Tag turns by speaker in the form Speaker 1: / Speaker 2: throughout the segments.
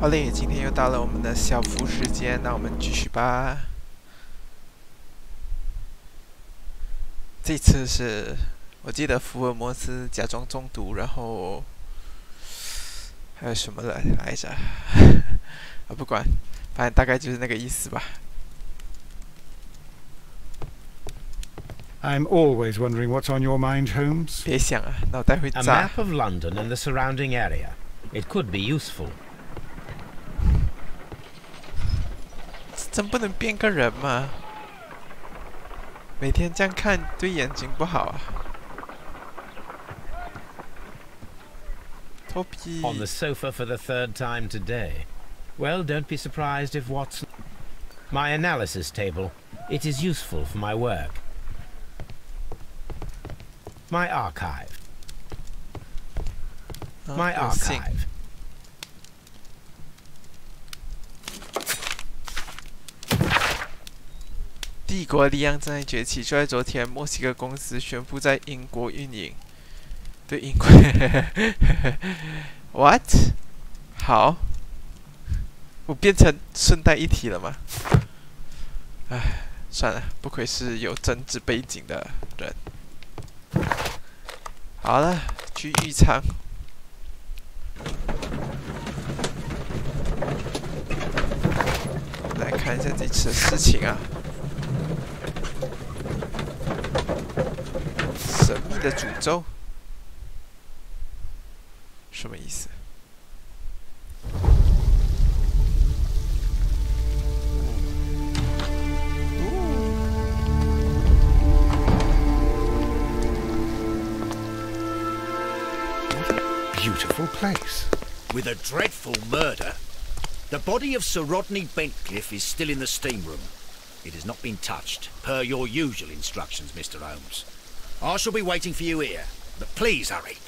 Speaker 1: 好嘞，今天又到了我们的小福时间，那我们继续吧。这次是我记得福尔摩斯假装中毒，然后还有什么来着？啊，不管，反正大概就是那个意思吧。
Speaker 2: I'm always wondering what's on your mind, Holmes.
Speaker 1: 别想啊，脑袋会
Speaker 3: A
Speaker 1: 炸。
Speaker 3: map of London and the surrounding area. It could be useful.
Speaker 1: 真不能变个人吗？每天这样看对眼睛不好啊。脱皮。
Speaker 3: On the sofa for the third time today. Well, don't be surprised if Watson... My analysis table. It is useful for my work. My archive. My archive.
Speaker 1: 帝国力量正在崛起。就在昨天，墨西哥公司宣布在英国运营。对英国，what？ 好，我变成顺带一提了吗？唉，算了，不愧是有政治背景的人。好了，去浴场。来看一下这次的事情啊。 神秘的诅咒，什么意思？
Speaker 2: Beautiful place.
Speaker 4: With a dreadful murder. The body of Sir Rodney Bentcliffe is still in the steam room. It has not been touched, per your usual instructions, Mr. Holmes. I shall be waiting for you here, but please hurry.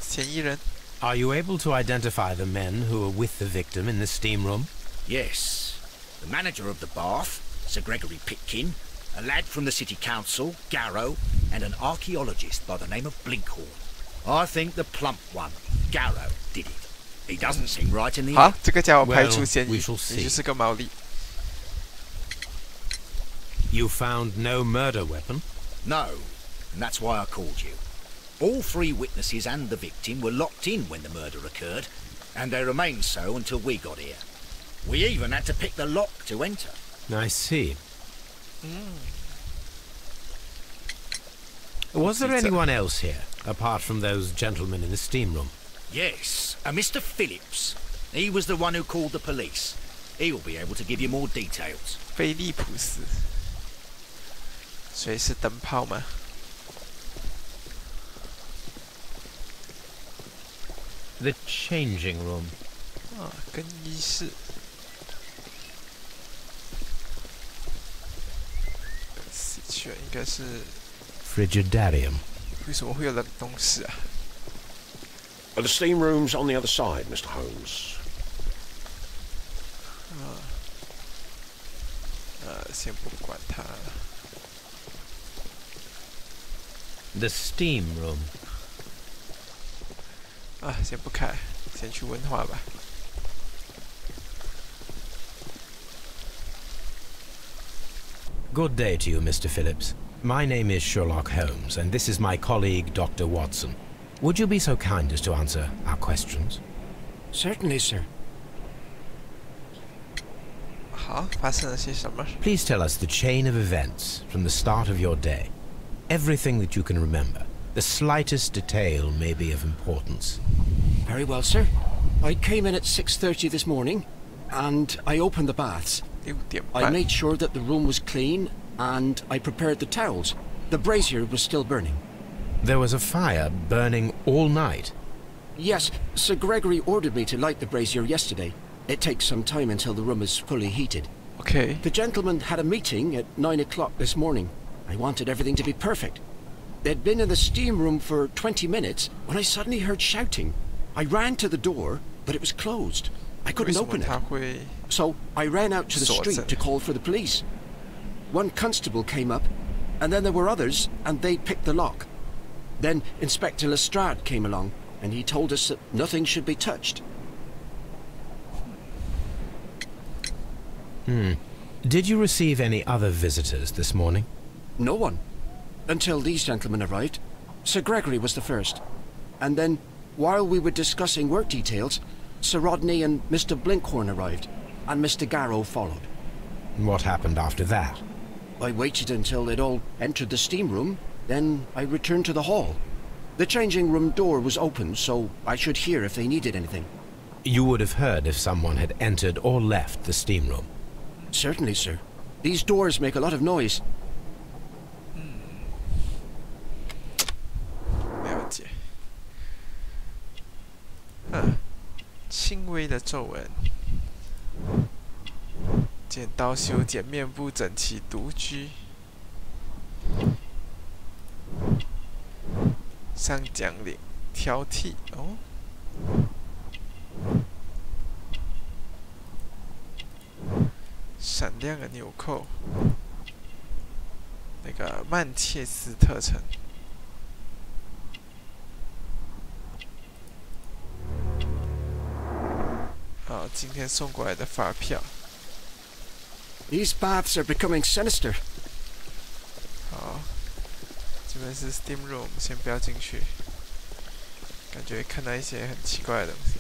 Speaker 1: 嫌疑人。
Speaker 3: Are you able to identify the men who were with the victim in the steam room?
Speaker 4: Yes. The manager of the bath, Sir Gregory Pitkin, a lad from the city council, Garrow, and an archaeologist by the name of Blinkhorn. I think the plump one, Garrow, did it. He doesn't seem right in the
Speaker 1: 好
Speaker 4: head.
Speaker 1: 这个家伙排除
Speaker 3: Well,
Speaker 1: 嫌疑，
Speaker 3: we
Speaker 1: 你
Speaker 3: shall see.
Speaker 1: 就是个毛利。
Speaker 3: You found no murder weapon?
Speaker 4: No, and that's why I called you. All three witnesses and the victim were locked in when the murder occurred, and they remained so until we got here. We even had to pick the lock to enter.
Speaker 3: I see. Was there anyone else here, apart from those gentlemen in the steam room?
Speaker 4: Yes, a Mr. Phillips. He was the one who called the police. He'll be able to give you more details.
Speaker 1: 菲利普斯，所以是灯泡吗？
Speaker 3: The changing room.
Speaker 1: 更衣室。死去了，应该是
Speaker 3: Frigidarium.
Speaker 1: 为什么会有冷冻室啊？
Speaker 5: The steam room's on the other side, Mr. Holmes.
Speaker 1: 先不管它。
Speaker 3: The steam room.
Speaker 1: 先不开，先去文化吧。
Speaker 3: Good day to you, Mr. Phillips. My name is Sherlock Holmes, and this is my colleague, Dr. Watson. Would you be so kind as to answer our questions?
Speaker 6: Certainly, sir.
Speaker 1: 好，发生了些什么？
Speaker 3: Please tell us the chain of events from the start of your day. Everything that you can remember. The slightest detail may be of importance.
Speaker 6: Very well, sir. I came in at 6:30 this morning, and I opened the baths.
Speaker 1: 6点
Speaker 6: I
Speaker 1: 半。
Speaker 6: made sure that the room was clean, and I prepared the towels. The brazier was still burning.
Speaker 3: There was a fire burning all night.
Speaker 6: Yes, Sir Gregory ordered me to light the brazier yesterday. It takes some time until the room is fully heated.
Speaker 1: OK，
Speaker 6: The gentlemen had a meeting at 9 o'clock this morning. I wanted everything to be perfect. They'd been in the steam room for 20 minutes when I suddenly heard shouting. I ran to the door, but it was closed. I
Speaker 1: 为
Speaker 6: couldn't
Speaker 1: 什么
Speaker 6: open it.
Speaker 1: 他会？
Speaker 6: So I ran out to the street to call for the police. One constable came up, and then there were others, and they picked the lock. Then Inspector Lestrade came along, and he told us that nothing should be touched.
Speaker 3: Did you receive any other visitors this morning?
Speaker 6: No one. Until these gentlemen arrived. Sir Gregory was the first. And then, while we were discussing work details, Sir Rodney and Mr. Blinkhorn arrived, and Mr. Garrow followed.
Speaker 3: What happened after that?
Speaker 6: I waited until they'd all entered the steam room, then I returned to the hall. The changing room door was open, so I should hear if they needed anything.
Speaker 3: You would have heard if someone had entered or left the steam room.
Speaker 6: Certainly, sir. These doors make a lot of noise.
Speaker 1: 了解。轻微的皱纹。剪刀修剪面部整齐独居。上将领挑剔哦。闪亮的纽扣，那个曼切斯特城。今天送过来的发票。
Speaker 6: These baths are becoming sinister.
Speaker 1: 好，这边是 Steam Room， 先不要进去，感觉看到一些很奇怪的东西。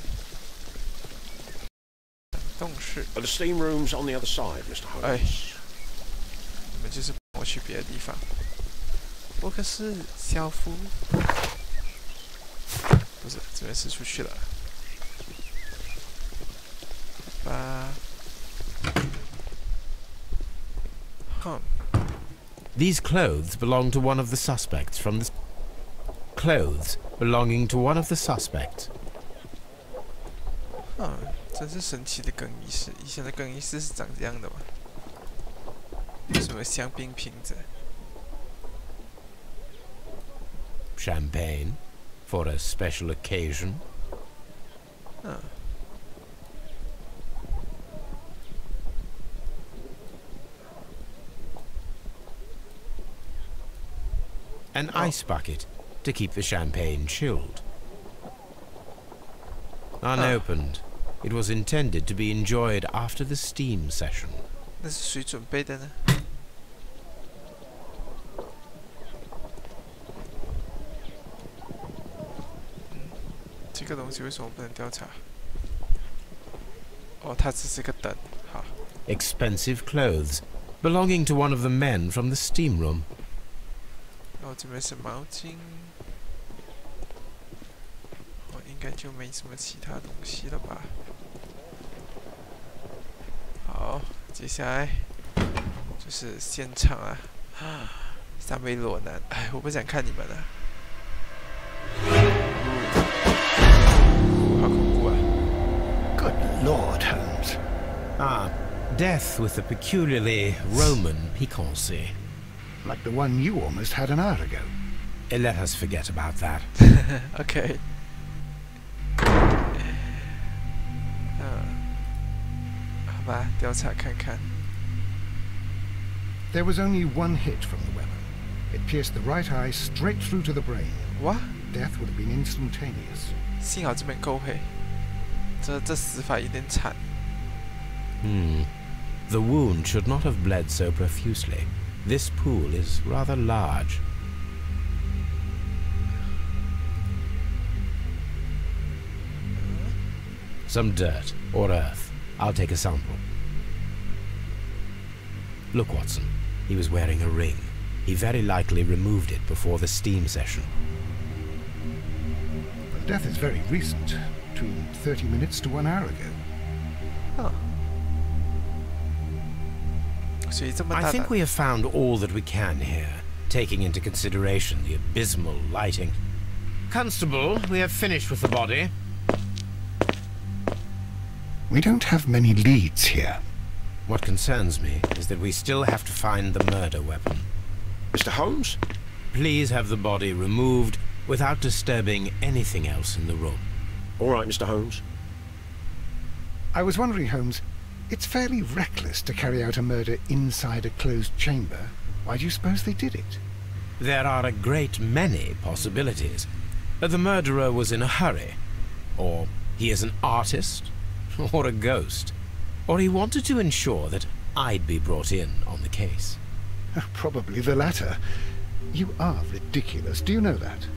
Speaker 1: 动室。
Speaker 5: The steam room's on the other side, Mr. Holmes.
Speaker 1: 你们就是帮我去别的地方。我可是樵夫。不是，这边是出去了。
Speaker 3: These clothes belong to one of the suspects from the... Clothes belonging to one of the suspects.
Speaker 1: 真是神奇的更衣室。以前的更衣室是长这样的吗？有什么香槟瓶子？
Speaker 3: Champagne for a special occasion. An ice bucket to keep the champagne chilled. Unopened, it was intended to be enjoyed after the steam session.
Speaker 1: 那是谁准备的呢？这个东西为什么不能调查？哦，它只是个灯。好。
Speaker 3: Expensive clothes belonging to one of the men from the steam room.
Speaker 1: 这边是毛巾，应该就没什么其他东西了吧？好，接下来就是现场啊，三位裸男，哎，我不想看你们了，好恐怖啊
Speaker 2: Good Lord, Holmes.
Speaker 3: Death with a peculiarly Roman piquancy.
Speaker 2: Like the one you almost had an hour ago.
Speaker 3: Let us forget about that.
Speaker 1: OK 好吧，调查看看。
Speaker 2: There was only one hit from the weapon. It pierced the right eye straight through to the brain.
Speaker 1: What?
Speaker 2: Death would have been instantaneous.
Speaker 1: 幸好这边够黑，这死法有点惨。
Speaker 3: The wound should not have bled so profusely. This pool is rather large. Some dirt or earth. I'll take a sample. Look, Watson. He was wearing a ring. He very likely removed it before the steam session.
Speaker 2: The death is very recent. Between 30 minutes to 1 hour ago.
Speaker 3: I think we have found all that we can here, taking into consideration the abysmal lighting. Constable, we have finished with the body.
Speaker 2: We don't have many leads here.
Speaker 3: What concerns me is that we still have to find the murder weapon.
Speaker 5: Mr. Holmes?
Speaker 3: Please have the body removed without disturbing anything else in the room.
Speaker 5: All right, Mr. Holmes.
Speaker 2: I was wondering, Holmes, it's fairly reckless to carry out a murder inside a closed chamber. Why do you suppose they did it?
Speaker 3: There are a great many possibilities. The murderer was in a hurry, or he is an artist, or a ghost, or he wanted to ensure that I'd be brought in on the case.
Speaker 2: Probably the latter. You are ridiculous. Do you know that?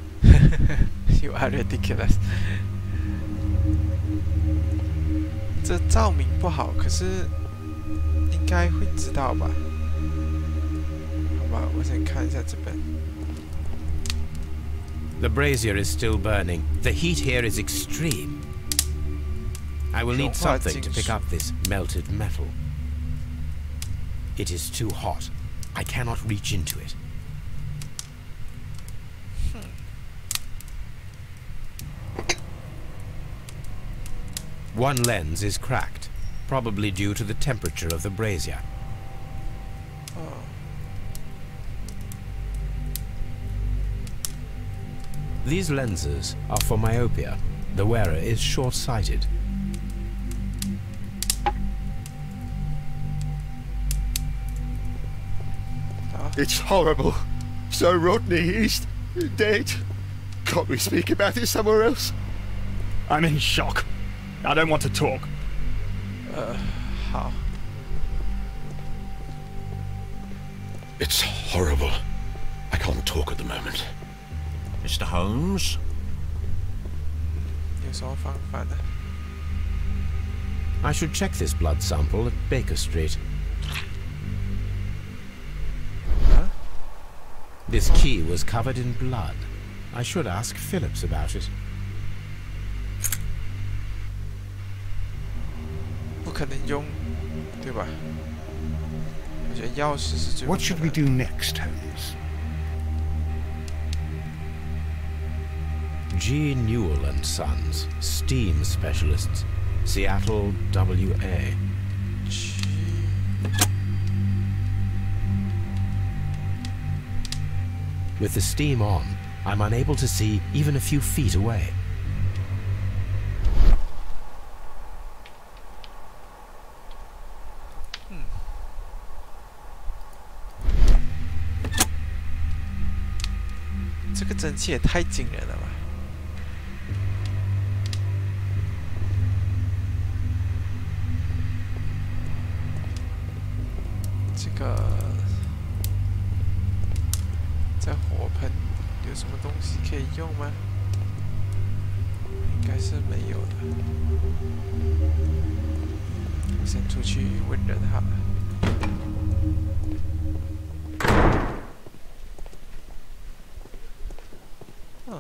Speaker 1: You are ridiculous. 这照明不好，可是应该会知道吧？好吧，我先看一下这边。
Speaker 3: The brazier is still burning. The heat here is extreme. I will need something to pick up this melted metal. It is too hot. I cannot reach into it. One lens is cracked, probably due to the temperature of the brazier. These lenses are for myopia. The wearer is short-sighted.
Speaker 7: It's horrible. So Rodney, he's dead. Can't we speak about it somewhere else?
Speaker 8: I'm in shock. I don't want to talk.
Speaker 1: How?
Speaker 5: It's horrible. I can't talk at the moment.
Speaker 4: Mr. Holmes?
Speaker 1: 有什么方法呢？
Speaker 3: I should check this blood sample at Baker Street.
Speaker 1: Huh?
Speaker 3: This key was covered in blood. I should ask Phillips about it.
Speaker 1: 不可能用，对吧？我觉得钥匙是最。
Speaker 2: What should we do next, Holmes?
Speaker 3: G. Newell and Sons, steam specialists, Seattle, WA. With the steam on, I'm unable to see even a few feet away.
Speaker 1: This 蒸汽也太惊人了吧！ 这个在火盆有什么东西可以用吗？应该是没有的。先出去问人好了。嗯。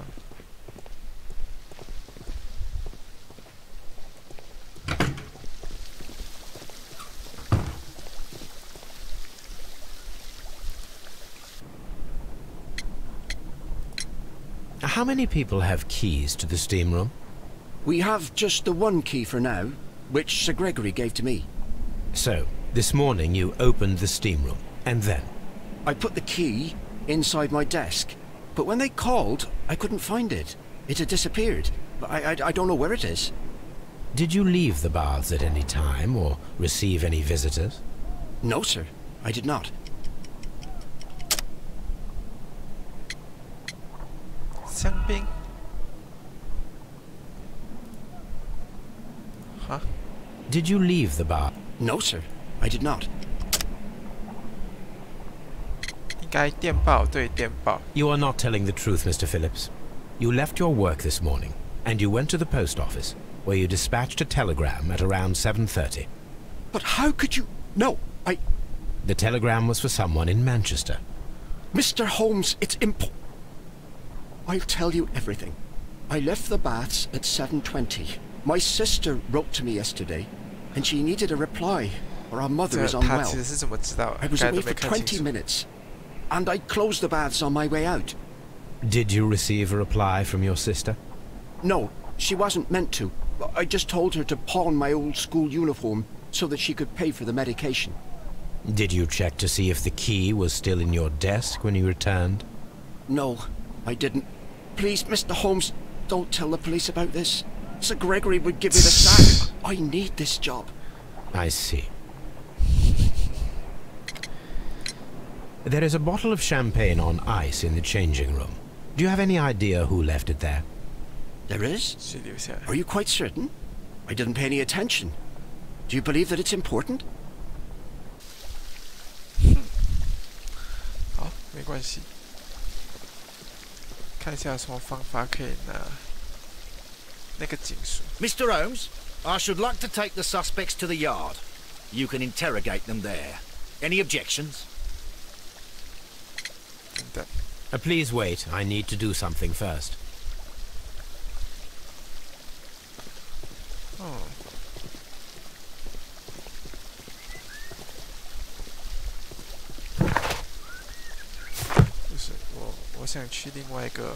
Speaker 3: How many people have keys to the steam room?
Speaker 6: We have just the one key for now, which Sir Gregory gave to me.
Speaker 3: So, this morning you opened the steam room, and then?
Speaker 6: I put the key inside my desk, but when they called, I couldn't find it. It had disappeared. I don't know where it is.
Speaker 3: Did you leave the baths at any time, or receive any visitors?
Speaker 6: No, sir. I did not.
Speaker 1: 香槟。Huh?
Speaker 3: Did you leave the bar?
Speaker 6: No, sir. I did not.
Speaker 1: 应该电报，对，电报。
Speaker 3: You are not telling the truth, Mr. Phillips. You left your work this morning, and you went to the post office, where you dispatched a telegram at around 7:30.
Speaker 6: But how could you... No, I...
Speaker 3: The telegram was for someone in Manchester.
Speaker 6: Mr. Holmes, it's I'll tell you everything. I left the baths at 7:20. My sister wrote to me yesterday, and she needed a reply, or our mother is
Speaker 1: 他
Speaker 6: unwell.
Speaker 1: 其实是怎么知道？
Speaker 6: I was
Speaker 1: 刚才
Speaker 6: away
Speaker 1: 都没
Speaker 6: for
Speaker 1: 看清
Speaker 6: 20
Speaker 1: 楚。
Speaker 6: minutes, and I closed the baths on my way out.
Speaker 3: Did you receive a reply from your sister?
Speaker 6: No, she wasn't meant to. I just told her to pawn my old school uniform so that she could pay for the medication.
Speaker 3: Did you check to see if the key was still in your desk when you returned?
Speaker 6: No, I didn't. Please, Mr. Holmes, don't tell the police about this. Sir Gregory would give me the sack. I need this job.
Speaker 3: I see. There is a bottle of champagne on ice in the changing room. Do you have any idea who left it there?
Speaker 6: There is?
Speaker 1: 是留下来。
Speaker 6: Are you quite certain? I didn't pay any attention. Do you believe that it's important?
Speaker 1: 好，没关系。看一下有什么方法可以拿那个警署。
Speaker 4: Mr. Holmes, I should like to take the suspects to the yard. You can interrogate them there. Any objections?
Speaker 1: 等等，
Speaker 3: Please wait. I need to do something first.
Speaker 1: 哦，就是我想去另外一个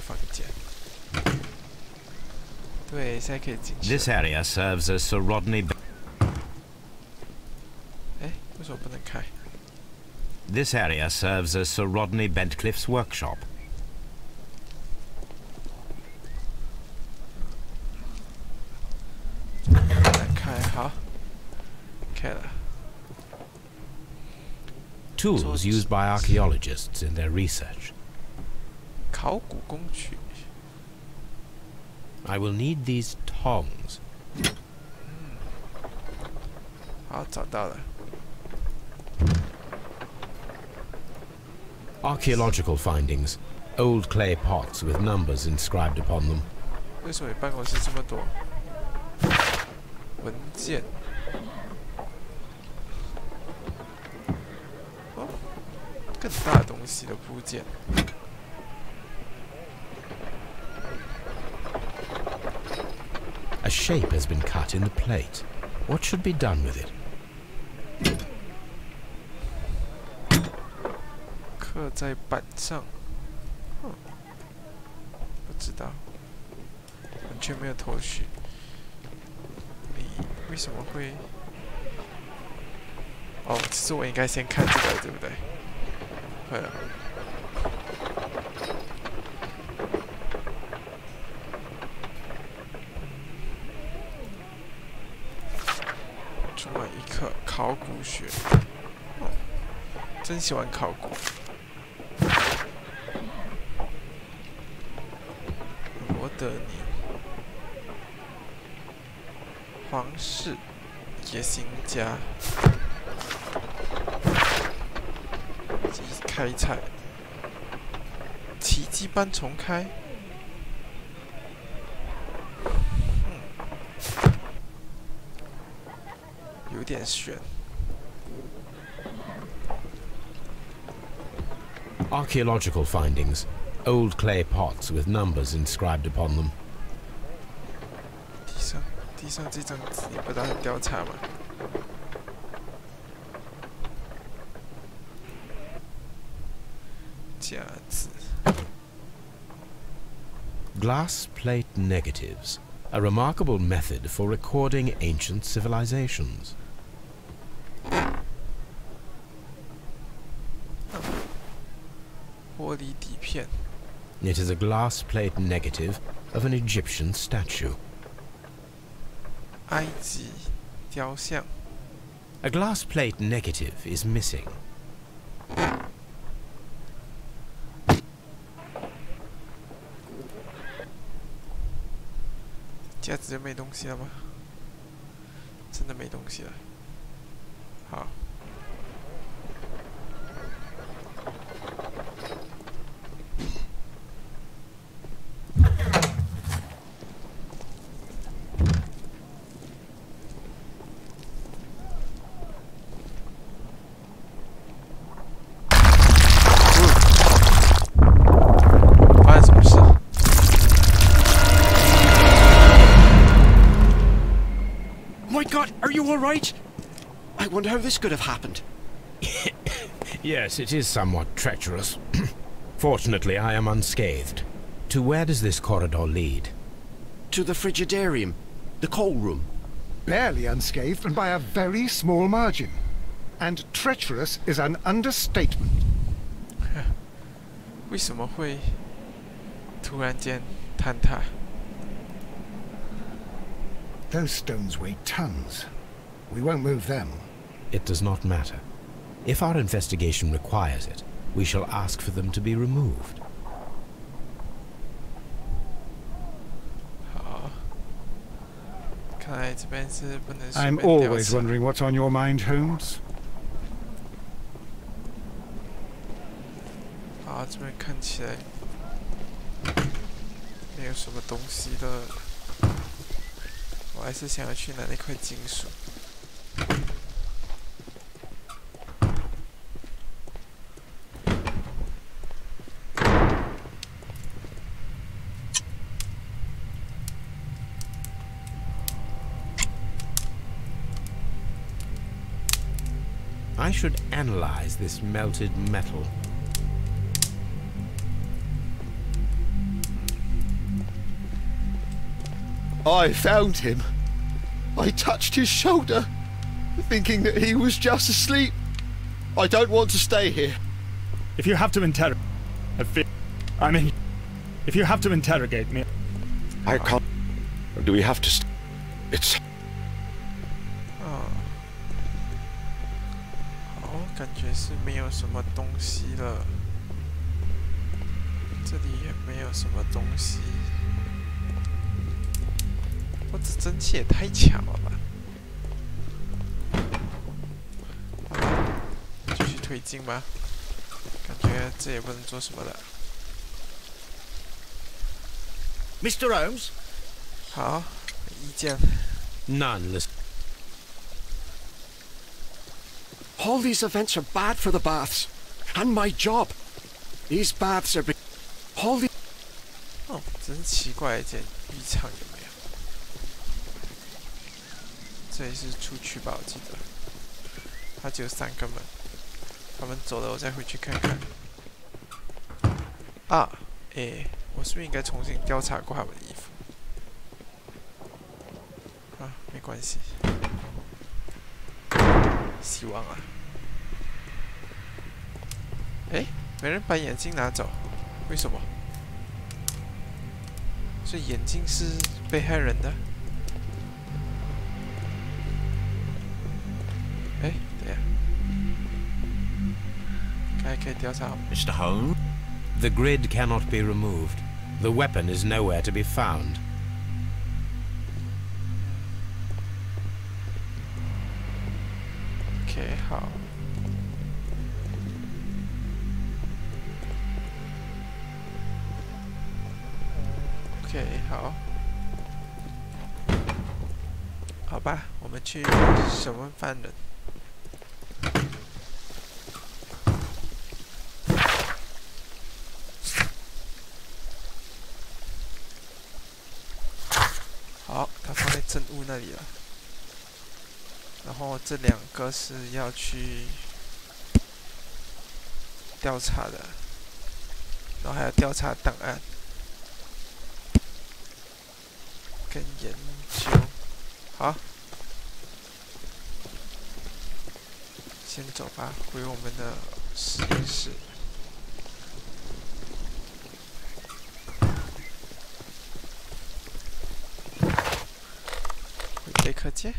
Speaker 1: 房间。对，现在可以进去。
Speaker 3: This area serves as Sir Rodney.
Speaker 1: 哎，为什么不能开？
Speaker 3: This area serves as Sir Rodney Bentcliffe's workshop.
Speaker 1: 来开，好，开了。
Speaker 3: Tools used by archaeologists in their research.
Speaker 1: 考古工具。
Speaker 3: I will need these tongs.
Speaker 1: 好，找到了。
Speaker 3: Archaeological findings. Old clay pots with numbers inscribed upon them.
Speaker 1: 为什么你办公室这么多文件？哦，更大的东西的部件。
Speaker 3: A shape has been cut in the plate. What should be done with it?
Speaker 1: 刻在板上。不知道，完全没有头绪。你为什么会？哦，其实我应该先看这个，对不对？对了。 充满一课考古学，哦，真喜欢考古。罗德尼，皇室野心家，即开采，奇迹般重开。 有点悬。
Speaker 3: Archaeological findings. Old clay pots with numbers inscribed upon them.
Speaker 1: 地上这张纸，你不打算调查吗？夹子。
Speaker 3: Glass plate negatives. A remarkable method for recording ancient civilizations.
Speaker 1: 玻璃底片。
Speaker 3: It is a glass plate negative of an Egyptian statue.
Speaker 1: 埃及雕像。
Speaker 3: A glass plate negative is missing.
Speaker 1: 夹子就没东西了吗？真的没东西了。好。发生什么事？
Speaker 6: My God, are you all right? I wonder how this could have happened.
Speaker 3: Yes, it is somewhat treacherous. Fortunately, I am unscathed. To where does this corridor lead?
Speaker 6: To the frigidarium, the coal room.
Speaker 2: Barely unscathed and by a very small margin. And treacherous is an understatement.
Speaker 1: 为什么会突然间坍塌？
Speaker 2: Those stones weigh tons. We won't move them.
Speaker 3: It does not matter. If our investigation requires it, we shall ask for them to be removed.
Speaker 1: 好，看来这边是不能随
Speaker 2: I'm
Speaker 1: 便调
Speaker 2: always
Speaker 1: 查。
Speaker 2: wondering what's on your mind, Holmes.
Speaker 1: 啊，这边看起来没有什么东西了。我还是想要去拿那块金属。
Speaker 3: I should analyze this melted metal.
Speaker 7: I found him. I touched his shoulder, thinking that he was just asleep. I don't want to stay here.
Speaker 8: If you have to interrogate... if you have to interrogate me...
Speaker 5: I can't... Do we have to... It's...
Speaker 1: 好，感觉是没有什么东西了。这里也没有什么东西。我这蒸汽也太强了吧！好了，继续推进吧。感觉这也不能做什么了。
Speaker 4: Mr. Holmes?
Speaker 1: 好，没意见。
Speaker 3: None. Listen.
Speaker 6: All these events are bad for the baths. And my job. These baths are... All the...
Speaker 1: 哦，真奇怪，这浴场有没有？这里是出去吧，我记得。它只有3个门，他们走了，我再回去看看。啊，诶，我是不是应该重新调查过他们的衣服？啊，没关系。希望啊。诶，没人把眼镜拿走，为什么？所以眼镜是被害人的？诶，对呀，该可以调查。
Speaker 4: Mr. Holmes?
Speaker 3: The grid cannot be removed. The weapon is nowhere to be found.
Speaker 1: OK， 好。OK， 好。好吧，我们去审问犯人。好，他放在证物那里了。然后这2个是要去调查的，然后还要调查档案跟研究。好，先走吧，回我们的实验室。回贝克街。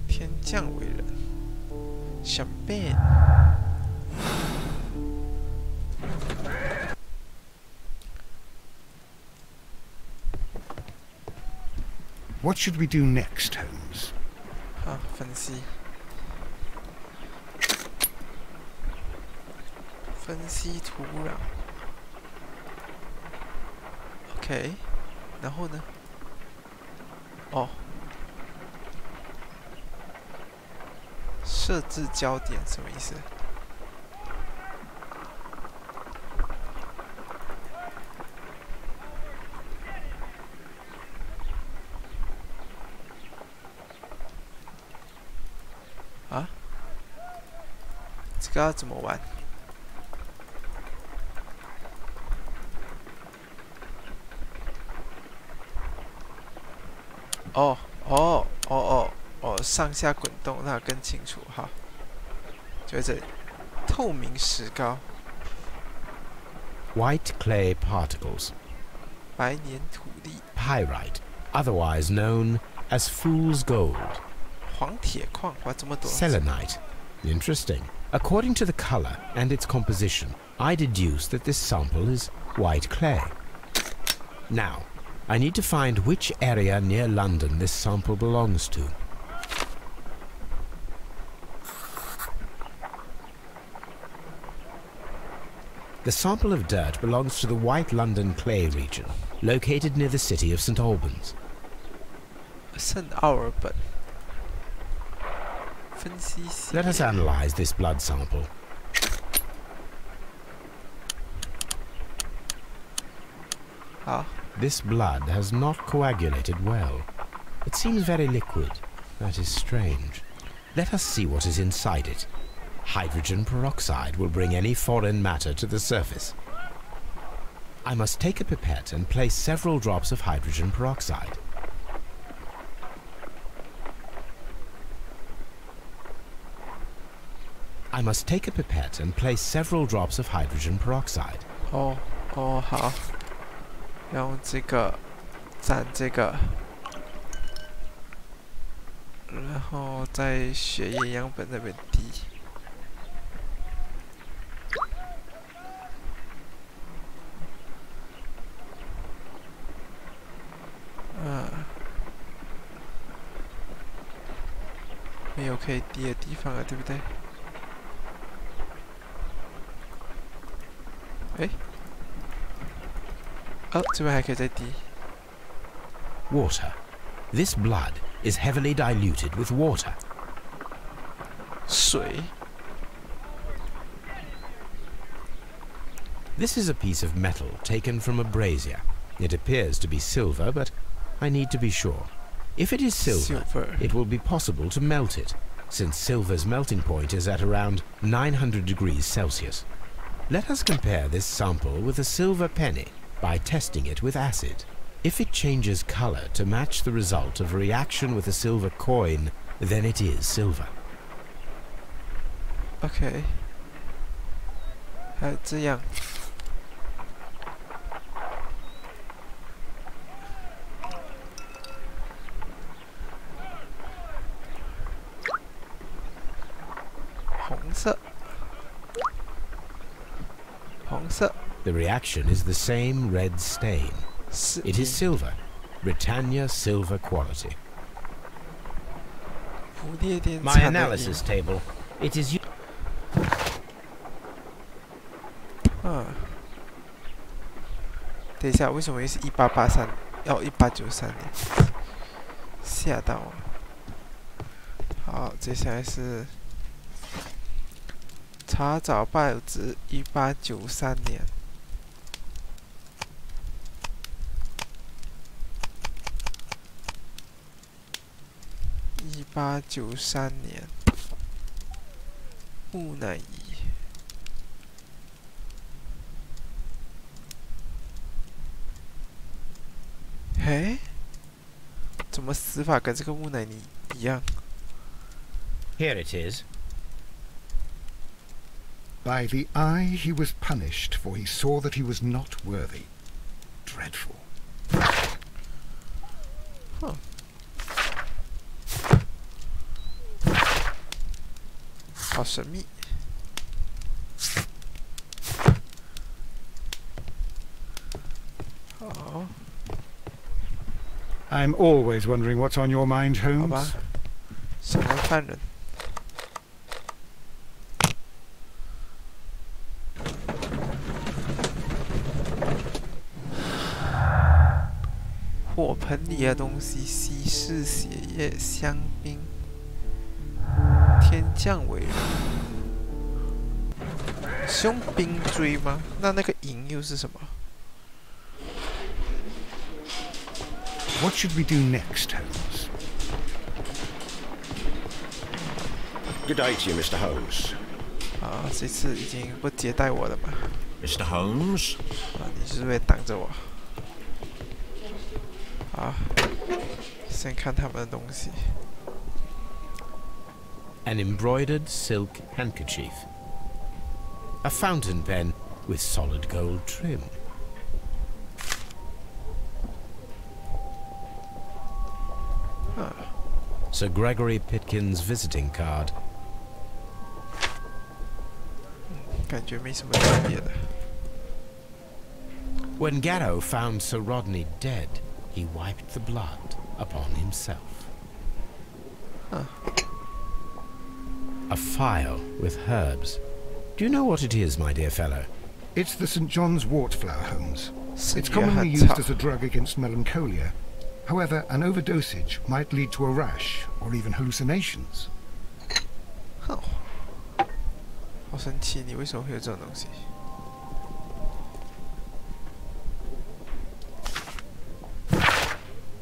Speaker 1: 天降为人，想变。
Speaker 2: What should we do next, Holmes?
Speaker 1: 好，分析。分析土壤。OK， 然后呢？哦，设置焦点什么意思？啊？这个要怎么玩？ 上下滚动，让它更清楚哈。就在这里，透明石膏，
Speaker 3: White clay particles.
Speaker 1: 白粘土
Speaker 3: pyrite, otherwise known as fool's gold.
Speaker 1: 黄铁矿，哇，这么多。
Speaker 3: Selenite. Interesting. According to the color and its composition, I deduce that this sample is white clay. Now, I need to find which area near London this sample belongs to. The sample of dirt belongs to the White London clay region, located near the city of St. Albans.
Speaker 1: 圣奥尔本。分析系列。
Speaker 3: Let us analyze this blood sample. This blood has not coagulated well. It seems very liquid. That is strange. Let us see what is inside it. Hydrogen peroxide will bring any foreign matter to the surface. I must take a pipette and place several drops of hydrogen peroxide. I must take a pipette and place several drops of hydrogen peroxide.
Speaker 1: 哦，好，要用这个蘸这个，然后在血液样本那边滴。没有可以滴的地方了，对不对？ 哎，哦，这边还可以再滴。
Speaker 3: Water. This blood is heavily diluted with water.
Speaker 1: 水。
Speaker 3: This is a piece of metal taken from a brazier. It appears to be silver, but I need to be sure. If it is silver, it will be possible to melt it, since silver's melting point is at around 900 degrees Celsius. Let us compare this sample with a silver penny by testing it with acid. If it changes color to match the result of a reaction with a silver coin, then it is silver.
Speaker 1: OK， 还有这样。 红色。
Speaker 3: The reaction is the same red stain. It is silver, Britannia silver quality. My analysis table. It is.
Speaker 1: 等一下，为什么又是1883？要1893年？吓到我。好，接下来是。 查找报纸，1893年。1893年，木乃伊。嘿，怎么死法跟这个木乃伊一样
Speaker 3: Here it is.
Speaker 2: By the eye he was punished, for he saw that he was not worthy. Dreadful.
Speaker 1: Huh. 好神秘。好。
Speaker 2: I'm always wondering what's on your mind,
Speaker 1: 好吧
Speaker 2: Holmes.
Speaker 1: 审问犯人。 火盆里的东西，稀释血液、香槟、天降伟人，是用冰锥吗？那个银又是什么
Speaker 2: What should we do next, Holmes?
Speaker 5: Good day to you, Mr. Holmes.
Speaker 1: 啊，这次已经不接待我了嘛？
Speaker 5: Mr. Holmes?
Speaker 1: 啊，你是不是挡着我？ 好，先看他们的东西。
Speaker 3: An embroidered silk handkerchief. A fountain pen with solid gold trim. Sir Gregory Pitkin's visiting card.
Speaker 1: 感觉没什么特别的。
Speaker 3: When Garrow found Sir Rodney dead, he wiped the blood upon himself.
Speaker 1: Huh.
Speaker 3: A phial with herbs. Do you know what it is, my dear fellow?
Speaker 2: It's the St. John's wort flower, Holmes. It's
Speaker 1: 圣约
Speaker 2: commonly
Speaker 1: 翰
Speaker 2: used
Speaker 1: 草
Speaker 2: as a drug against melancholia. However, an overdosage might lead to a rash or even hallucinations.
Speaker 1: 哼，好神奇！你为什么会有这种东西？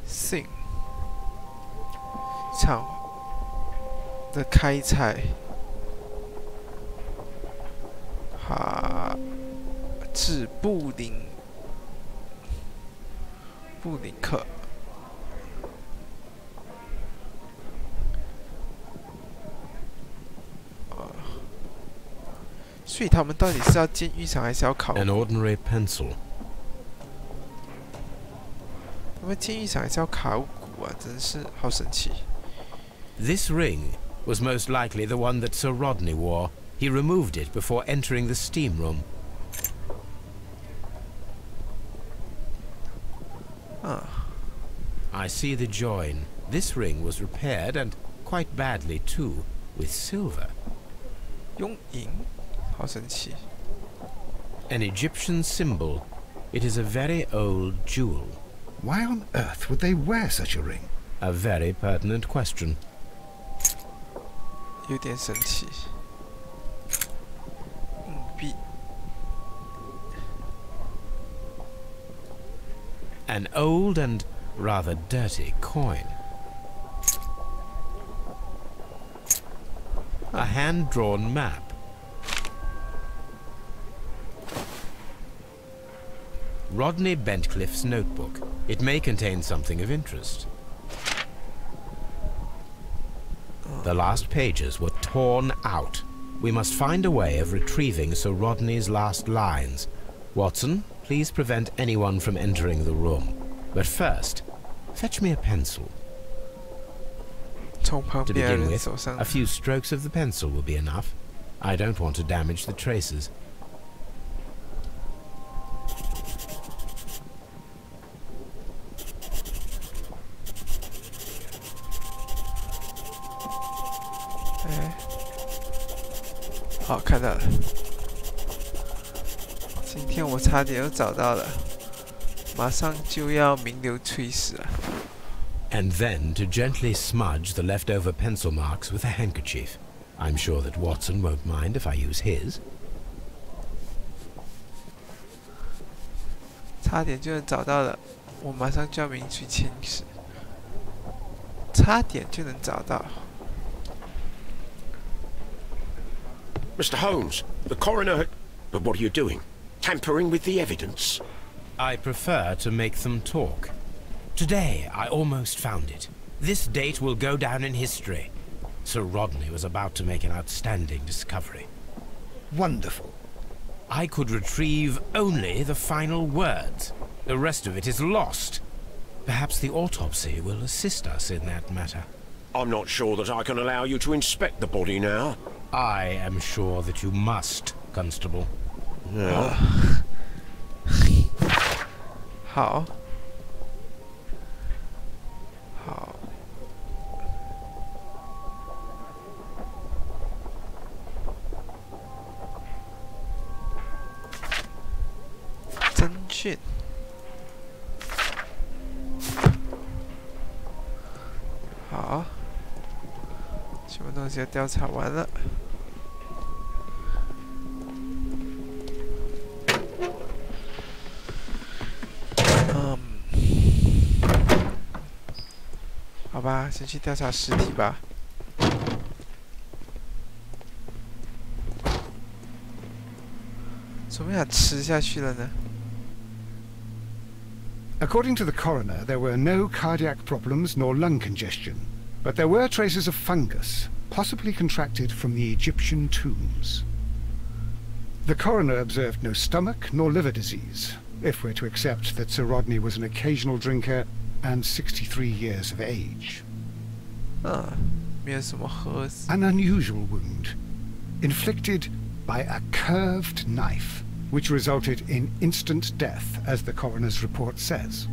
Speaker 1: 信，场的开采，至布林克。 所以他们到底是要进浴场还是要考古？
Speaker 3: An ordinary pencil.
Speaker 1: 他们进浴场还是要考古啊，真是好神奇。
Speaker 3: This ring was most likely the one that Sir Rodney wore. He removed it before entering the steam room.
Speaker 1: 啊，
Speaker 3: I see the join. This ring was repaired, and quite badly too, with silver.
Speaker 1: 用银，好神奇。
Speaker 3: An Egyptian symbol. It is a very old jewel.
Speaker 2: Why on earth would they wear such a ring?
Speaker 3: A very pertinent question.
Speaker 1: 有点神奇。硬币，
Speaker 3: An old and rather dirty coin. A hand-drawn map. Rodney Bentcliffe's notebook. It may contain something of interest. The last pages were torn out. We must find a way of retrieving Sir Rodney's last lines. Watson, please prevent anyone from entering the room. But first, fetch me a pencil.
Speaker 1: 从旁
Speaker 3: To
Speaker 1: 边的
Speaker 3: begin
Speaker 1: 人
Speaker 3: with,
Speaker 1: 手上
Speaker 3: a few strokes of the pencil will be enough. I don't want to damage the traces.
Speaker 1: Eh. 好，看到了。今天我差点又找到了，马上就要名留青史了。
Speaker 3: And then to gently smudge the leftover pencil marks with a handkerchief. I'm sure that Watson won't mind if I use his.
Speaker 1: 差点就能找到了，我马上就要名垂青史。差点就能找到。
Speaker 5: Mr. Holmes, the coroner... But what are you doing? Tampering with the evidence?
Speaker 3: I prefer to make them talk. Today, I almost found it. This date will go down in history. Sir Rodney was about to make an outstanding discovery.
Speaker 2: Wonderful.
Speaker 3: I could retrieve only the final words. The rest of it is lost. Perhaps the autopsy will assist us in that matter.
Speaker 5: I'm not sure that I can allow you to inspect the body now.
Speaker 3: I am sure that you must, Constable.
Speaker 5: Yeah.
Speaker 1: 好。好。侦讯。好。什么东西都调查完了。好吧，先去调查尸体吧。怎么想吃下去了呢？
Speaker 2: According to the coroner, there were no cardiac problems nor lung congestion, but there were traces of fungus, possibly contracted from the Egyptian tombs. The coroner observed no stomach nor liver disease, if we're to accept that Sir Rodney was an occasional drinker and 63 years of age.
Speaker 1: 没有什么盒子。
Speaker 2: An unusual wound, inflicted by a curved knife, which resulted in instant death, as the coroner's report says.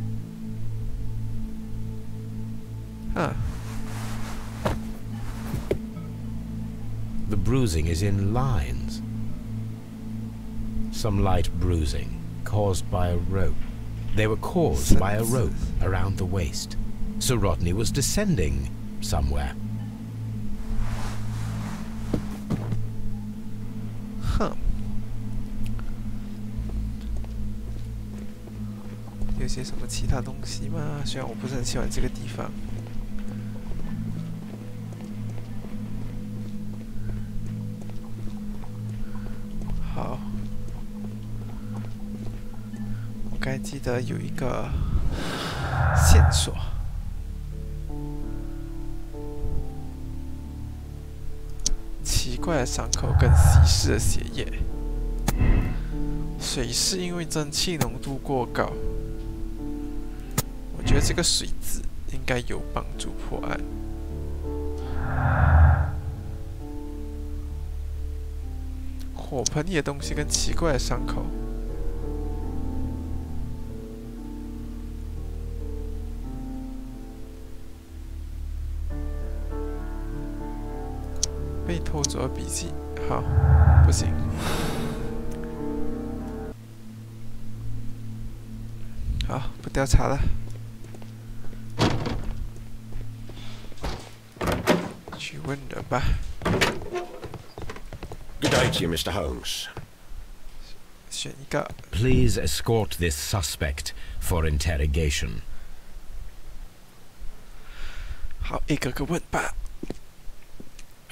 Speaker 3: The bruising is in lines. Some light bruising, caused by a rope. They were caused by a rope around the waist. Sir Rodney was descending somewhere.
Speaker 1: Huh. 有些什么其他东西吗？虽然我不是很喜欢这个地方。好，我刚才记得有一个线索。奇怪的伤口跟稀释的血液，水是因为蒸汽浓度过高。我觉得这个水渍应该有帮助破案。火盆里的东西跟奇怪的伤口。被偷走的笔记，好，不行。好，不调查了。去问人吧。
Speaker 5: Good day to you, Mr. Holmes.
Speaker 1: 选一个。
Speaker 3: Please escort this suspect for interrogation.
Speaker 1: 好，一个个问吧。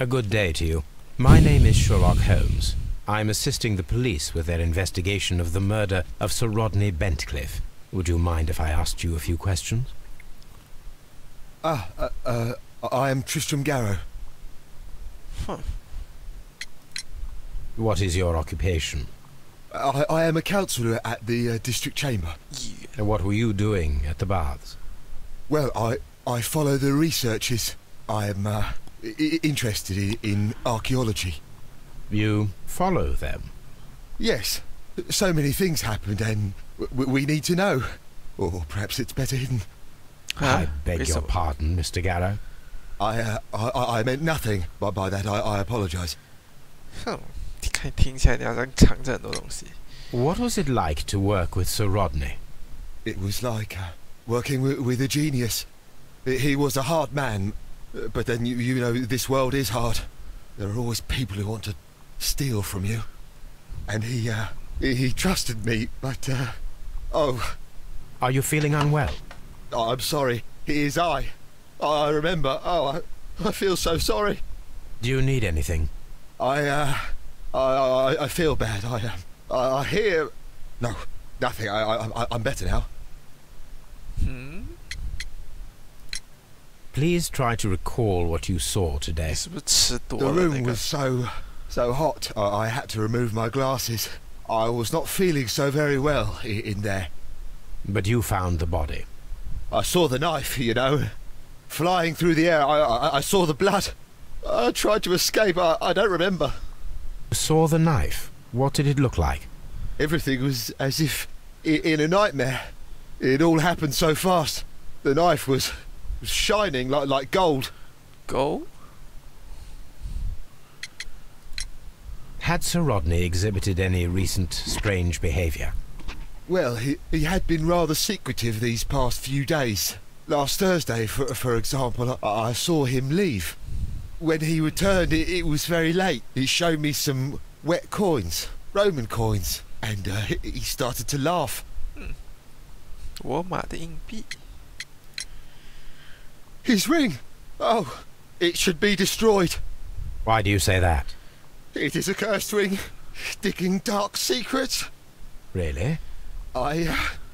Speaker 3: A good day to you. My name is Sherlock Holmes. I'm assisting the police with their investigation of the murder of Sir Rodney Bentcliffe. Would you mind if I asked you a few questions?
Speaker 7: I am Tristram Garrow.
Speaker 1: Huh.
Speaker 3: What is your occupation?
Speaker 7: I am a counsellor at the district chamber.
Speaker 1: Yeah.
Speaker 3: And what were you doing at the baths?
Speaker 7: Well, I follow the researches. I am interested in archaeology.
Speaker 3: You follow them?
Speaker 7: Yes. So many things happened and we need to know. Or perhaps it's better hidden.
Speaker 3: I beg your pardon, Mr. Garrow.
Speaker 7: I meant nothing by that. I apologise.
Speaker 1: 听起来你好像藏着很多东西。
Speaker 3: What was it like to work with Sir Rodney?
Speaker 7: It was like working with a genius. He was a hard man, but then you know this world is hard. There are always people who want to steal from you. And he trusted me, but oh.
Speaker 3: Are you feeling unwell?
Speaker 7: I'm sorry. It is I remember. Oh, I feel so sorry.
Speaker 3: Do you need anything?
Speaker 7: I feel bad. I hear. No, nothing. I'm better now.
Speaker 3: Please try to recall what you saw today.
Speaker 7: The room was so hot. I had to remove my glasses. I was not feeling so very well in there.
Speaker 3: But you found the body.
Speaker 7: I saw the knife, you know, flying through the air. I saw the blood. I tried to escape. I don't remember.
Speaker 3: You saw the knife? What did it look like?
Speaker 7: Everything was as if in a nightmare. It all happened so fast. The knife was shining like gold.
Speaker 1: Gold?
Speaker 3: Had Sir Rodney exhibited any recent strange behaviour?
Speaker 7: Well, he had been rather secretive these past few days. Last Thursday, for example, I saw him leave. When he returned, it was very late. He showed me some wet coins, Roman coins, and he started to laugh.
Speaker 1: 罗马的硬币.
Speaker 7: His ring! Oh, it should be destroyed.
Speaker 3: Why do you say that?
Speaker 7: It is a cursed ring, digging dark secrets.
Speaker 3: Really?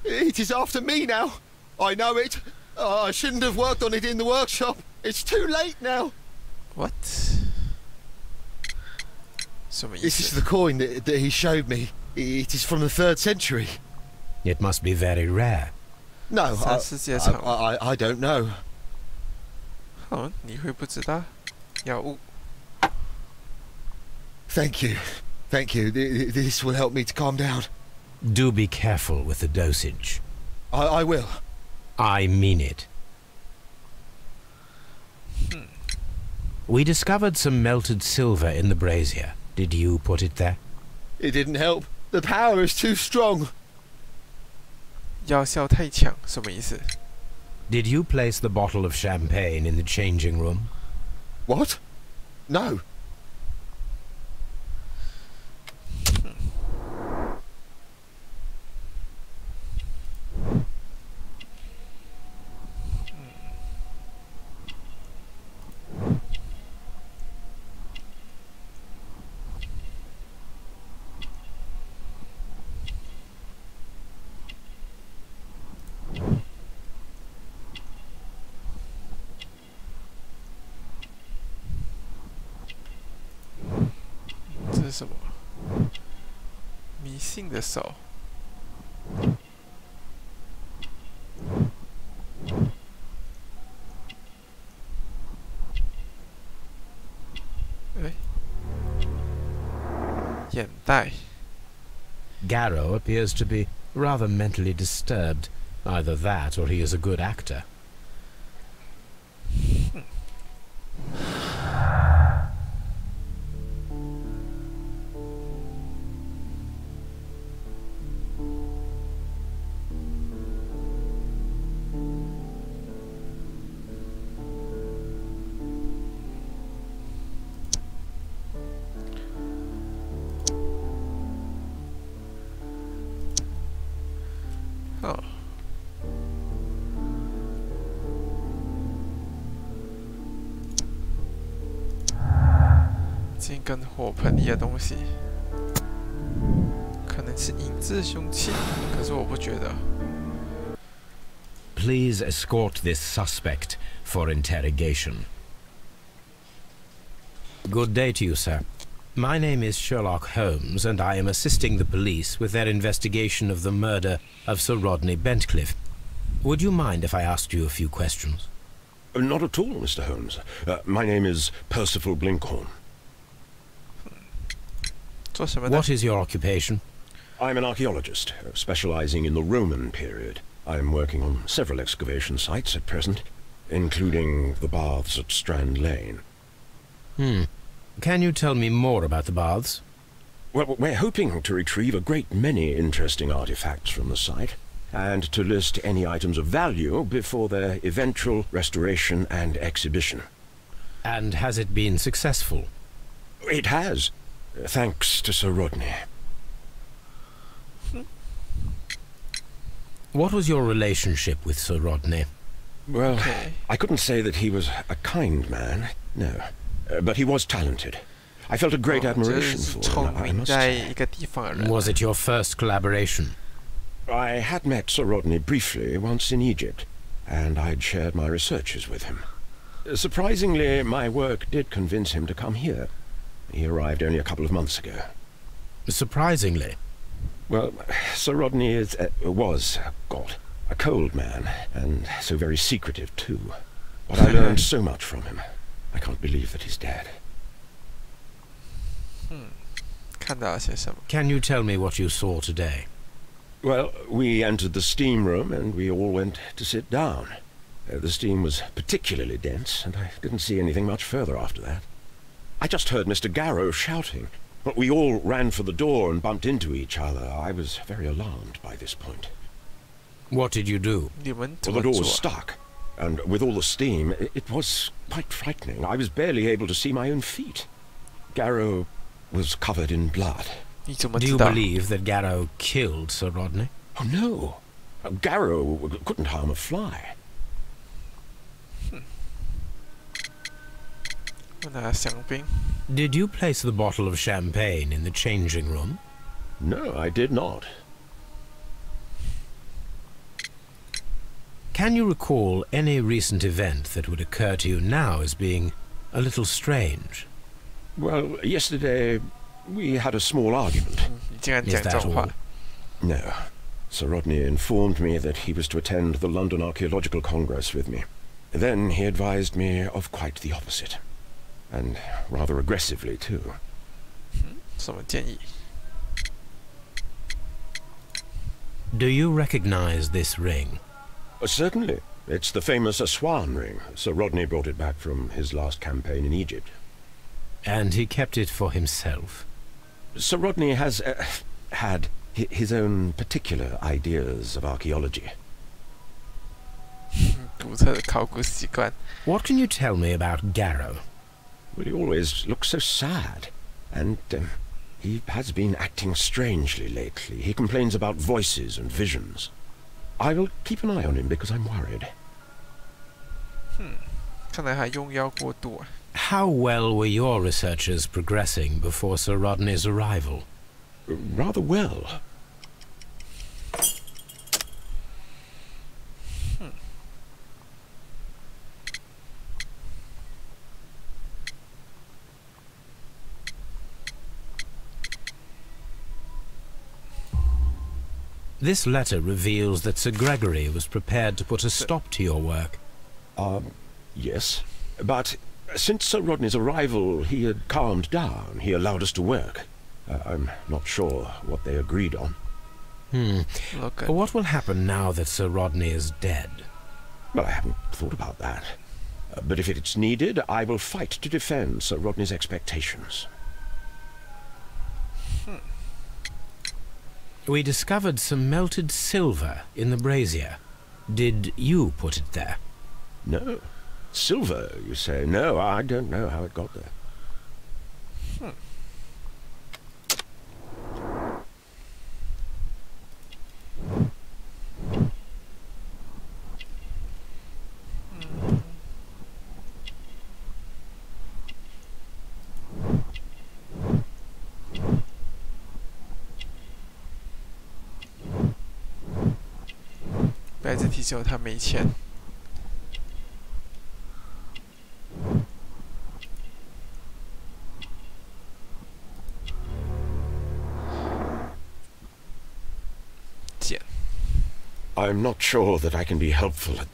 Speaker 7: It is after me now. I know it. I shouldn't have worked on it in the workshop. It's too late now.
Speaker 1: What?
Speaker 7: This is the coin that he showed me. It is from the 3rd century.
Speaker 3: It must be very rare.
Speaker 7: No, I don't know.
Speaker 1: 哦，你会不知道？药物。
Speaker 7: Thank you. Thank you. This will help me to calm down.
Speaker 3: Do be careful with the dosage.
Speaker 7: I will.
Speaker 3: I mean it. We discovered some melted silver in the brazier. Did you put it there?
Speaker 7: It didn't help. The power is too strong.
Speaker 1: 药效太强，什么意思？
Speaker 3: Did you place the bottle of champagne in the changing room?
Speaker 7: What? No.
Speaker 1: 这是什么？迷信的手。哎，眼袋。
Speaker 3: Garrow appears to be rather mentally disturbed. Either that or he is a good actor.
Speaker 1: Oh. 这根火盆里的东西，可能是银质凶器，可是我不觉得。
Speaker 3: Please escort this suspect for interrogation. Good day to you, sir. My name is Sherlock Holmes, and I am assisting the police with their investigation of the murder of Sir Rodney Bentcliffe. Would you mind if I asked you a few questions?
Speaker 5: Not at all, Mr. Holmes. My name is Percival Blinkhorn.
Speaker 3: What is your occupation?
Speaker 5: I'm an archaeologist, specializing in the Roman period. I'm working on several excavation sites at present, including the baths at Strand Lane.
Speaker 3: Can you tell me more about the baths?
Speaker 5: Well, we're hoping to retrieve a great many interesting artifacts from the site, and to list any items of value before their eventual restoration and exhibition.
Speaker 3: And has it been successful?
Speaker 5: It has, thanks to Sir Rodney.
Speaker 3: What was your relationship with Sir Rodney?
Speaker 5: Well, I couldn't say that he was a kind man, no. But he was talented. I felt a great admiration for him, I must say.
Speaker 3: Was it your first collaboration?
Speaker 5: I had met Sir Rodney briefly once in Egypt, and I'd shared my researches with him. Surprisingly, my work did convince him to come here. He arrived only a couple of months ago.
Speaker 3: Surprisingly?
Speaker 5: Well, Sir Rodney was a cold man, and so very secretive too. But I learned so much from him. I can't believe that he's dead.
Speaker 3: Can you tell me what you saw today?
Speaker 5: Well, we entered the steam room and we all went to sit down. The steam was particularly dense, and I didn't see anything much further after that. I just heard Mr. Garrow shouting, but we all ran for the door and bumped into each other. I was very alarmed by this point.
Speaker 3: What did you do?
Speaker 5: Well, the door was stuck, and with all the steam, it was quite frightening. I was barely able to see my own feet. Garrow was covered in blood.
Speaker 3: Do you believe that Garrow killed Sir Rodney?
Speaker 5: Oh, no. Garrow couldn't harm a fly.
Speaker 3: Did you place the bottle of champagne in the changing room?
Speaker 5: No, I did not.
Speaker 3: Can you recall any recent event that would occur to you now as being a little strange?
Speaker 5: Well, yesterday we had a small argument.
Speaker 3: Is that all?
Speaker 5: No. Sir Rodney informed me that he was to attend the London Archaeological Congress with me. Then he advised me of quite the opposite. And rather aggressively, too.
Speaker 1: 什么建议
Speaker 3: Do you recognize this ring?
Speaker 5: Certainly. It's the famous Aswan ring. Sir Rodney brought it back from his last campaign in Egypt.
Speaker 3: And he kept it for himself?
Speaker 5: Sir Rodney has had his own particular ideas of archaeology.
Speaker 1: 独特的考古习惯
Speaker 3: What can you tell me about Garrow?
Speaker 5: Well, he always looks so sad. And he has been acting strangely lately. He complains about voices and visions. I will keep an eye on him because I'm worried.
Speaker 1: 看来还用药过度啊
Speaker 3: How well were your researchers progressing before Sir Rodney's arrival?
Speaker 5: Rather well.
Speaker 3: This letter reveals that Sir Gregory was prepared to put a stop to your work.
Speaker 5: Yes. But since Sir Rodney's arrival, he had calmed down. He allowed us to work. I'm not sure what they agreed on.
Speaker 1: Look
Speaker 3: What will happen now that Sir Rodney is dead?
Speaker 5: Well, I haven't thought about that. But if it's needed, I will fight to defend Sir Rodney's expectations.
Speaker 3: We discovered some melted silver in the brazier. Did you put it there?
Speaker 5: No. Silver, you say? No, I don't know how it got there.
Speaker 1: 白子提醒我他没钱。捡。
Speaker 5: I'm not sure that I can be helpful at...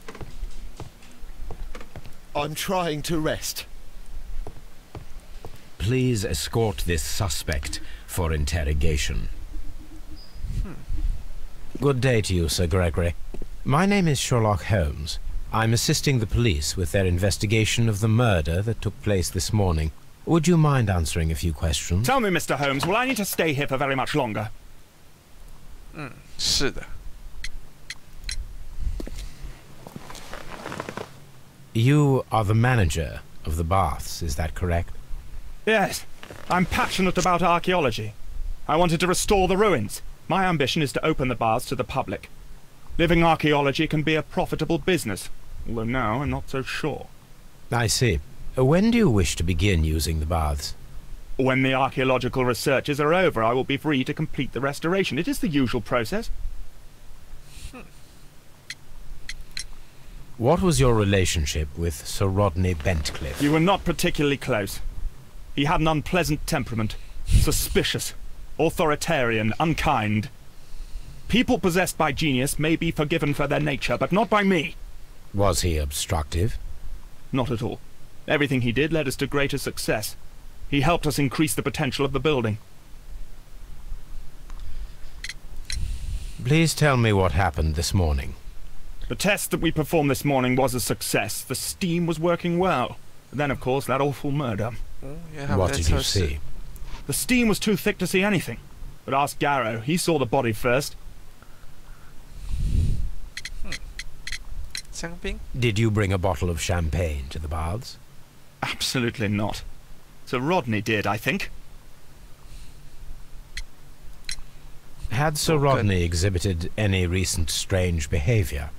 Speaker 7: I'm trying to rest.
Speaker 3: Please escort this suspect for interrogation. Good day to you, Sir Gregory. My name is Sherlock Holmes. I'm assisting the police with their investigation of the murder that took place this morning. Would you mind answering a few questions?
Speaker 8: Tell me, Mr. Holmes, will I need to stay here for very much longer?
Speaker 1: 是的。
Speaker 3: You are the manager of the baths, is that correct?
Speaker 8: Yes. I'm passionate about archaeology. I wanted to restore the ruins. My ambition is to open the baths to the public. Living archaeology can be a profitable business, although now I'm not so sure.
Speaker 3: I see. When do you wish to begin using the baths?
Speaker 8: When the archaeological researches are over, I will be free to complete the restoration. It is the usual process.
Speaker 3: What was your relationship with Sir Rodney Bentcliffe?
Speaker 8: You were not particularly close. He had an unpleasant temperament. Suspicious, authoritarian, unkind. People possessed by genius may be forgiven for their nature, but not by me.
Speaker 3: Was he obstructive?
Speaker 8: Not at all. Everything he did led us to greater success. He helped us increase the potential of the building.
Speaker 3: Please tell me what happened this morning.
Speaker 8: The test that we performed this morning was a success. The steam was working well. Then, of course, that awful murder.
Speaker 3: What did you see?
Speaker 8: The steam was too thick to see anything. But ask Garrow. He saw the body first.
Speaker 1: 香槟
Speaker 3: Did you bring a bottle of champagne to the baths?
Speaker 8: Absolutely not. Sir Rodney did, I think.
Speaker 3: Had Sir Rodney exhibited any recent strange behavior?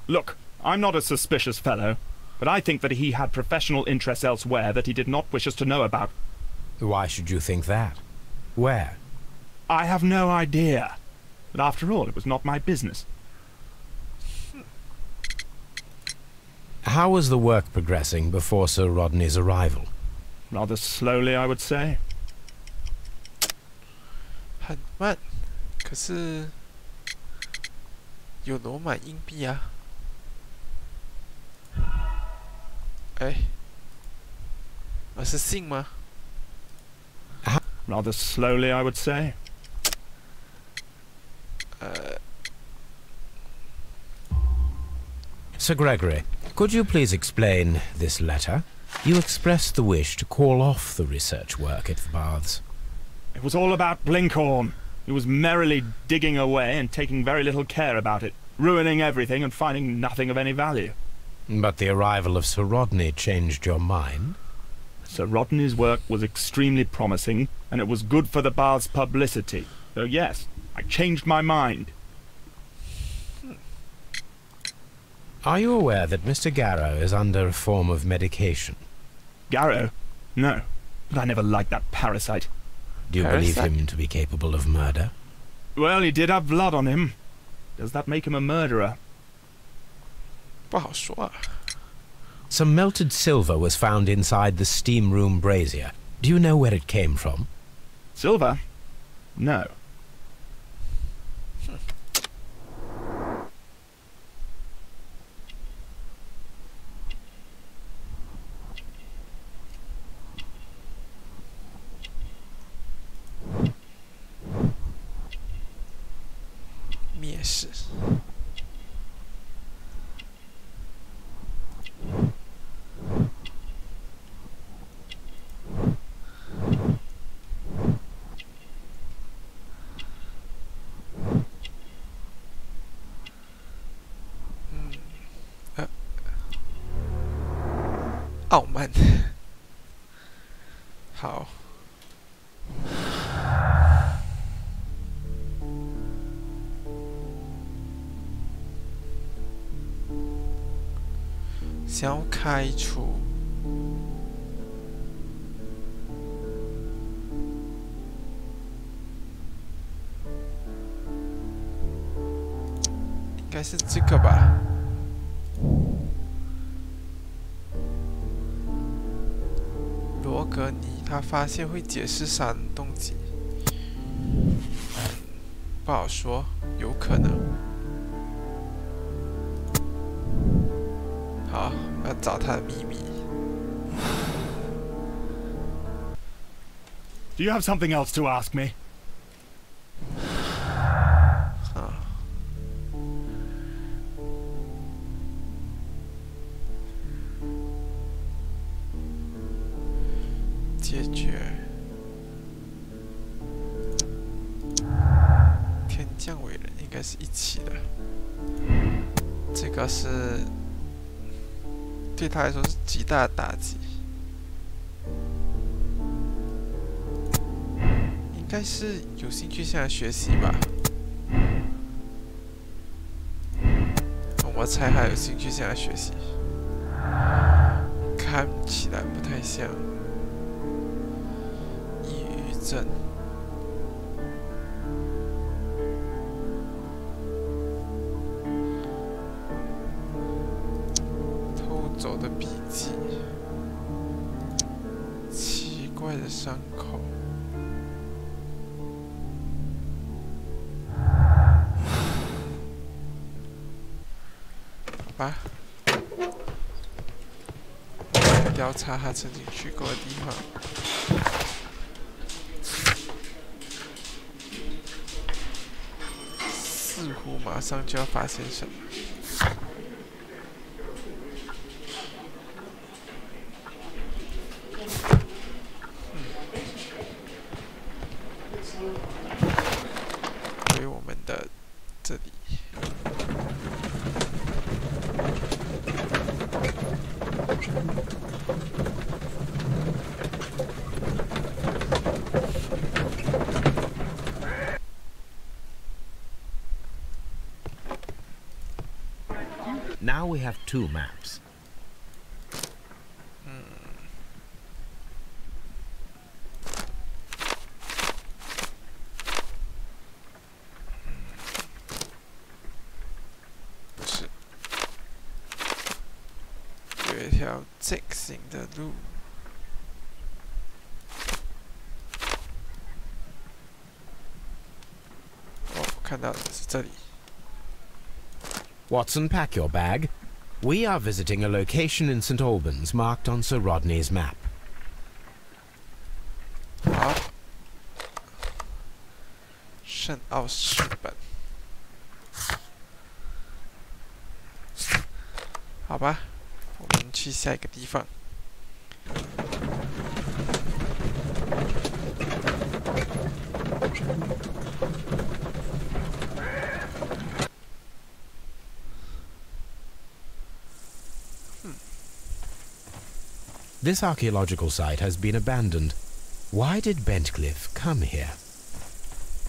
Speaker 8: Look, I'm not a suspicious fellow, but I think that he had professional interests elsewhere that he did not wish us to know about.
Speaker 3: Why should you think that? Where?
Speaker 8: I have no idea. But after all, it was not my business.
Speaker 3: How was the work progressing before Sir Rodney's arrival?
Speaker 8: Rather slowly, I would say.
Speaker 1: 很慢，可是有罗马硬币啊。哎，是信吗？
Speaker 8: Rather slowly, I would say.
Speaker 3: Sir Gregory, could you please explain this letter? You expressed the wish to call off the research work at the baths.
Speaker 8: It was all about Blinkhorn. He was merrily digging away and taking very little care about it, ruining everything and finding nothing of any value.
Speaker 3: But the arrival of Sir Rodney changed your mind?
Speaker 8: Sir Rodney's work was extremely promising, and it was good for the bath's publicity. So yes, I changed my mind.
Speaker 3: Are you aware that Mr. Garrow is under a form of medication?
Speaker 8: Garrow? No, but I never liked that parasite.
Speaker 3: Do you believe him to be capable of murder?
Speaker 8: Well, he did have blood on him. Does that make him a murderer?
Speaker 1: 不好说啊。
Speaker 3: Some melted silver was found inside the steam room brazier. Do you know where it came from?
Speaker 8: Silver? No.
Speaker 1: Hmm. 傲慢。好。想要开除。应该是这个吧。罗格尼他发现会解释杀人动机，不好说，有可能。好，要找他的秘密。
Speaker 8: Do you have something else to ask me?
Speaker 1: 解决天降伟人应该是一起的，这个是对他来说是极大的打击。 应该是有兴趣想要学习吧，我猜他有兴趣想要学习，看起来不太像抑郁症。偷走的笔记，奇怪的伤口。 吧，调查他曾经去过的地方。似乎马上就要发现什么。回我们的这里。
Speaker 3: Now we have two maps. .
Speaker 1: 有一条直行的路。哦，看到的是这里。
Speaker 3: Watson, pack your bag. We are visiting a location in St. Albans marked on Sir Rodney's map.
Speaker 1: 好，圣奥斯本。好吧，我们去下一个地方。
Speaker 3: This archaeological site has been abandoned. Why did Bentcliffe come here?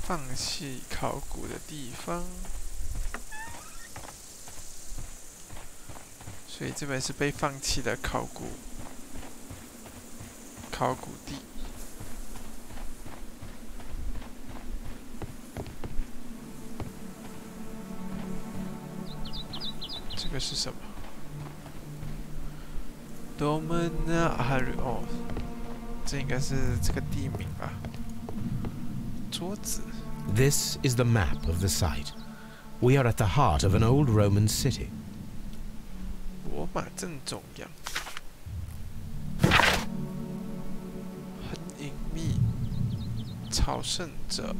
Speaker 1: 放弃考古的地方，所以这边是被放弃的考古地。这个是什么？多门纳阿鲁哦，这应该是这个地名吧？桌子。
Speaker 3: This is the map of the site. We are at the heart of an old Roman city.
Speaker 1: 罗马正中央，很隐秘。朝圣者，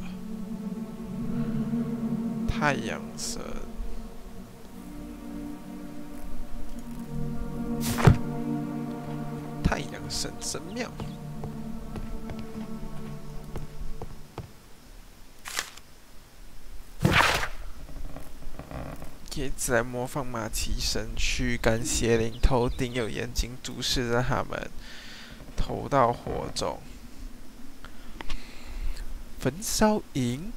Speaker 1: 太阳神。太阳神神庙，叶子来模仿马蹄声，驱赶邪灵，头顶有眼睛注视着他们，投到火中，焚烧银，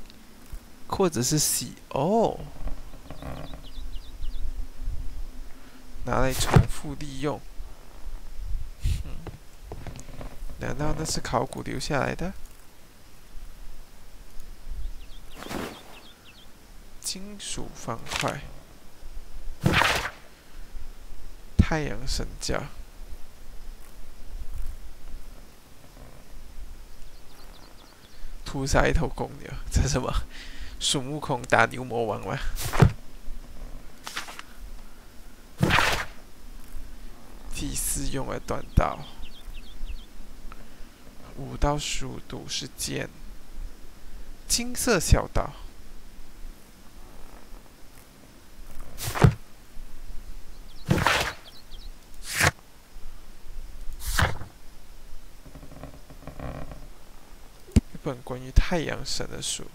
Speaker 1: 或者是洗哦，拿来重复利用。难道那是考古留下来的？金属方块，太阳神教，屠杀一头公牛，这是什么？孙悟空打牛魔王吗？祭祀用的短刀。5到15度是剑，金色小刀，一本关于太阳神的书。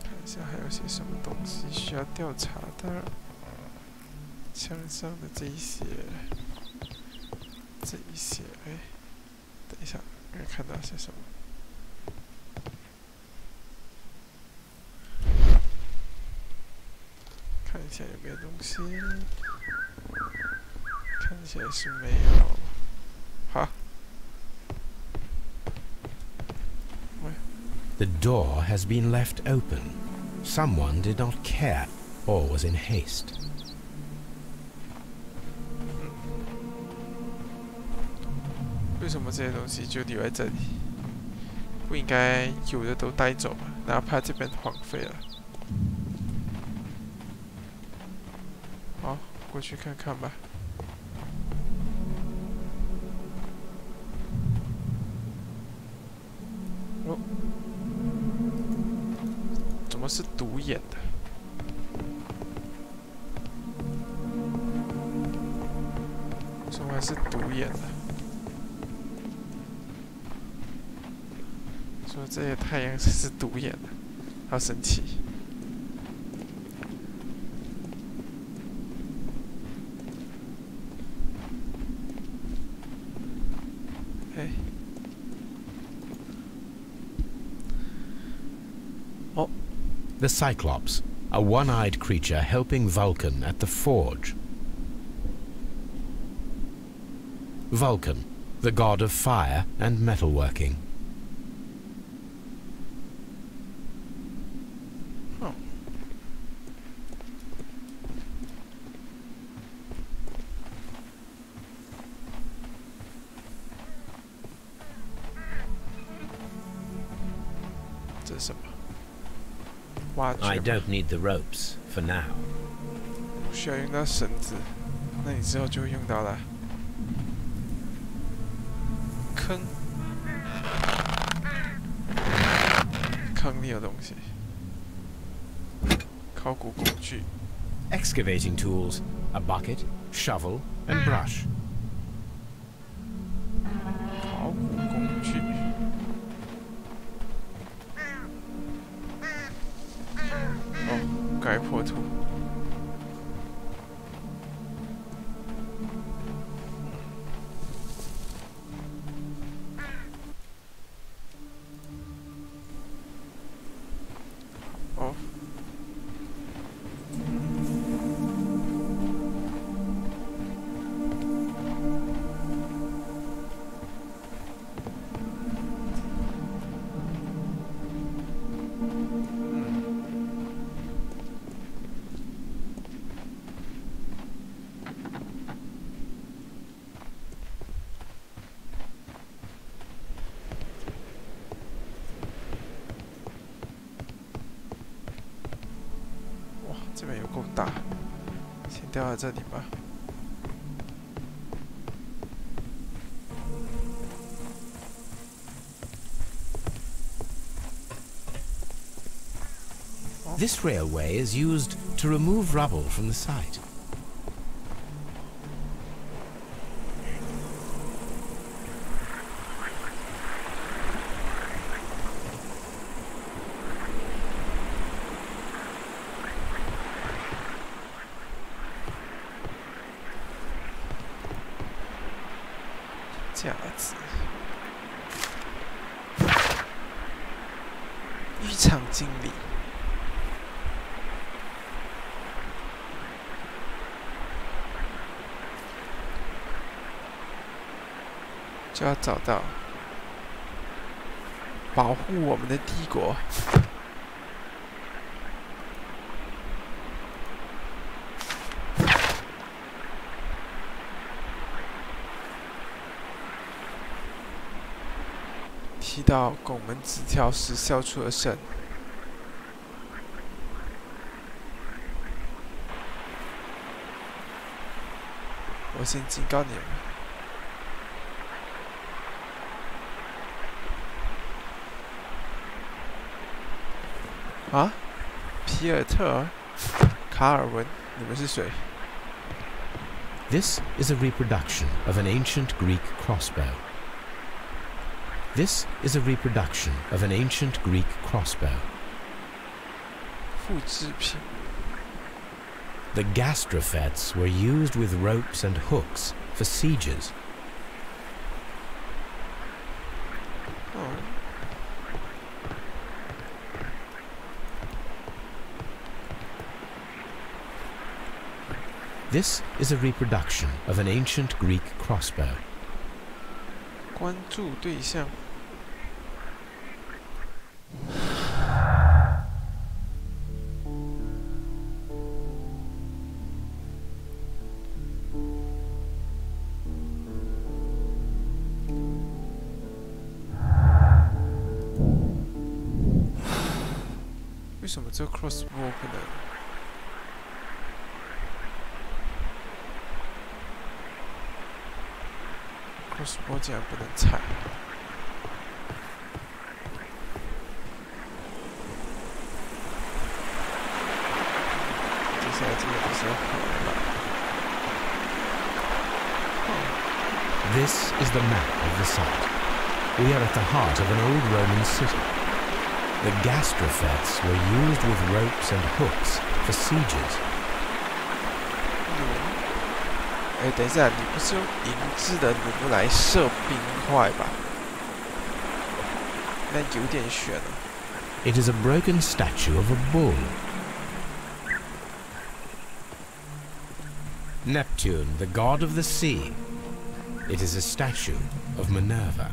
Speaker 1: 看一下还有些什么东西需要调查的。墙上的这一些，哎，等一下，应该看到些什么？看一下有没有东西，看起来是没有。好。
Speaker 3: The door has been left open. Someone did not care or was in haste.
Speaker 1: 为什么这些东西就留在这里？不应该有的都带走吗？哪怕这边荒废了。好，过去看看吧。哦，怎么是独眼的？怎么还是独眼的？说这些太阳是独眼的，好神奇！哎，哦
Speaker 3: The Cyclops, a one-eyed creature helping Vulcan at the forge. Vulcan, the god of fire and metalworking.
Speaker 1: 这是什么？挖掘。
Speaker 3: I don't need the ropes for now.
Speaker 1: 不需要用到绳子，那你之后就会用到了。坑，坑里有东西。考古工具。
Speaker 3: Excavating tools: a bucket, shovel, and brush.
Speaker 1: 考古工具。哦，盖破土。哦。这边有够大，先掉在这里吧。
Speaker 3: This railway is used to remove rubble from the site.
Speaker 1: 子，浴场经理。就要找到保护我们的帝国。踢到拱门纸条时笑出了声。我先警告你们。 啊，皮尔特尔、卡尔文，你们是谁
Speaker 3: ？This is a reproduction of an ancient Greek crossbow. This is a reproduction of an ancient Greek crossbow.
Speaker 1: 复制品。
Speaker 3: The gastrofets were used with ropes and hooks for sieges. This is a reproduction of an ancient Greek crossbow.
Speaker 1: 关注对象。为什么这 crossbow 不能？ crossbow 竟然不能踩！接下来这个不是要跑了吧
Speaker 3: This is the map of the site. We are at the heart of an old Roman city. The gastrofets were used with ropes and hooks for sieges.
Speaker 1: 哎，等一下，你不是用银质的弩来射冰块吧？那有点悬了。
Speaker 3: It is a broken statue of a bull. Neptune, the god of the sea. It is a statue of Minerva.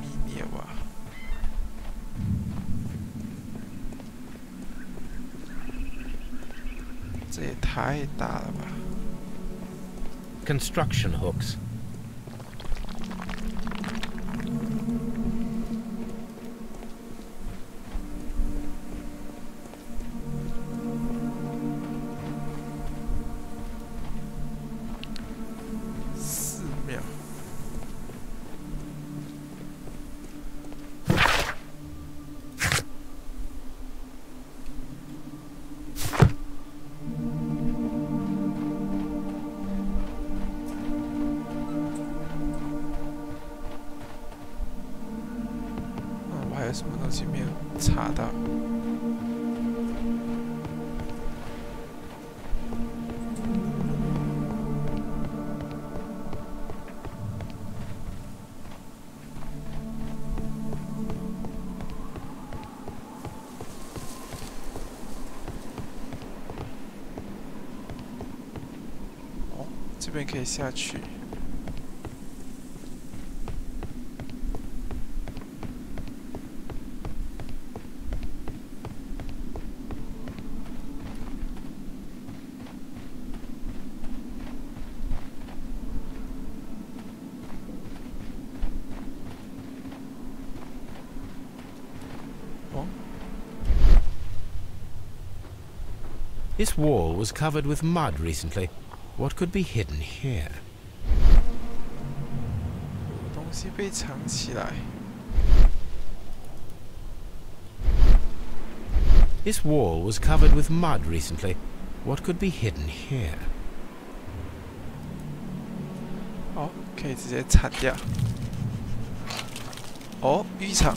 Speaker 1: 米涅瓦。 这也太大了吧
Speaker 3: Construction hooks.
Speaker 1: 西没有查到。哦，这边可以下去。
Speaker 3: This wall was covered with mud recently. What could be hidden here?
Speaker 1: 有东西被藏起来。
Speaker 3: This wall was covered with mud recently. What could be hidden here?
Speaker 1: 哦，可以直接铲掉。哦，浴场。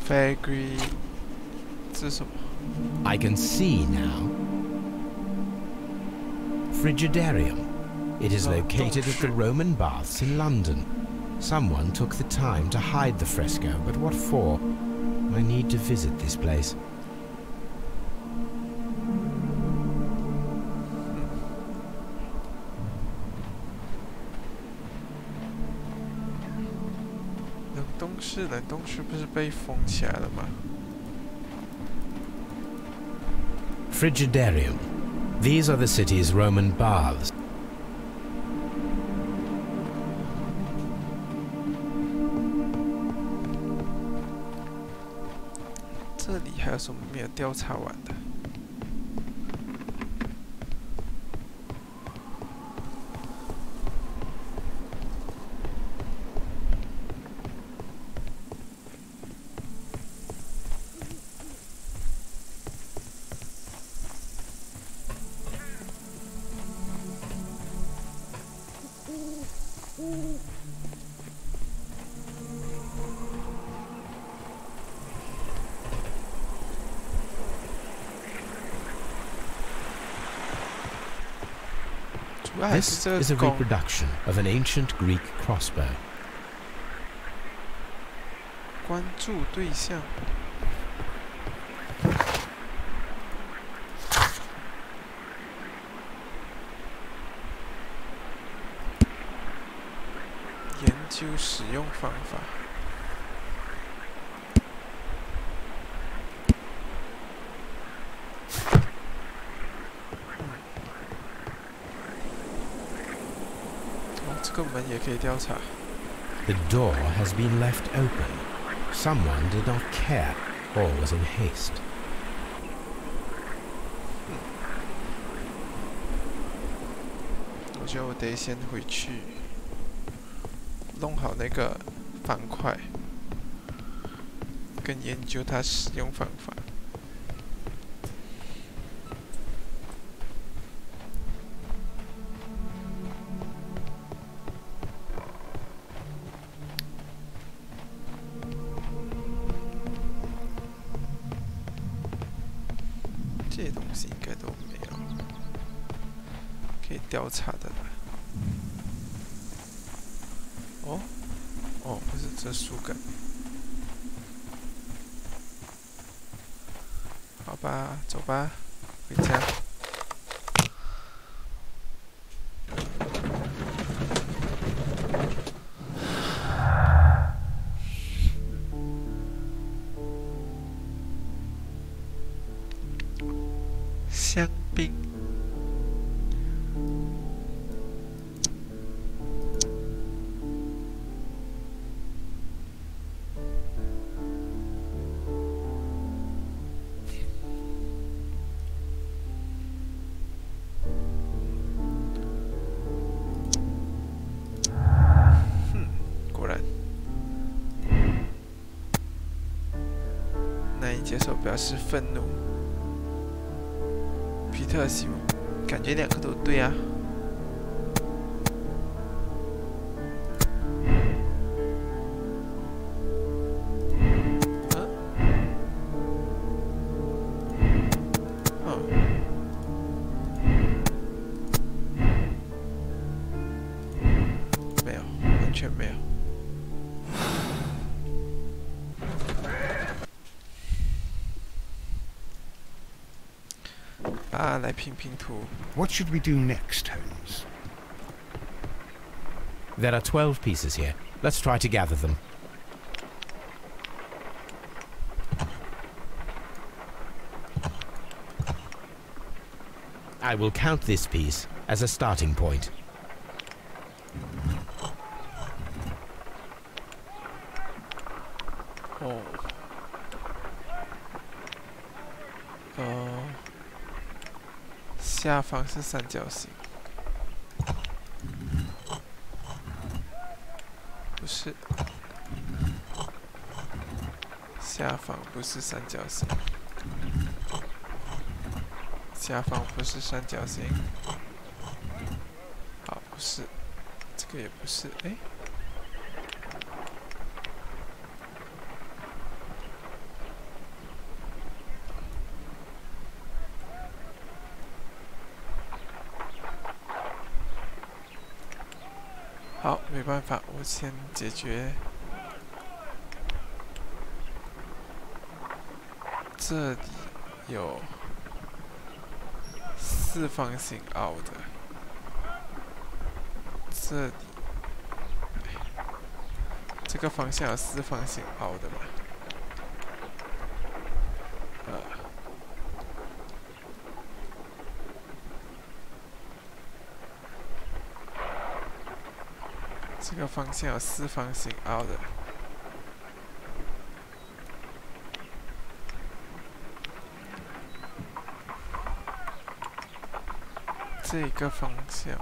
Speaker 1: Very 这是什么
Speaker 3: I can see now. Frigidarium. It is located at the Roman baths in London. Someone took the time to hide the fresco, but what for? I need to visit this place.
Speaker 1: 冷冻室不是被封起来了吗？
Speaker 3: Frigidarium. These are the city's Roman baths.
Speaker 1: 这里还有什么没有调查完的？
Speaker 3: This is a reproduction of an ancient Greek crossbow.
Speaker 1: 关注对象。研究使用方法。 这个门也可以调查。
Speaker 3: The door has been left open. Someone did not care or was in haste.
Speaker 1: 我觉得我得先回去弄好那个方块，跟研究它使用方法。 这些东西应该都没有可以调查的了。哦，哦，不是这树根。好吧，走吧，回家。香槟。以接受，表示愤怒。皮特西姆，感觉2个都对啊。没有，完全没有。来拼拼图。
Speaker 2: What should we do next, Holmes?
Speaker 3: There are 12 pieces here. Let's try to gather them. I will count this piece as a starting point.
Speaker 1: Oh. 下方是三角形，不是，下方不是三角形，下方不是三角形，好，不是，这个也不是，哎。好，没办法，我先解决这里有四方形凹的，这里这个方向有四方形凹的嘛？这个方向有四方形凹的，这个方向，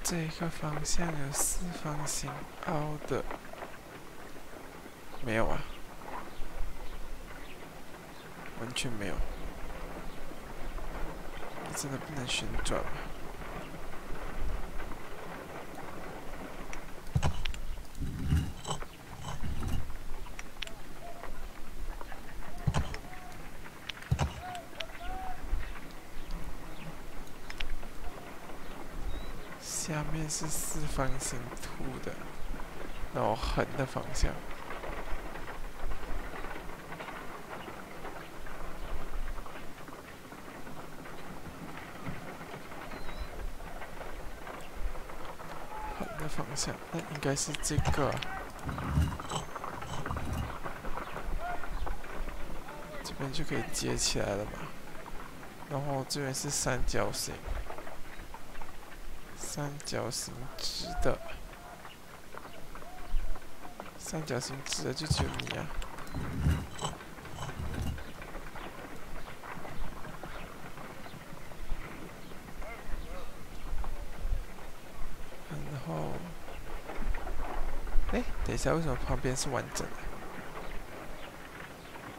Speaker 1: 这个方向有四方形凹的，没有啊？完全没有，你真的不能旋转吗？下面是四方形凸的，然后横的方向。方向，那应该是这个，这边就可以接起来了嘛。然后这边是三角形，三角形直的，三角形直的就只有你啊。然后，哎，等一下，为什么旁边是完整的？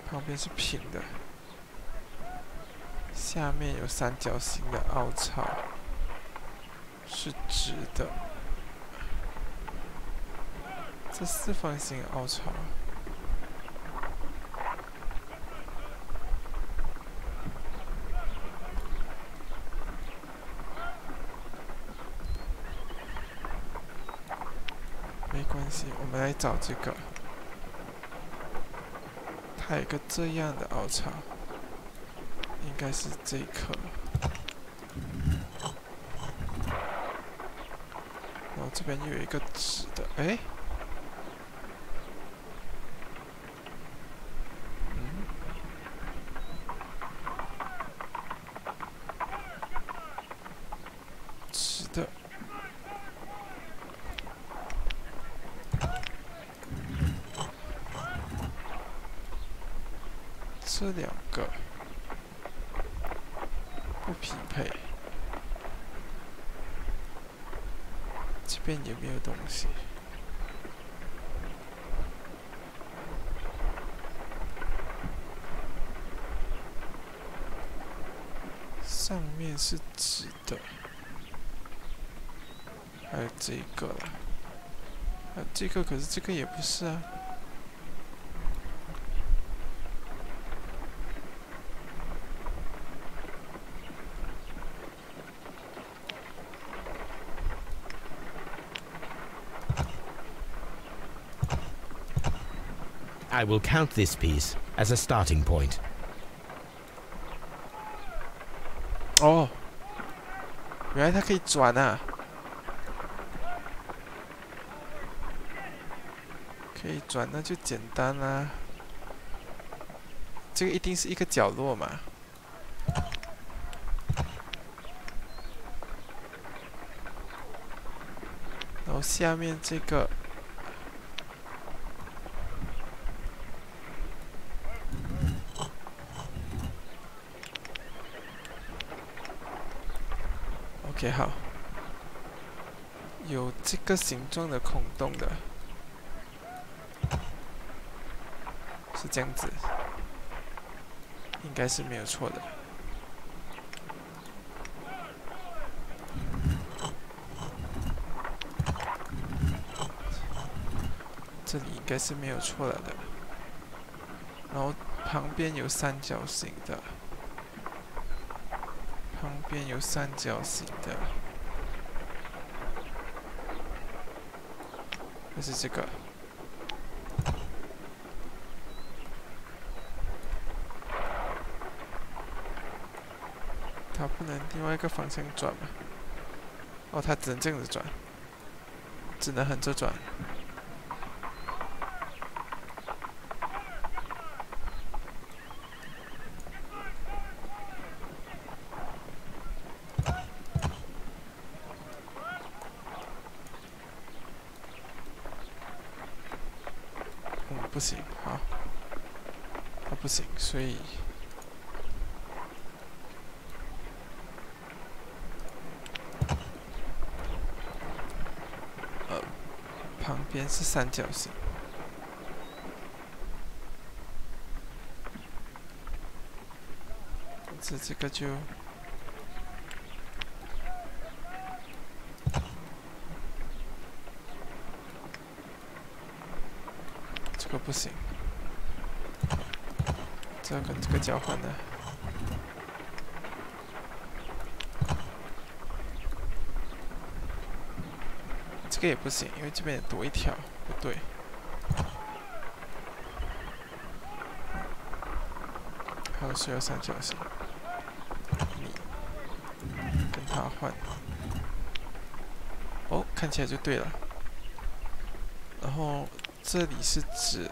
Speaker 1: 旁边是平的，下面有三角形的凹槽，是直的。这四方形凹槽，没关系，我们来找这个。它有一个这样的凹槽，应该是这一颗。然后这边又有一个直的，哎。直的。这两个不匹配，这边有没有东西？上面是直的，还有这个啦，还有这个，可是这个也不是啊。
Speaker 3: I will count this piece as a starting point.
Speaker 1: 哦，原来它可以转啊！可以转，那就简单啦。这个一定是一个角落嘛。然后下面这个。 OK， 好，有这个形状的孔洞的，是这样子，应该是没有错的。这里应该是没有错了的。然后旁边有三角形的。 旁边有三角形的，就是这个。它不能另外一个方向转吗？哦，它只能这样子转，只能横着转。 不行，好，它不行，所以旁边是三角形，这个就这个不行，这个跟这个交换的。 这个也不行，因为这边也多一条，不对。还有需要三角形，你跟它换。哦，看起来就对了。然后这里是直，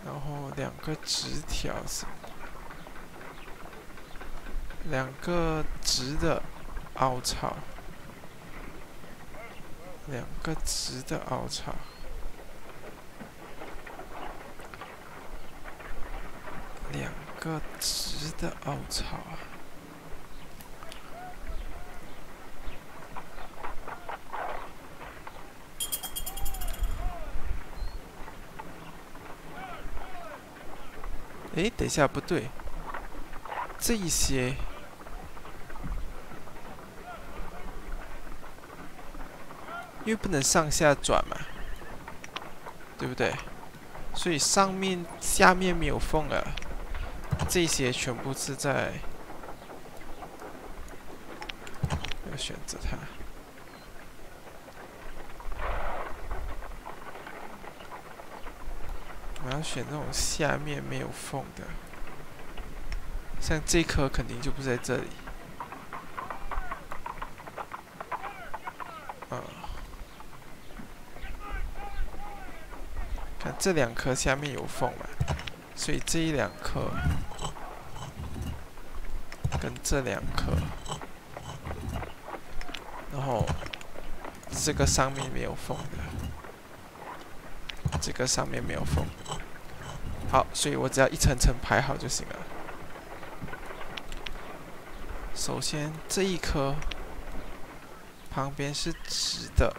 Speaker 1: 然后两个直条形，两个直的凹槽。 两个直的凹槽，两个直的凹槽啊！诶，等一下，不对，这一些。 因为不能上下转嘛，对不对？所以上面、下面没有缝了，这些全部是在要选择它。我要选那种下面没有缝的，像这颗肯定就不在这里。看这两颗下面有缝嘛，所以这一两颗跟这两颗，然后这个上面没有缝的，这个上面没有缝。好，所以我只要一层层排好就行了。首先这一颗旁边是直的。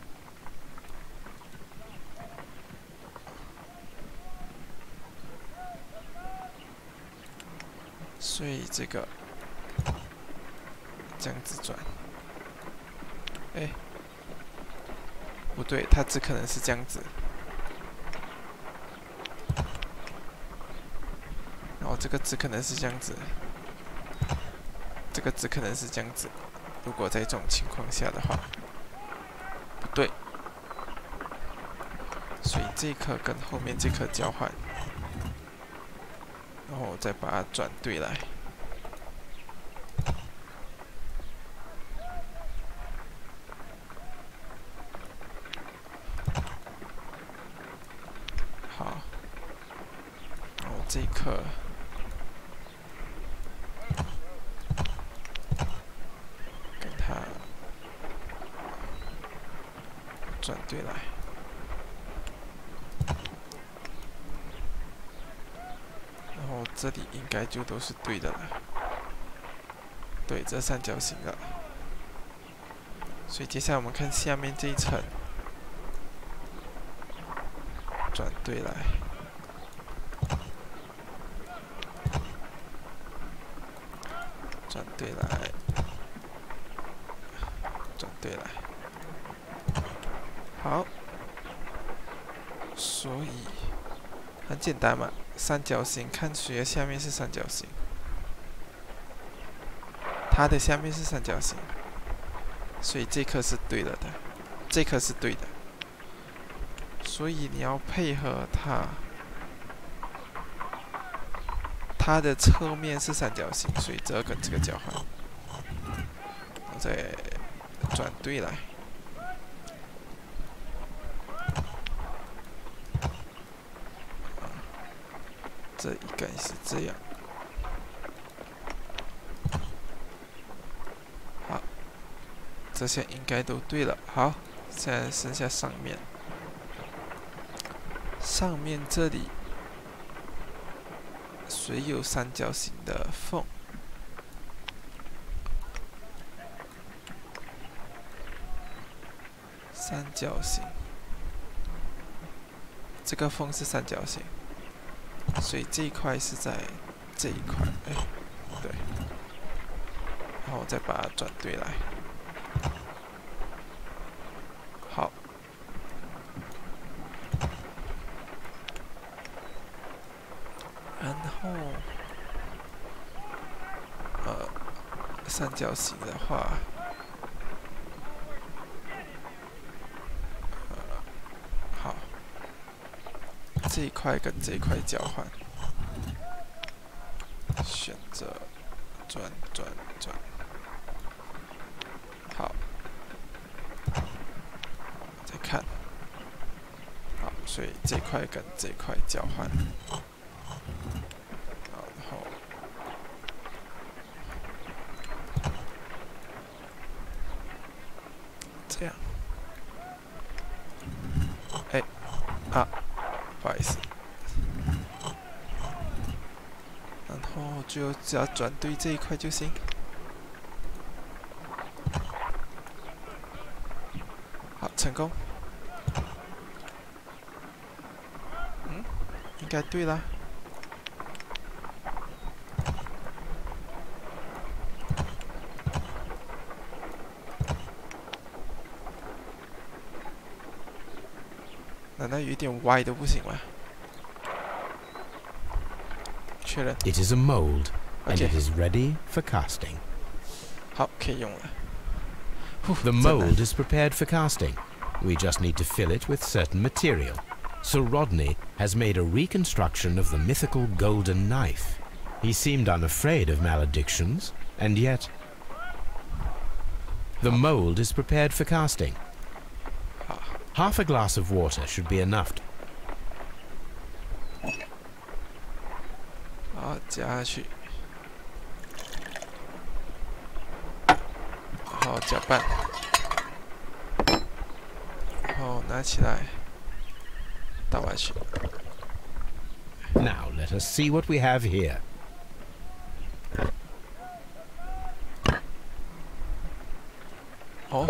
Speaker 1: 所以这个这样子转，哎，不对，它只可能是这样子。然后这个只可能是这样子，这个只可能是这样子。如果在这种情况下的话，不对，所以这颗跟后面这颗交换。 然后再把它转对来。好，然后这一颗跟它转对来。 然后这里应该就都是对的了，对，这三角形了。所以接下来我们看下面这一层，转对来，转对来，转对来。好，所以很简单嘛。 三角形看谁的下面是三角形，它的下面是三角形，所以这颗是对了的，这颗是对的，所以你要配合它，它的侧面是三角形，所以这个跟这个交换，我再转对来。 这应该是这样。好，这些应该都对了。好，现在剩下上面。上面这里谁有三角形的缝？三角形，这个缝是三角形。 所以这一块是在这一块，哎，对，然后我再把它转对来，好，然后三角形的话，好。 这一块跟这一块交换，选择转，好，再看，好，所以这块跟这块交换，然后这样，哎，啊。 不好意思，然后就只要转对这一块就行。好，成功。嗯，应该对啦。难道有一点歪都不行吗？确认。
Speaker 3: It is a mold, and it is ready for casting.
Speaker 1: 好，可以用了。
Speaker 3: The mold is prepared for casting. We just need to fill it with certain material. Sir Rodney has made a reconstruction of the mythical golden knife. He seemed unafraid of maledictions, and yet... The mold is prepared for casting. Half a glass of water should be enough.
Speaker 1: 好，加下去。好，搅拌。好，拿起来，倒下去。
Speaker 3: Now let us see what we have here.
Speaker 1: 哦，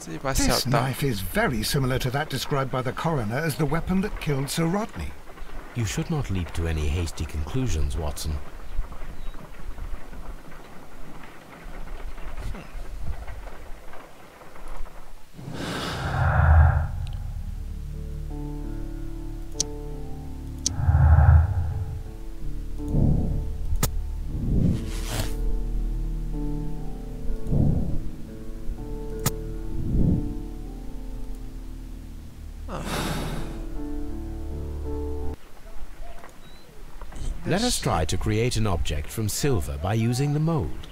Speaker 2: This knife is very similar to that described by the coroner as the weapon that killed Sir Rodney.
Speaker 3: You should not leap to any hasty conclusions, Watson. Let us try to create an object from silver by using the mold.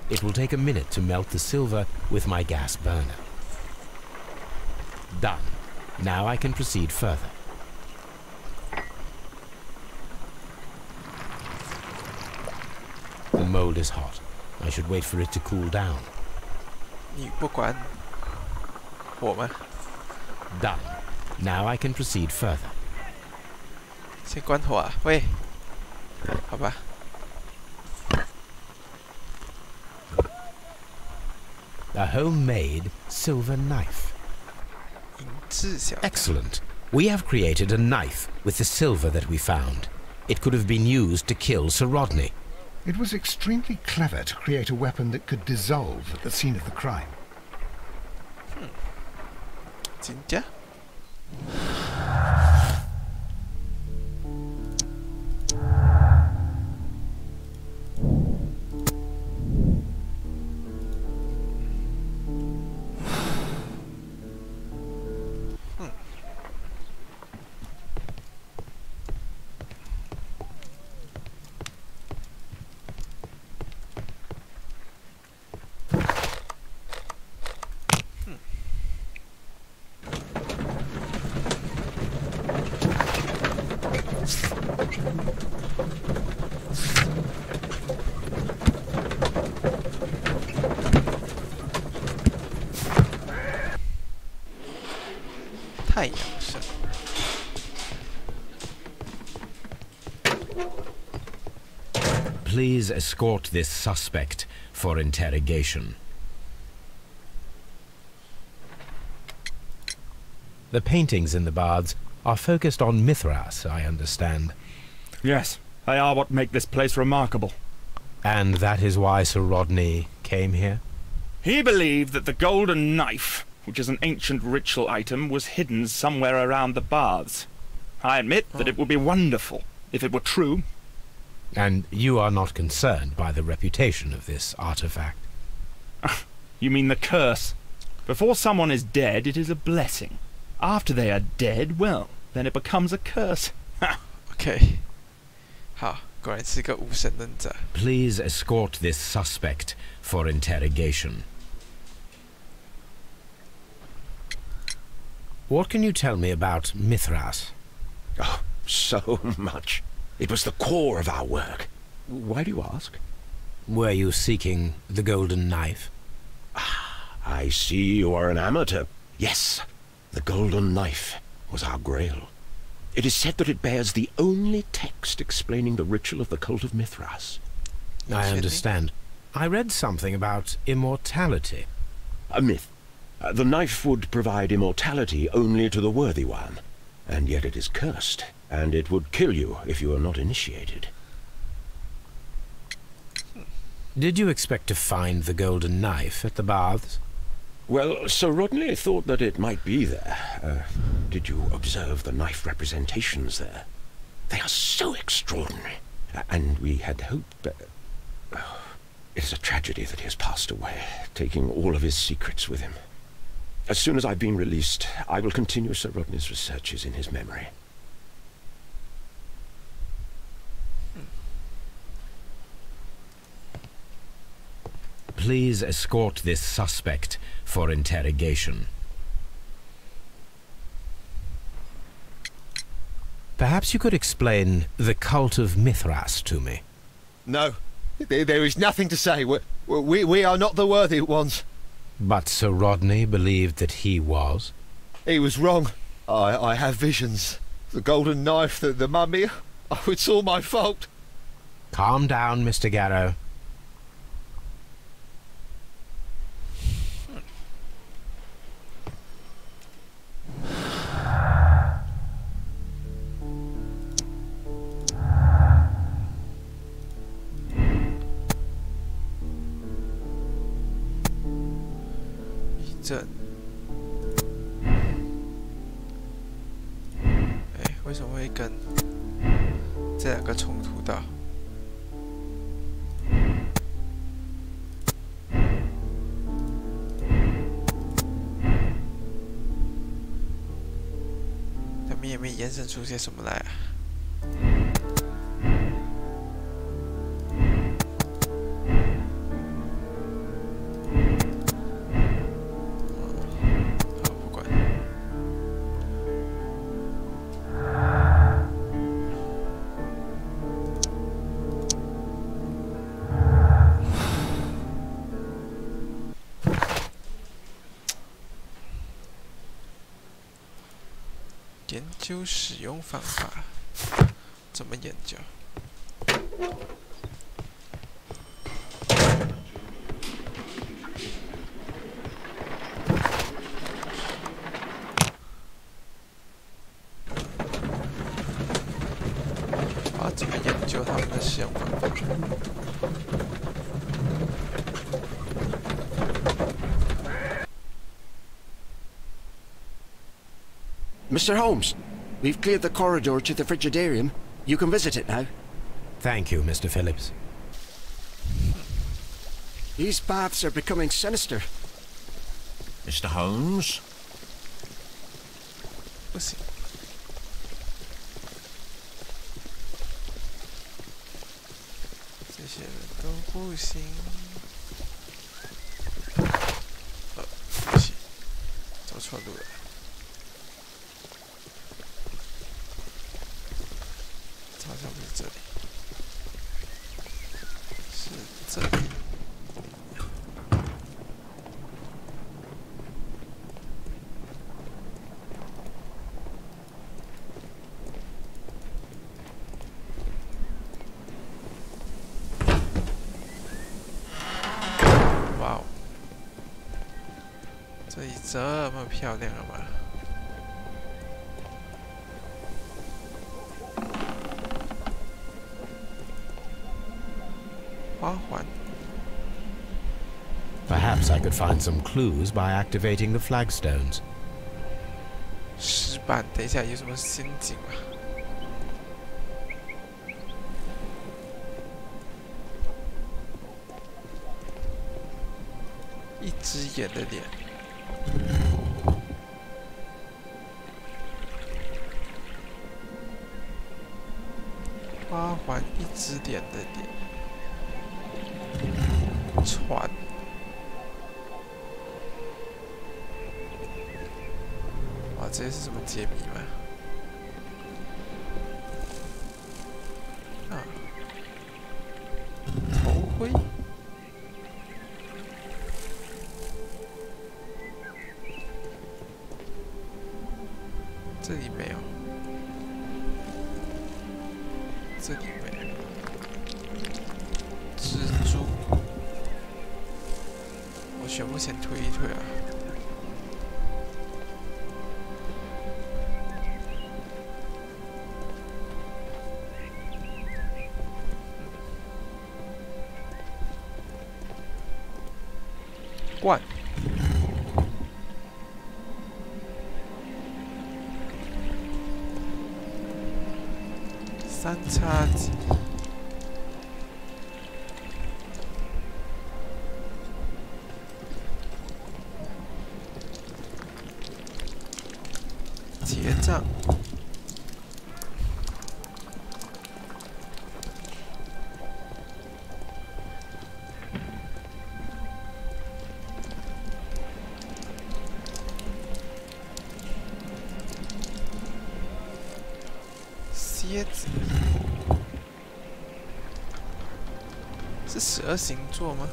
Speaker 3: It will take a minute to melt the silver with my gas burner. Done. Now I can proceed further. The mold is hot. I should wait for it to cool down.
Speaker 1: 你不管我吗？
Speaker 3: Done. Now I can proceed further.
Speaker 1: 先关火啊！喂，好吧。
Speaker 3: A homemade silver knife.
Speaker 1: 银质小
Speaker 3: Excellent. We have created a knife with the silver that we found. It could have been used to kill Sir Rodney.
Speaker 2: It was extremely clever to create a weapon that could dissolve at the scene of the crime.
Speaker 1: 真假？ 太阳神。
Speaker 3: Please escort this suspect for interrogation. The paintings in the baths are focused on Mithras, I understand.
Speaker 8: Yes, they are what make this place remarkable.
Speaker 3: And that is why Sir Rodney came here?
Speaker 8: He believed that the golden knife, which is an ancient ritual item, was hidden somewhere around the baths. I admit that it would be wonderful if it were true.
Speaker 3: And you are not concerned by the reputation of this artifact?
Speaker 8: You mean the curse? Before someone is dead, it is a blessing. After they are dead, well, then it becomes a curse.
Speaker 1: OK， 好，果然是个无神论者。
Speaker 3: Please escort this suspect for interrogation. What can you tell me about Mithras?
Speaker 5: Oh, so much. It was the core of our work. Why do you ask?
Speaker 3: Were you seeking the golden knife?
Speaker 5: Ah, I see you are an amateur. Yes, the golden knife was our grail. It is said that it bears the only text explaining the ritual of the cult of Mithras.
Speaker 3: I understand. I read something about immortality.
Speaker 5: A myth. The knife would provide immortality only to the worthy one. And yet it is cursed, and it would kill you if you are not initiated.
Speaker 3: Did you expect to find the golden knife at the baths?
Speaker 5: Well, Sir Rodney thought that it might be there. Did you observe the knife representations there? They are so extraordinary. And we had hoped that... it is a tragedy that he has passed away, taking all of his secrets with him. As soon as I've been released, I will continue Sir Rodney's researches in his memory.
Speaker 3: Please escort this suspect for interrogation. Perhaps you could explain the cult of Mithras to me.
Speaker 7: No, there is nothing to say. We are not the worthy ones.
Speaker 3: But Sir Rodney believed that he was?
Speaker 7: He was wrong. I have visions. The golden knife, the mummy. Oh, it's all my fault.
Speaker 3: Calm down, Mr. Garrow.
Speaker 1: 证。哎，为什么会跟这两个冲突到？他们也没延伸出些什么来啊？ 研究使用方法，怎么研究？啊，怎么研究他们的使用方法？
Speaker 6: Mr. Holmes, we've cleared the corridor to the Frigidarium. You can visit it now.
Speaker 3: Thank you, Mr. Phillips.
Speaker 6: These paths are becoming sinister.
Speaker 4: Mr. Holmes?
Speaker 1: 不行，这些人都不行。不行，走错路了。 好像不是这里，是这里。哇哦，这里这么漂亮了吗？ 花环。
Speaker 3: Perhaps I could find some clues by activating the flagstones.
Speaker 1: 石板，等一下有什么陷阱吗？一只眼的脸。花环，一只脸的脸。 船，哇，这些是什么解谜吗？啊，头盔，这里没有，这里没有，蜘蛛。 全部先推一推啊！罐，三叉戟。 结账。蝎子是12星座吗？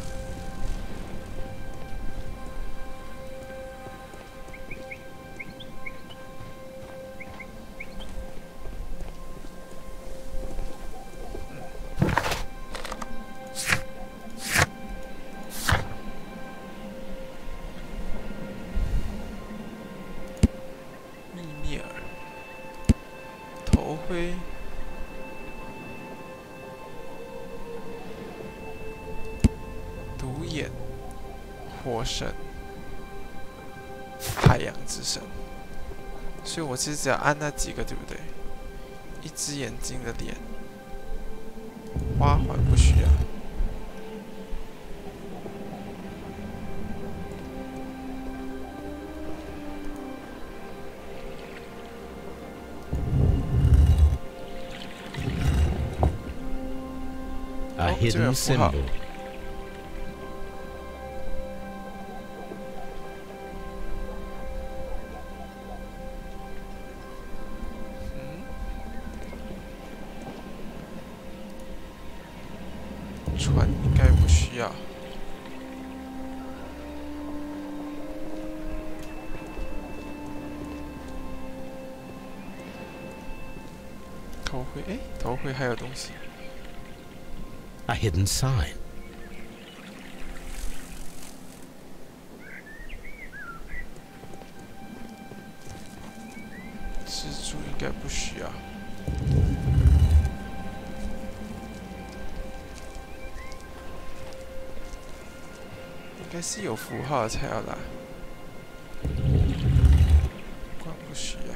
Speaker 1: 灰。独眼，火神。太阳之神，所以我其实只要按那几个，对不对？一只眼睛的脸，花环不需要。
Speaker 3: A hidden symbol.
Speaker 1: 船应该不需要。头盔，哎，头盔还有东西。
Speaker 3: A hidden sign.
Speaker 1: 蜘蛛应该不需要。应该是有符号才要啦。光不需要。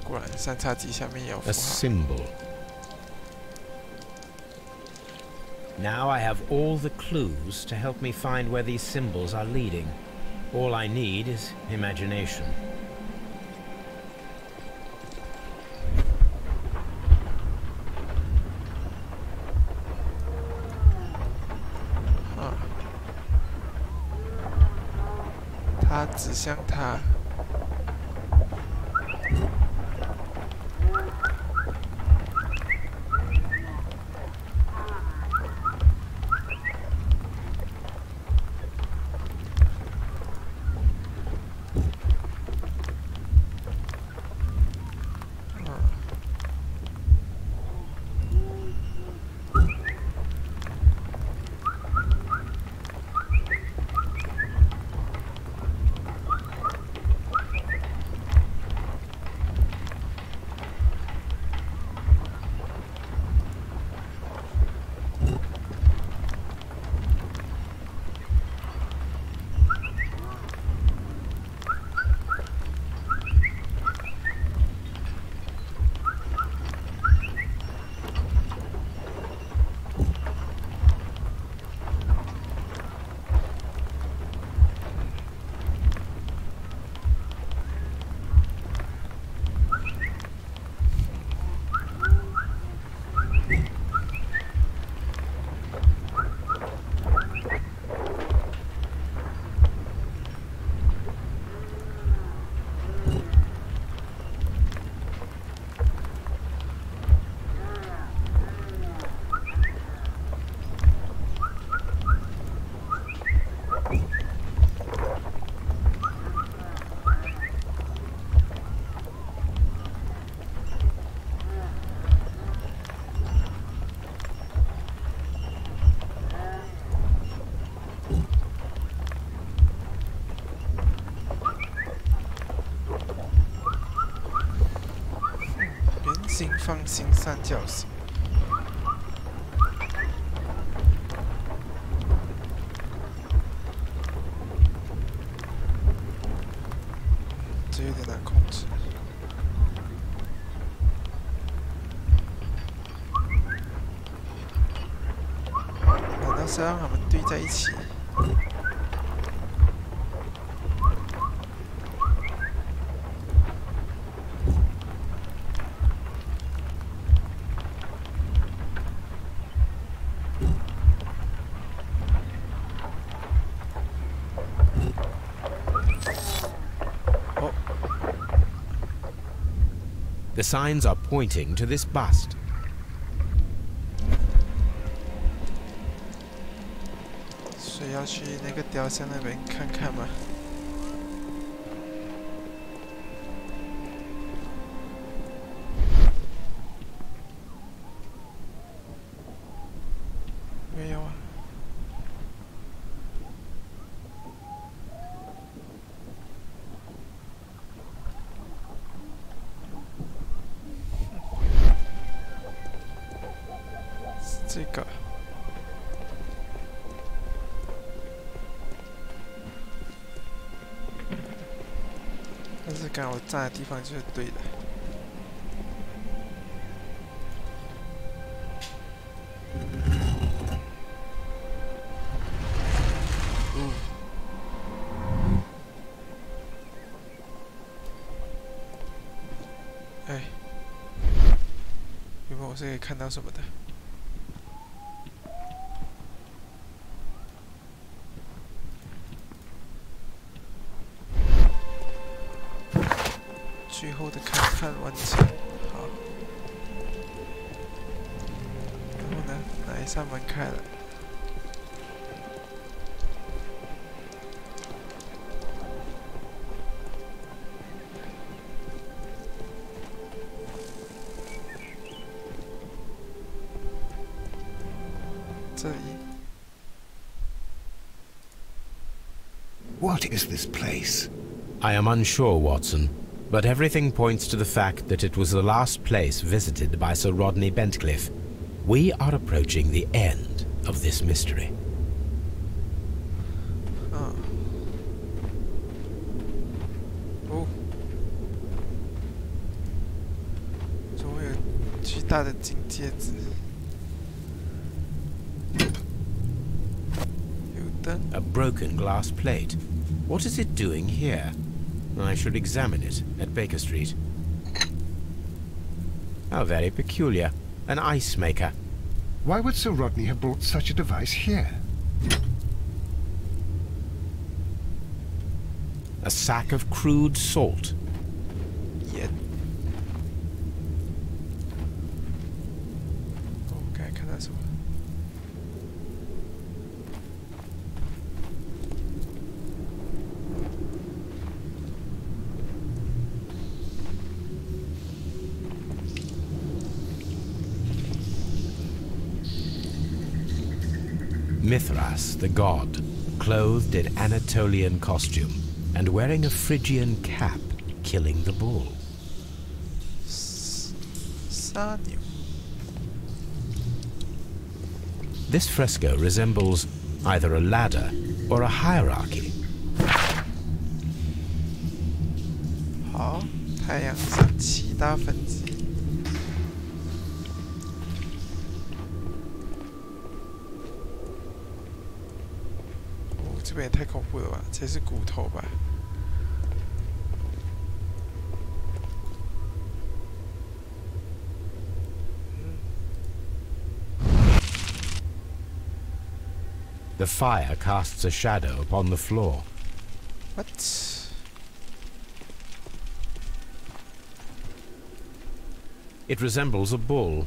Speaker 1: 果然，三叉戟下面有符
Speaker 3: A
Speaker 1: 号。
Speaker 3: symbol. Now I have all the clues to help me find where these symbols are leading. All I need is imagination.
Speaker 1: 它指向它。心放心三角形。这有点难控制。难道是让它们堆在一起？The
Speaker 3: signs are pointing to this bust.
Speaker 1: 所以要去那个雕像那边看看吗？没有啊。这个干我站的地方就是对的。哎，原本我是可以看到什么的。最后的勘探完成，好。然后呢，哪一扇门开了？这里。
Speaker 2: What is this place?
Speaker 3: I am unsure, Watson, but everything points to the fact that it was the last place visited by Sir Rodney Bentcliffe. We are approaching the end of this mystery.
Speaker 1: 怎么会有巨大的金戒指？有灯。
Speaker 3: A broken glass plate. What is it doing here? I should examine it at Baker Street. How very peculiar. An ice maker.
Speaker 2: Why would Sir Rodney have brought such a device here?
Speaker 3: A sack of crude salt.
Speaker 1: Yet. 我该看到什么？
Speaker 3: Mithras, the god, clothed in Anatolian costume and wearing a Phrygian cap, killing the bull.
Speaker 1: 杀牛。
Speaker 3: This fresco resembles either a ladder or a hierarchy.
Speaker 1: 好，太阳上7大分之一。 这边也太恐怖了吧！这是骨头吧？
Speaker 3: The fire casts a shadow upon the floor.
Speaker 1: What?
Speaker 3: It resembles a bull.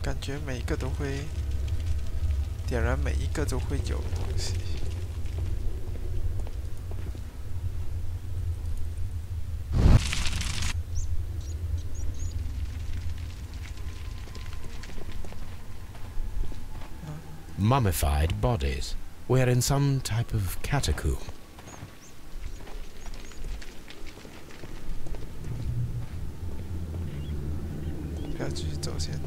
Speaker 1: 感觉每一个都会点燃，每一个都会有东西。
Speaker 3: Mummified bodies. We're in some type of catacomb.
Speaker 1: 不要继续走先。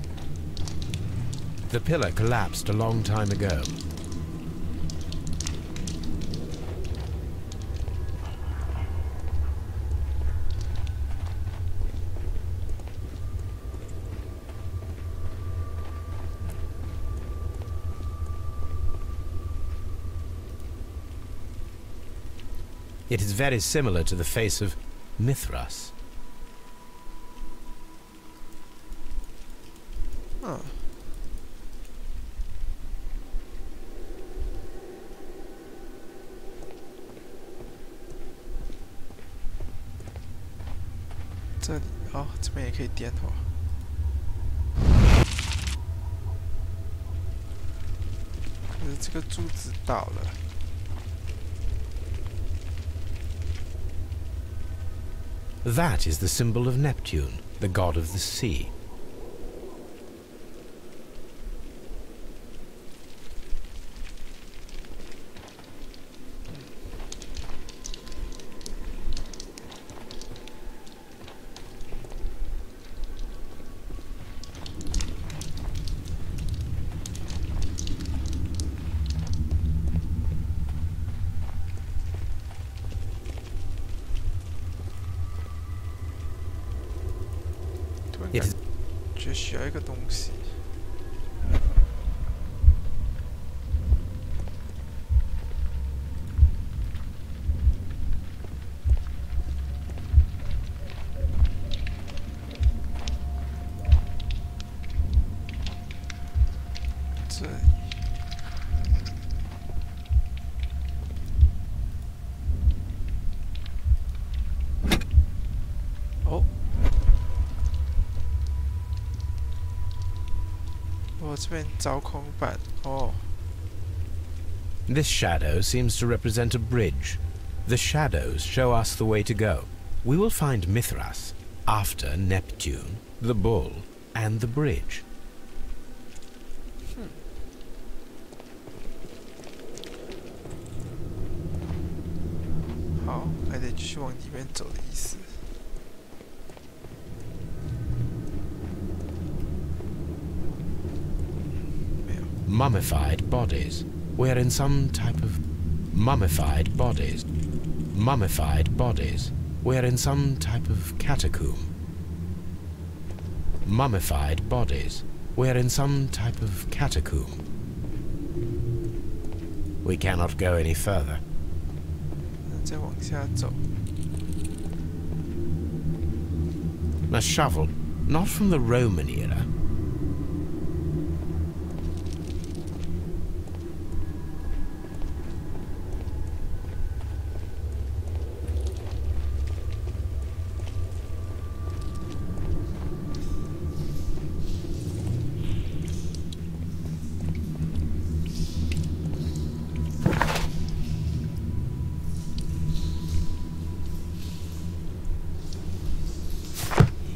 Speaker 3: The pillar collapsed a long time ago. It is very similar to the face of Mithras.
Speaker 1: 这里哦，这边也可以点火。可是这个柱子倒了。
Speaker 3: That is the symbol of Neptune, the god of the sea.
Speaker 1: 觉需要一个东西。这里。哦。 这边找空板哦。
Speaker 3: This shadow seems to represent a bridge. The shadows show us the way to go. We will find Mithras after Neptune, the bull, and the bridge.
Speaker 1: 好，还得继续往里面走的意思。
Speaker 3: Mummified bodies. We're in some type of mummified bodies. Mummified bodies. We're in some type of catacomb. Mummified bodies. We're in some type of catacomb. We cannot go any further.
Speaker 1: 再往下走。
Speaker 3: A shovel, not from the Roman era.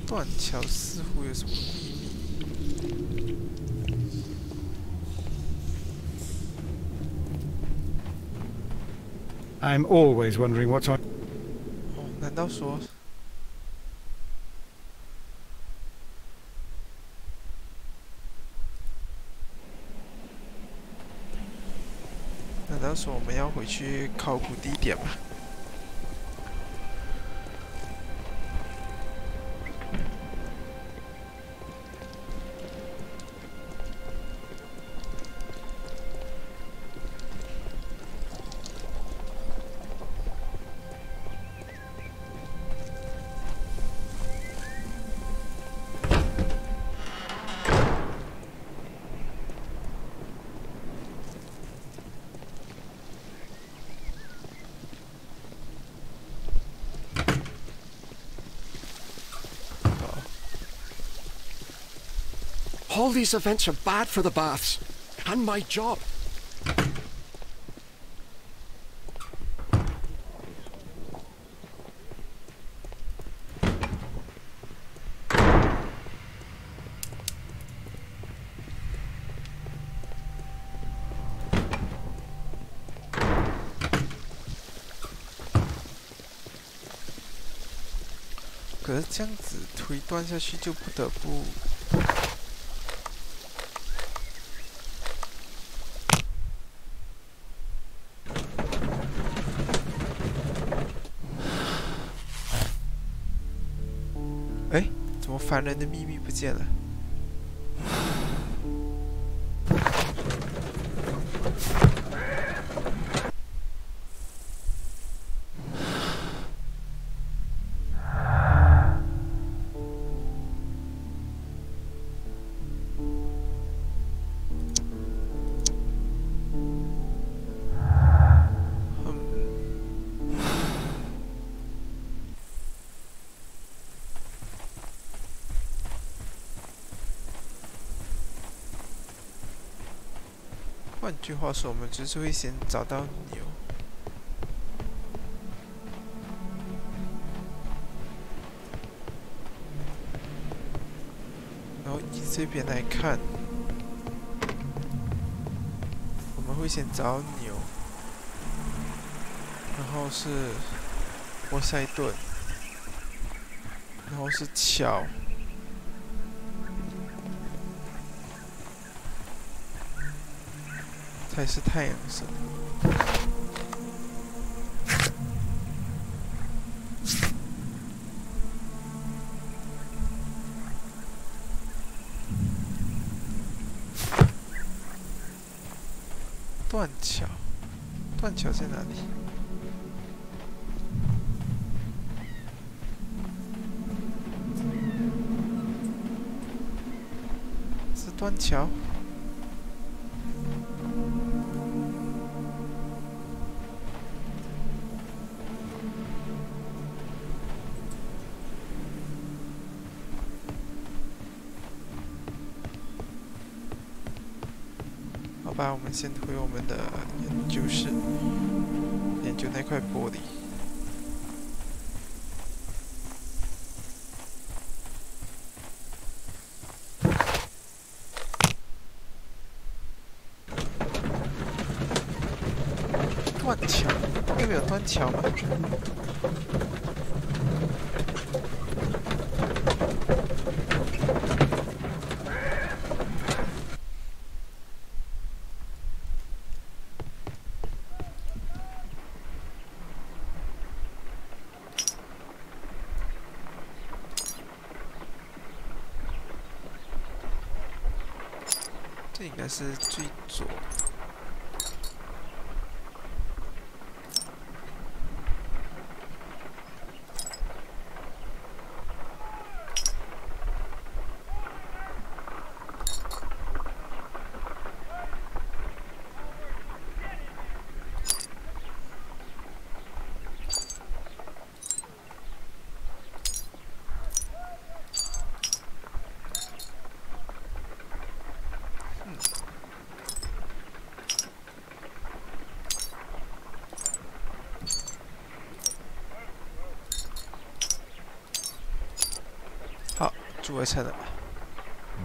Speaker 1: 《断桥似乎有什么秘密？
Speaker 2: I'm always wondering what's on.
Speaker 1: 哦，难道说？难道说我们要回去考古地点吗？
Speaker 6: All these events are bad for the baths. And my job.
Speaker 1: 可是这样子推断下去，就不得不。 哎，怎么凡人的秘密不见了？换句话说，我们就是会先找到牛，然后以这边来看，我们会先找到牛，然后是波塞顿，然后是桥。 才是太阳神。断桥在哪里？是断桥。好吧，我们先回我们的研究室，研究那块玻璃。断桥，那边有断桥吗？这应该是最左。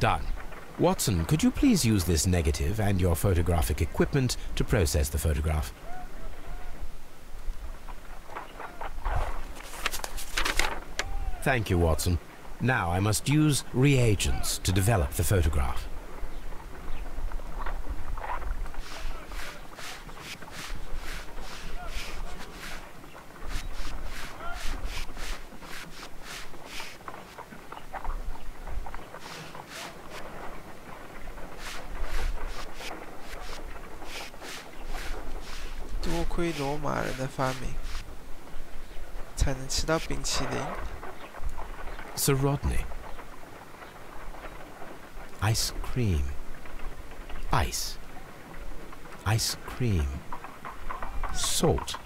Speaker 3: Done. Watson, could you please use this negative and your photographic equipment to process the photograph? Thank you, Watson. Now I must use reagents to develop the photograph.
Speaker 1: 多亏罗马人的发明，才能吃到冰淇淋。
Speaker 3: Sir Rodney. Ice cream. Ice. Ice cream. Salt.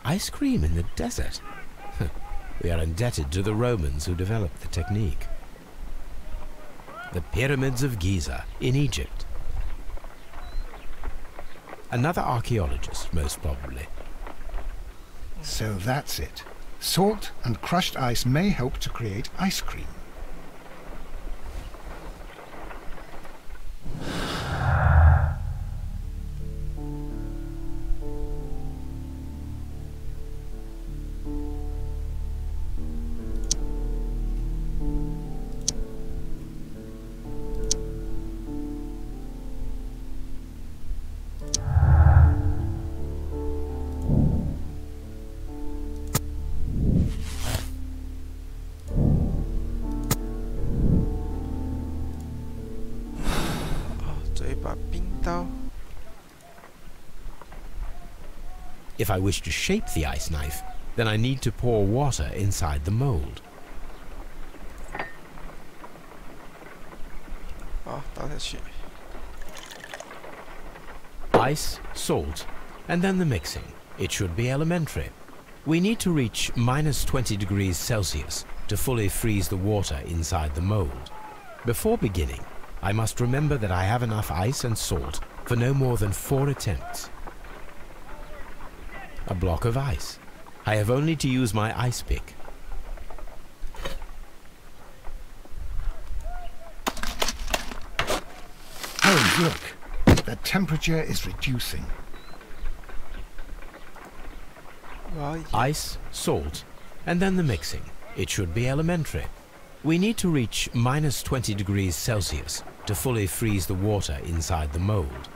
Speaker 3: Ice cream in the desert. We are indebted to the Romans who developed the technique. The pyramids of Giza in Egypt. Another archaeologist, most probably.
Speaker 2: So that's it. Salt and crushed ice may help to create ice cream.
Speaker 3: If I wish to shape the ice knife, then I need to pour water inside the mold. Ice, salt, and then the mixing. It should be elementary. We need to reach -20 degrees Celsius to fully freeze the water inside the mold. Before beginning, I must remember that I have enough ice and salt for no more than 4 attempts. A block of ice. I have only to use my ice pick.
Speaker 2: Oh, look. The temperature is reducing.
Speaker 3: Ice, salt, and then the mixing. It should be elementary. We need to reach -20 degrees Celsius to fully freeze the water inside the mold.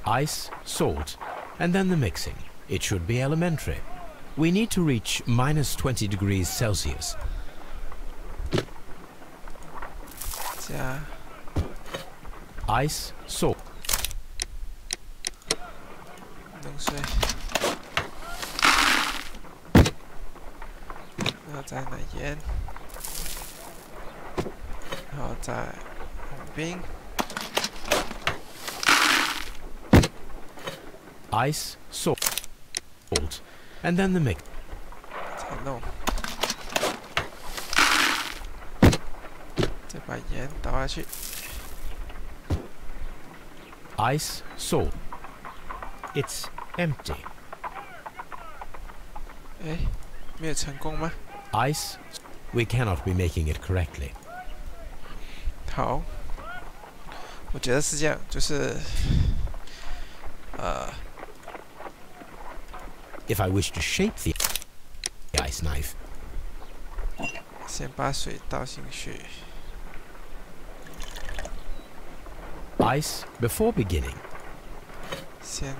Speaker 3: Ice, salt, and then the mixing. It should be elementary. We need to reach -20 degrees Celsius.
Speaker 1: 加
Speaker 3: ice salt,
Speaker 1: 冷水，然后再奶盐，然后再红冰。
Speaker 3: ice salt, and then the mix.
Speaker 1: 再弄，再把盐倒下去。
Speaker 3: ice salt. It's empty.
Speaker 1: 哎，没有成功吗？
Speaker 3: Ice. We cannot be making it correctly.
Speaker 1: 好，我觉得是这样，就是
Speaker 3: If I wish to shape the ice knife,
Speaker 1: 先把水倒进去，
Speaker 3: ice before beginning.
Speaker 1: 先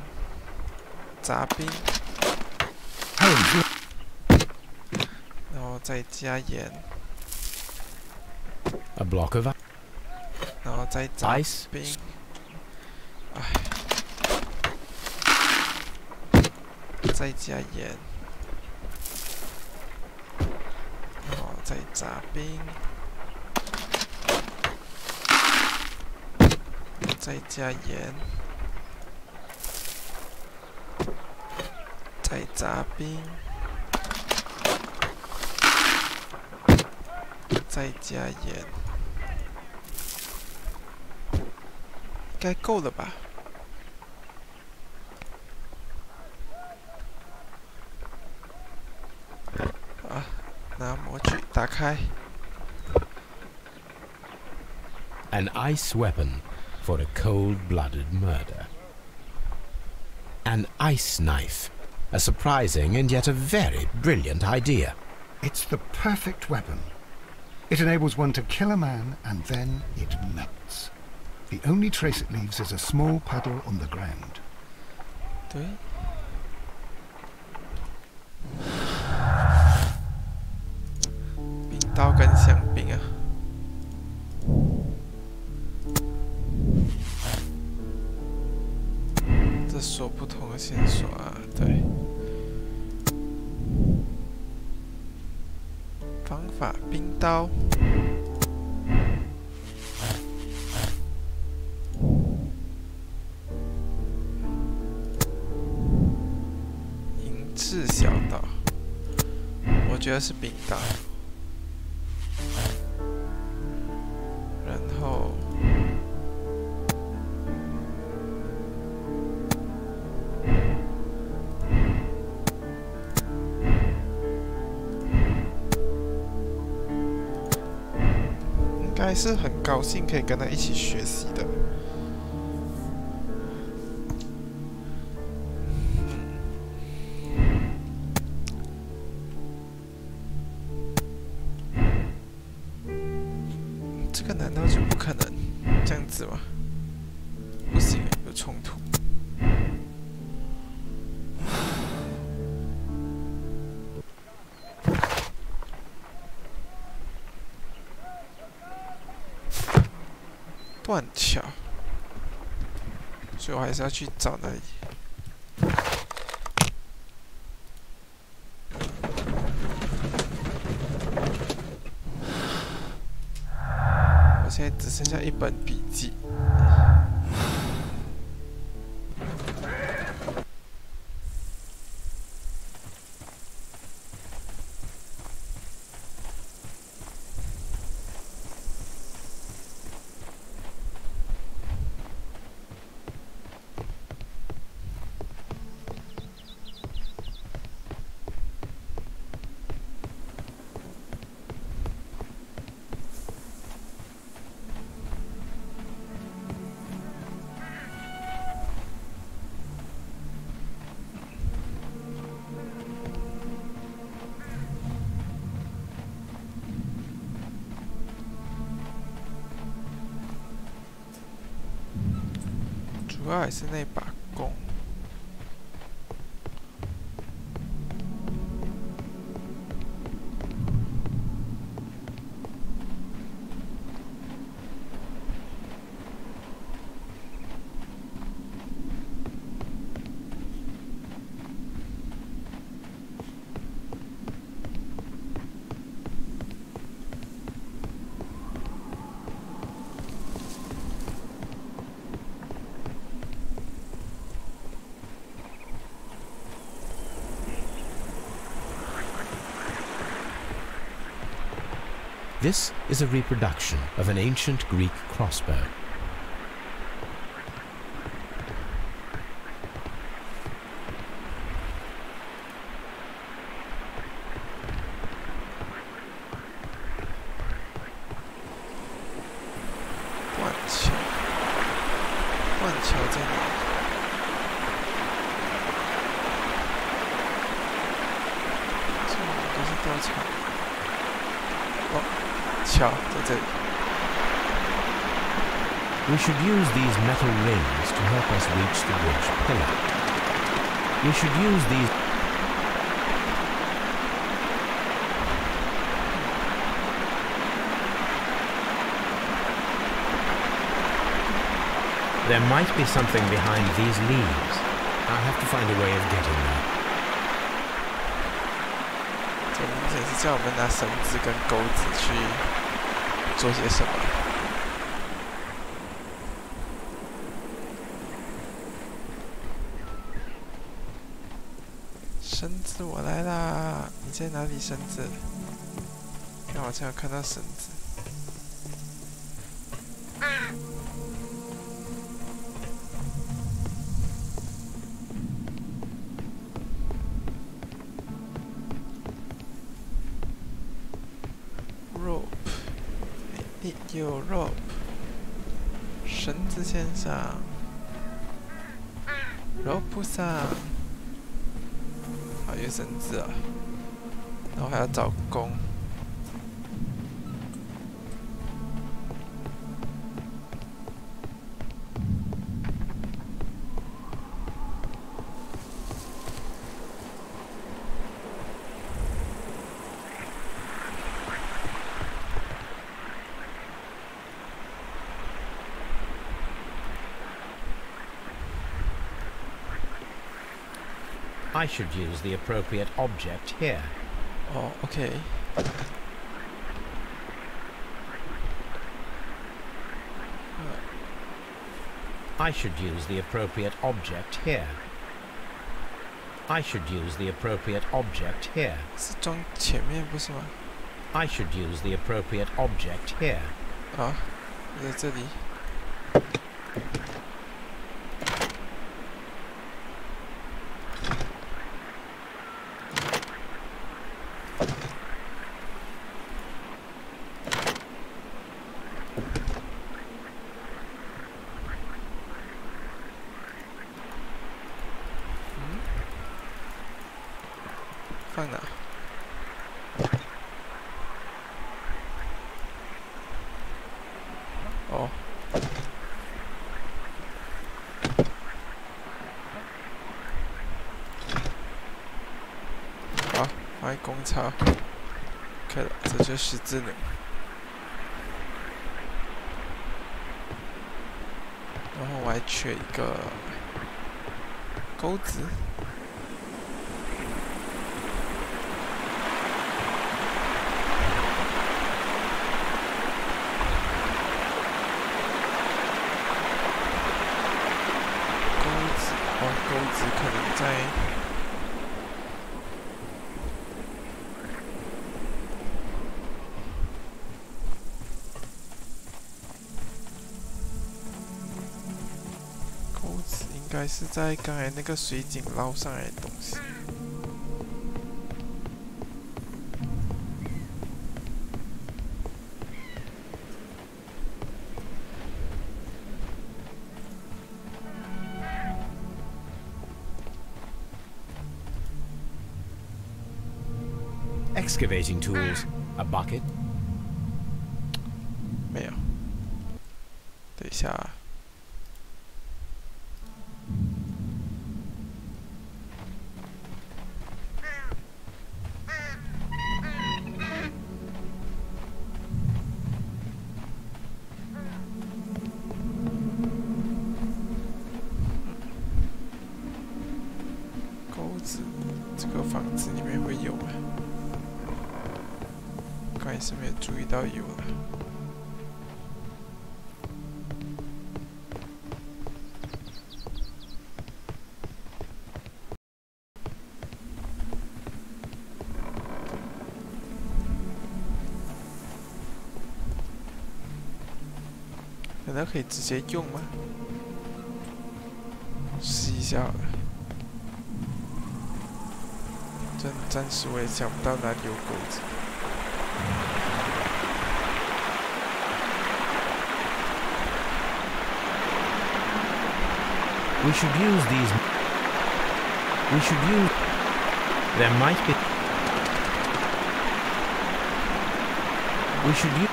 Speaker 1: 砸冰，然后再加盐，
Speaker 3: A block of
Speaker 1: 然后再砸
Speaker 3: ice.
Speaker 1: 冰。哎，再加盐，然后再砸冰，再加盐，再砸冰，再加盐，应该够了吧？啊，拿模具打开。
Speaker 3: An ice weapon for a cold-blooded murder. An ice knife. A surprising and yet a very brilliant idea.
Speaker 2: It's the perfect weapon. It enables one to kill a man and then it melts. The only trace it leaves is a small puddle on the ground.
Speaker 1: 对。冰刀跟香槟啊。这锁不同的线索啊，对。方法：冰刀。 是小刀，我觉得是冰刀，然后应该是很高兴可以跟他一起学习的。 这个难道就不可能这样子吗？不行，有冲突。断桥，所以我还是要去找那里。现在只剩下一本笔记。主要还是那把弓。
Speaker 3: This is a reproduction of an ancient Greek crossbow. We should use these metal rings to help us reach the bridge pillar. We should use these... There might be something behind these leaves. I'll have to find a way of getting there.
Speaker 1: 这明显是叫我们拿绳子跟钩子去做些什么。绳子，我来啦！你在哪里，绳子？看，好像有看到绳子。有 rope， 绳子线上 ，rope 上，好，有绳子啊，然后还要找弓。
Speaker 3: I should use the appropriate object here.
Speaker 1: Oh, okay.
Speaker 3: I should use the appropriate object here. I should use the appropriate object here.
Speaker 1: 是装前面不是吗？
Speaker 3: I should use the appropriate object here.
Speaker 1: 啊，在这里。放哪？哦，好，放在工厂。OK 了，这就是智能。然后我还缺一个钩子。钩子可能在钩子应该是在刚才那个水井捞上来的东西。
Speaker 3: Excavating tools. A bucket.
Speaker 1: 没有。等一下。钩子，这个房子里面会有啊。刚才是没有注意到有了。难道可以直接用吗？试一下好了。暂时我也想不到哪里有钩子。
Speaker 3: We should use these. We should use. There might be. We should use.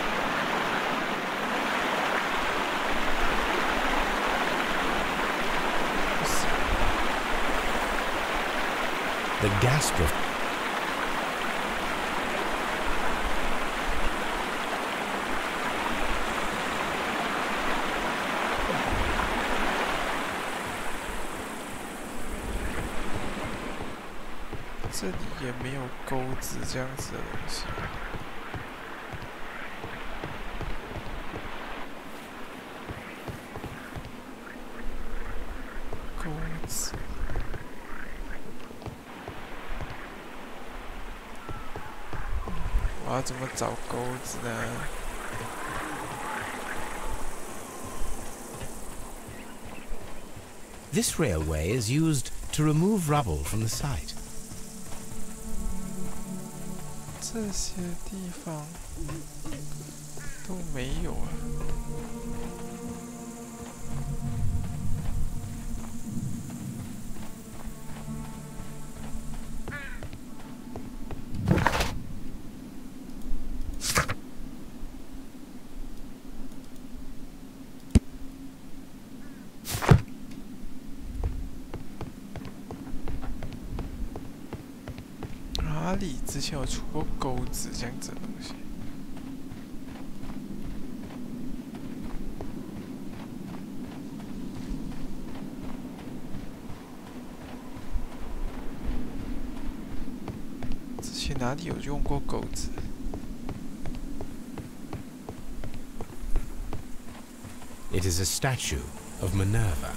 Speaker 3: The gas proof.
Speaker 1: 这里也没有钩子这样子的东西。钩子。我要怎么找钩子呢？
Speaker 3: This railway is used to remove rubble from the site.
Speaker 1: 这些地方都没有啊。哪里之前有出过钩子这样子的东西？之前哪里有用过钩子？
Speaker 3: It is a statue of Minerva.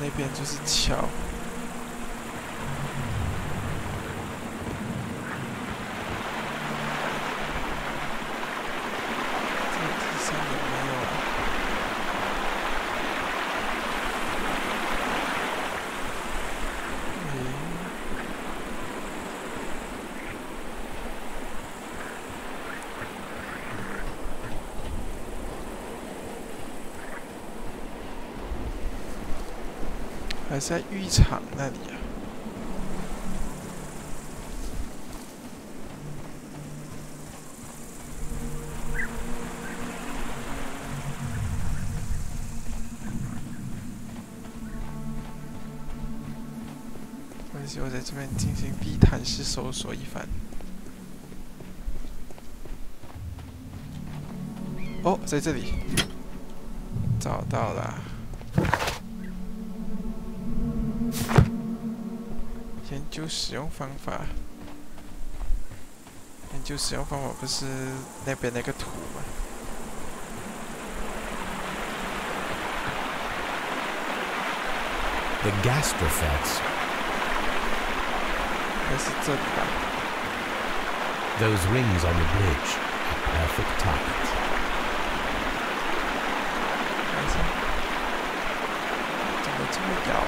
Speaker 1: 那边就是桥。这地上有没有啊？还是在浴场那里啊？没关系，我在这边进行地毯式搜索一番。哦，在这里，找到了。 研究使用方法，研究使用方法不是那边那个图吗？The
Speaker 3: gas effects.
Speaker 1: 应该是这里吧。
Speaker 3: Those rings on the bridge are perfect targets.
Speaker 1: 看一下，怎么这么摇啊？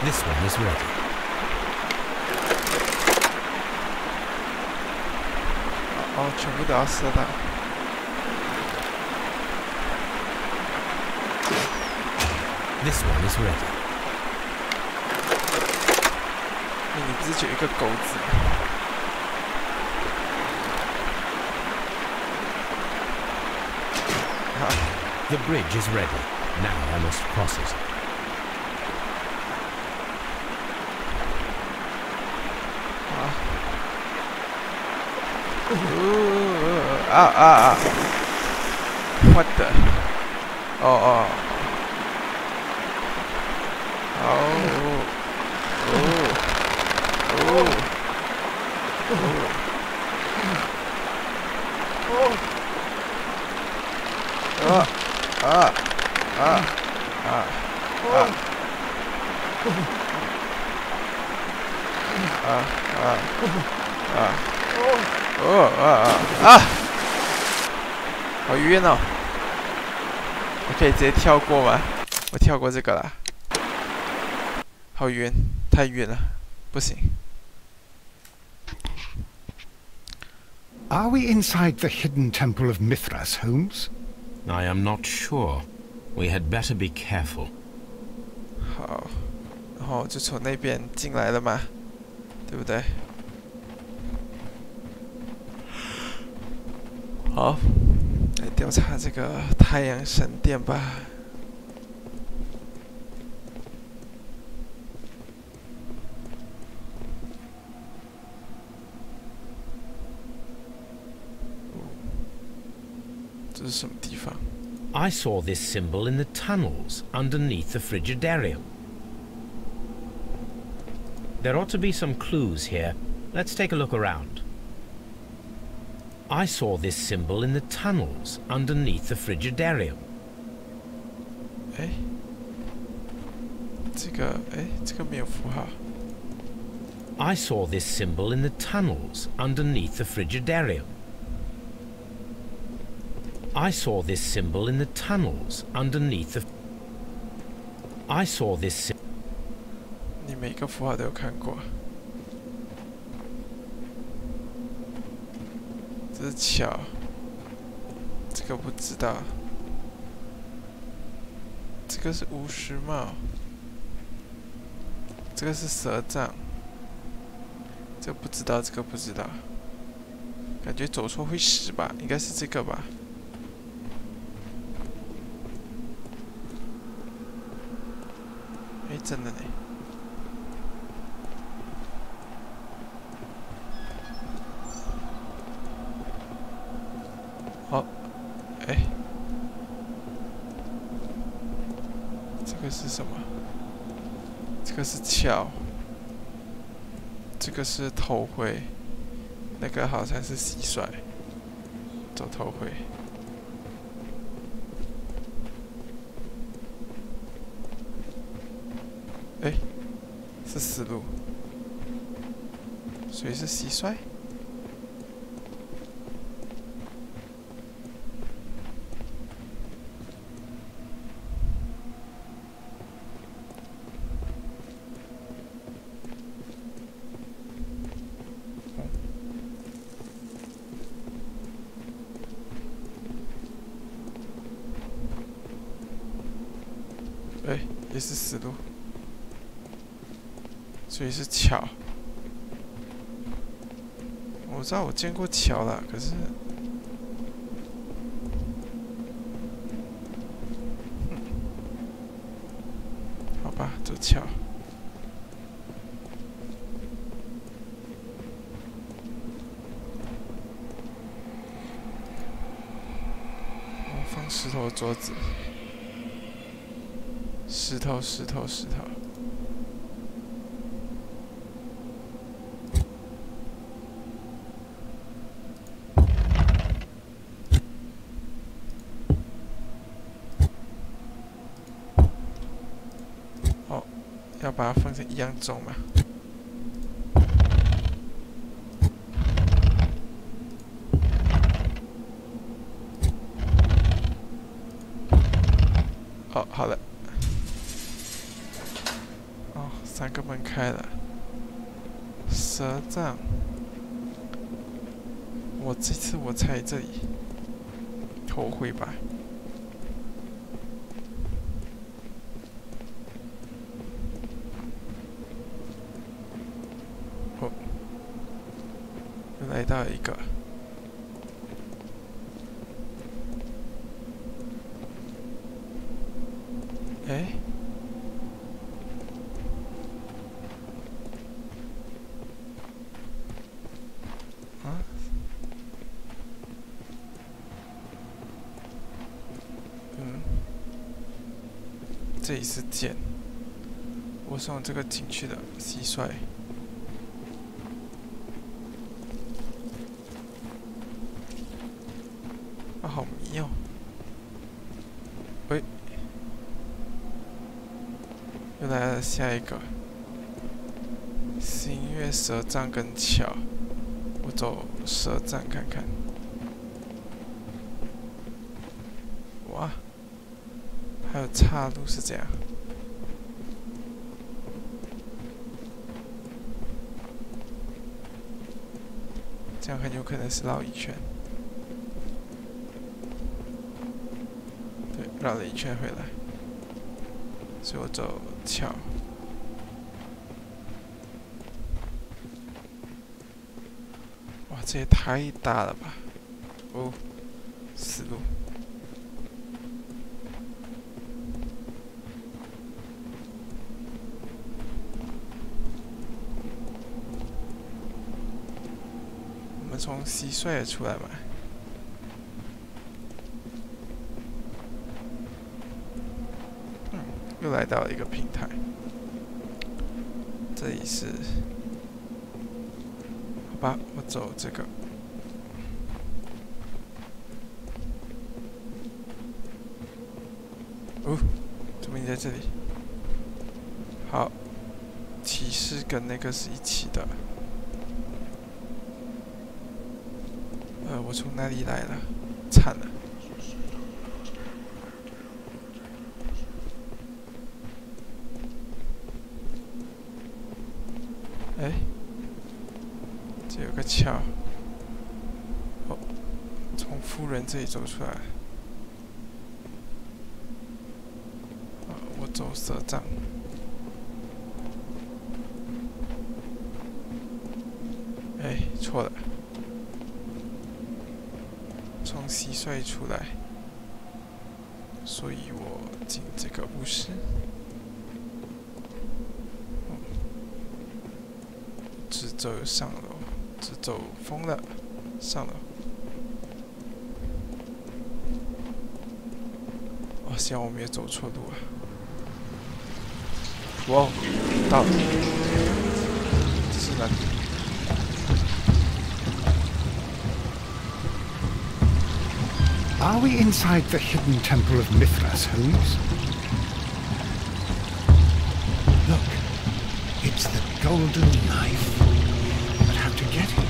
Speaker 3: This one is ready.
Speaker 1: 哦，全部都要射到。
Speaker 3: This one is ready.
Speaker 1: 你不是只有一个钩子吗？
Speaker 3: The bridge is ready. Now I must cross it.
Speaker 1: What the？哦哦，好晕哦！我可以直接跳过吗？我跳过这个啦。好晕，太晕了，不行。
Speaker 2: Are we inside the hidden temple of Mithras, Holmes?
Speaker 3: I am not sure. We had better be careful.
Speaker 1: 好，然后就从那边进来了嘛，对不对？好，来调查这个太阳神殿吧。这是什么地方？
Speaker 3: I saw this symbol in the tunnels underneath the Frigidarium. There ought to be some clues here. Let's take a look around. I saw this symbol in the tunnels underneath the Frigidarium.
Speaker 1: 哎，这个没有符号。
Speaker 3: I saw this symbol in the tunnels underneath the Frigidarium. I saw this symbol in the tunnels underneath the... I saw this...
Speaker 1: 你每个符号都有看过。这是桥，这个不知道。这个是巫师帽，这个是蛇杖，这个不知道，这个不知道。感觉走错会死吧？应该是这个吧。 哎，真的呢。好，哎，这个是什么？这个是桥，这个是头盔，那个好像是蟋蟀，走头盔。 哎，是死路，所以是蟋蟀。哎，也是死路。 所以是桥，我知道我见过桥啦，可是，好吧，走桥。我放石头的桌子，石头。 要把它放成一样重嘛？哦，好了。哦，3个门开了。蛇杖。这次我猜这里。头盔吧。 来到一个，哎，啊，这里是剑，我是往这个进去的，蟋蟀。 好迷哦！喂，又来了下一个。星月蛇杖跟桥，我走蛇杖看看。哇，还有岔路是这样。这样很有可能是绕一圈。对，绕了一圈回来，所以我走桥。哇，这也太大了吧！哦，死路。我们从蟋蟀也出来吧。又来到了一个平台，这里是，好吧，我走这个。哦，怎么你在这里？好，骑士跟那个是一起的。我从哪里来了？惨了！哎，这有个桥。哦，从夫人这里走出来。我走蛇杖。哎，错了。从蟋蟀出来，所以我进这个巫师。直走上楼，直走疯了，上楼。哦，希望我没有走错路啊！哇，到了，这是哪里？Are
Speaker 2: we inside the hidden temple of Mithras, Holmes? Look, it's the golden knife. But how to get it?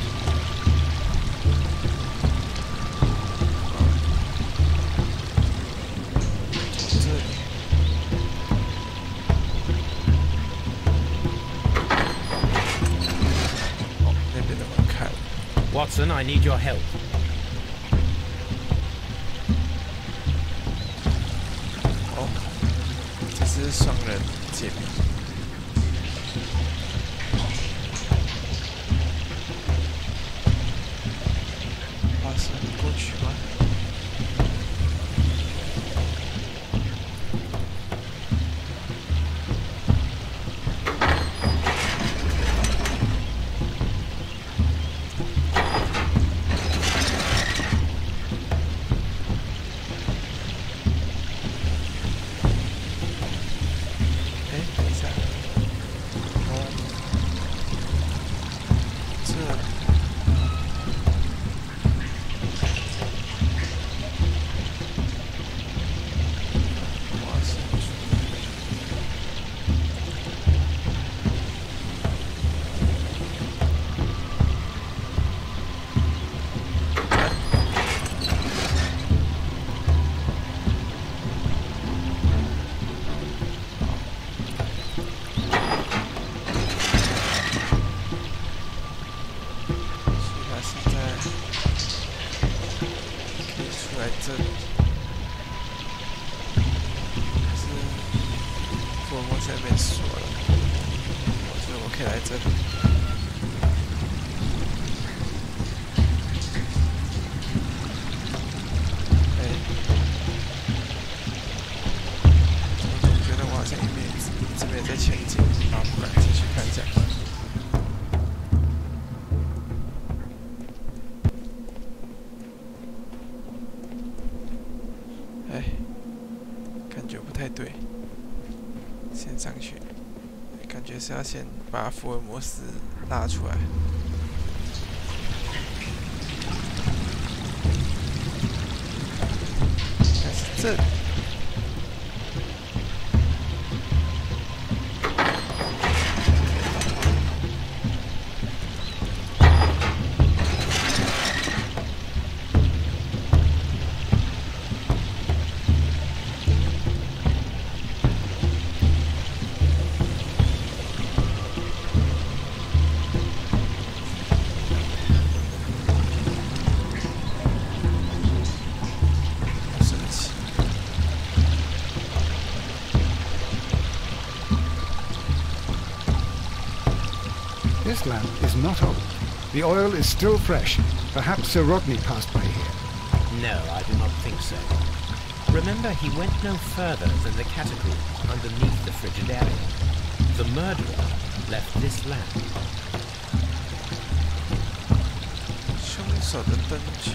Speaker 3: Watson, I need your help.
Speaker 1: Oh, 这是双人解谜。爬山过去吗？这里，可是福尔摩斯那边说了，所以我可以来这里。哎，我总觉得我好像一直没在前进，好，不然继续看一下。哎，感觉不太对，先上去，感觉是要先把福尔摩斯拉出来。应该是这里。
Speaker 2: This lamp is not old. The oil is still fresh. Perhaps Sir Rodney passed by here.
Speaker 3: No, I do not think so. Remember, he went no further than the catacomb underneath the Frigidaire. The murderer left this lamp.
Speaker 1: 凶手的灯具。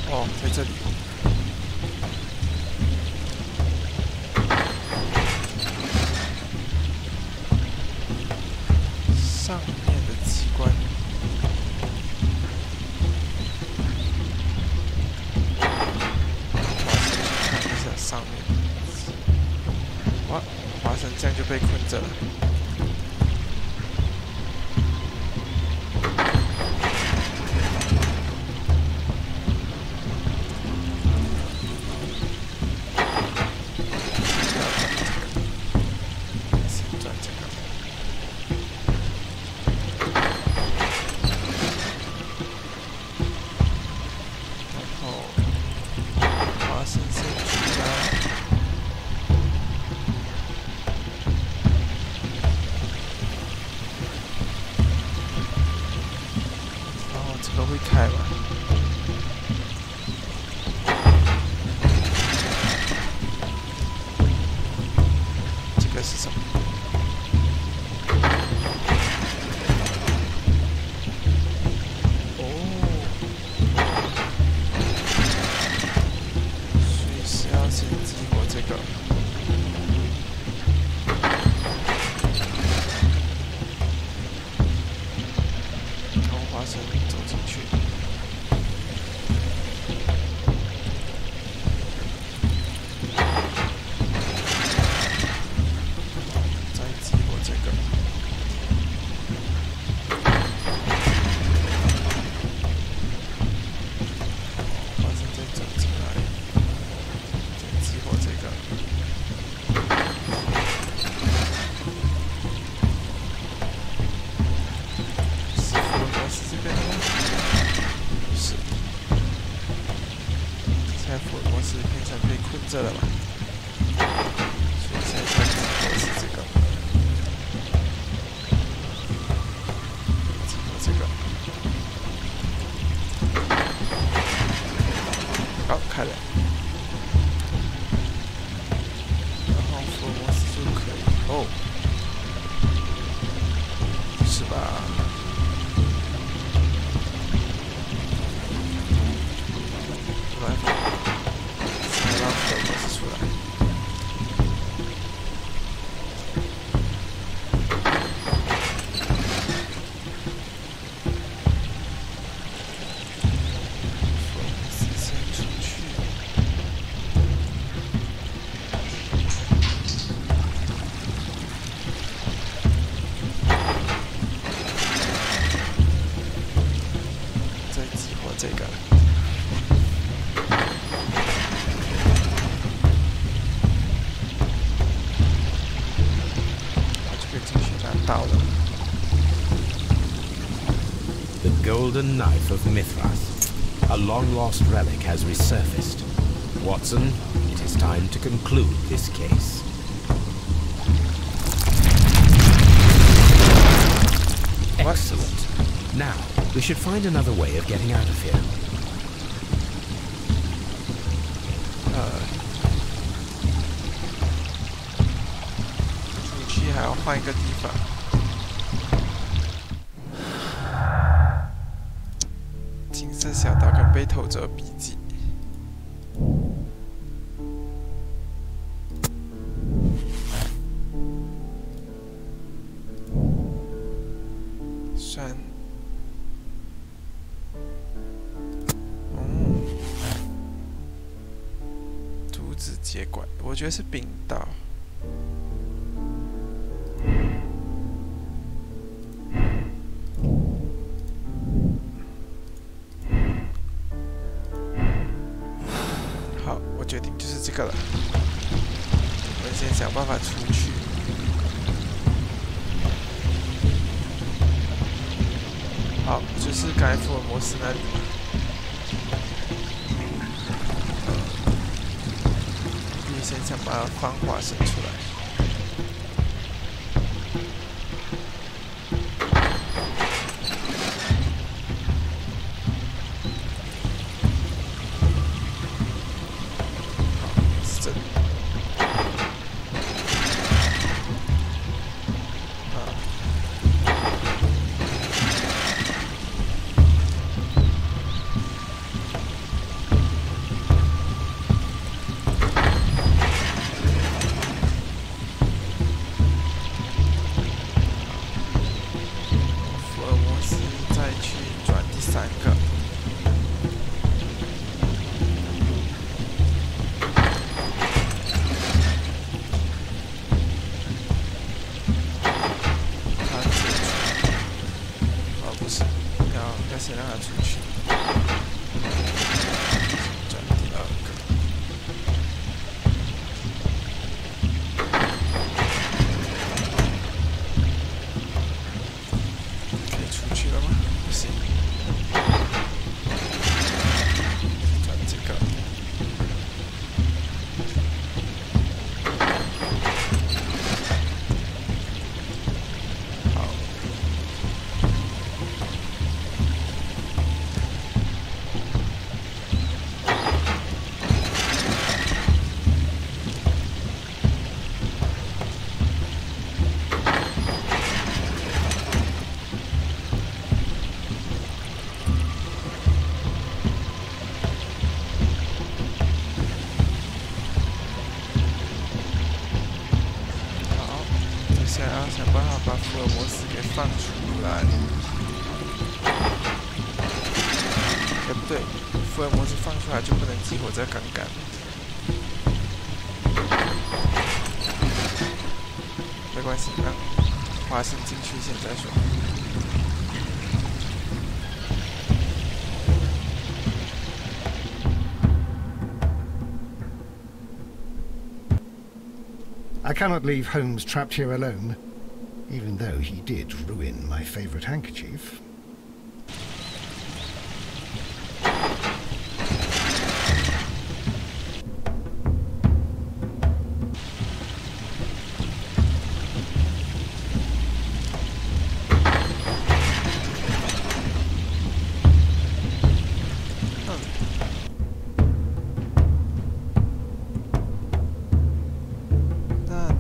Speaker 1: 哦，在这里。上面的机关。看一下上面。哇，华生这样就被困着了。会开吧？这个是什么？哦，所以是要先激活这个。然后花生走进去。 这了吧？所以现在看我是这个，这个，好开了，然后福尔摩斯就可以哦，是吧？来。 这个，就可以进去拿到了。
Speaker 3: The golden knife of Mithras, a long-lost relic, has resurfaced. Watson, it is time to conclude this case. Excellent. Now, we should find another way of getting out of here.
Speaker 1: 出去还要换一个地方。金色小岛跟被偷走的笔记。算。 接管，我觉得是冰岛。好，我决定就是这个了。我们先想办法出去。好，就是刚才福尔摩斯那里。先想把方法生出来。是这里。先让他出去，转第二个。可以出去了吗？不行。转这个。好。想要想办法把福尔摩斯给放出来。哎，不对，福尔摩斯放出来就不能激活这杠杆。没关系，让华生进去先再说。
Speaker 2: I cannot leave Holmes trapped here alone, even though he did ruin my favourite handkerchief.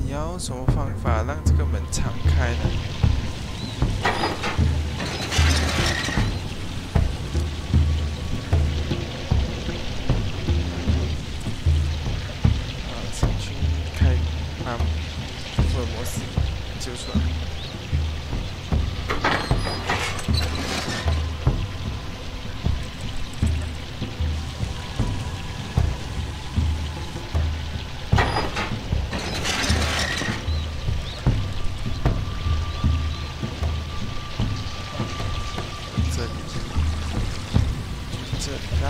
Speaker 1: 你要用什么方法让这个门敞开呢？先去开，把福尔摩斯救出来。这里啦，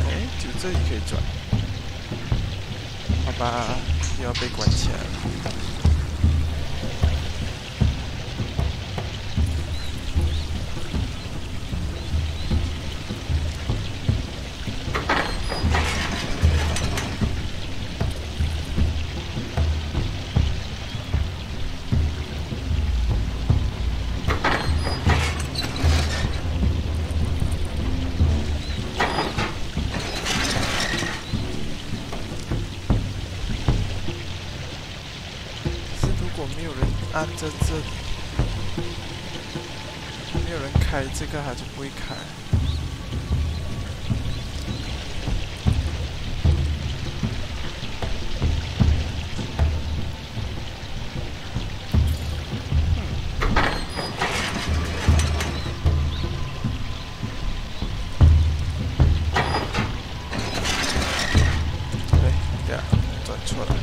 Speaker 1: 哎，就这里可以转，好吧，又要被关起来了。如果没有人按着这里，没有人开这个，它就不会开。对呀，转错了。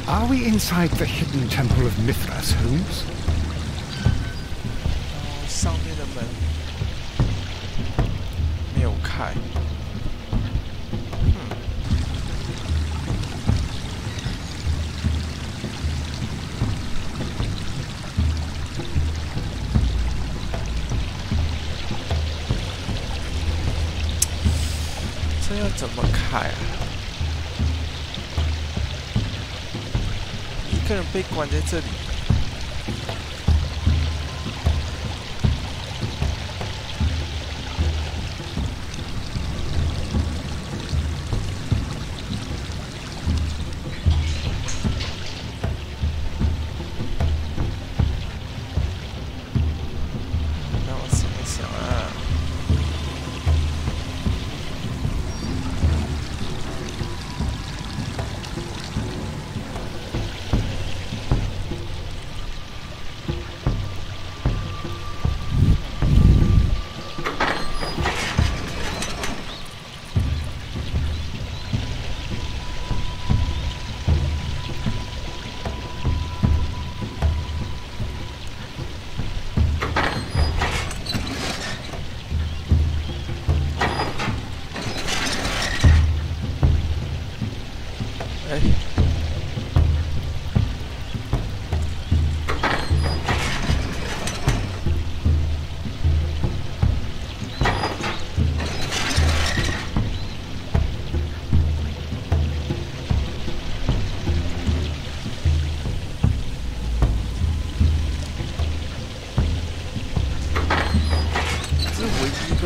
Speaker 2: Are we inside the hidden temple of Mithras, Holmes?
Speaker 1: 上面的门没有开。这要怎么开啊？一个人被关在这里。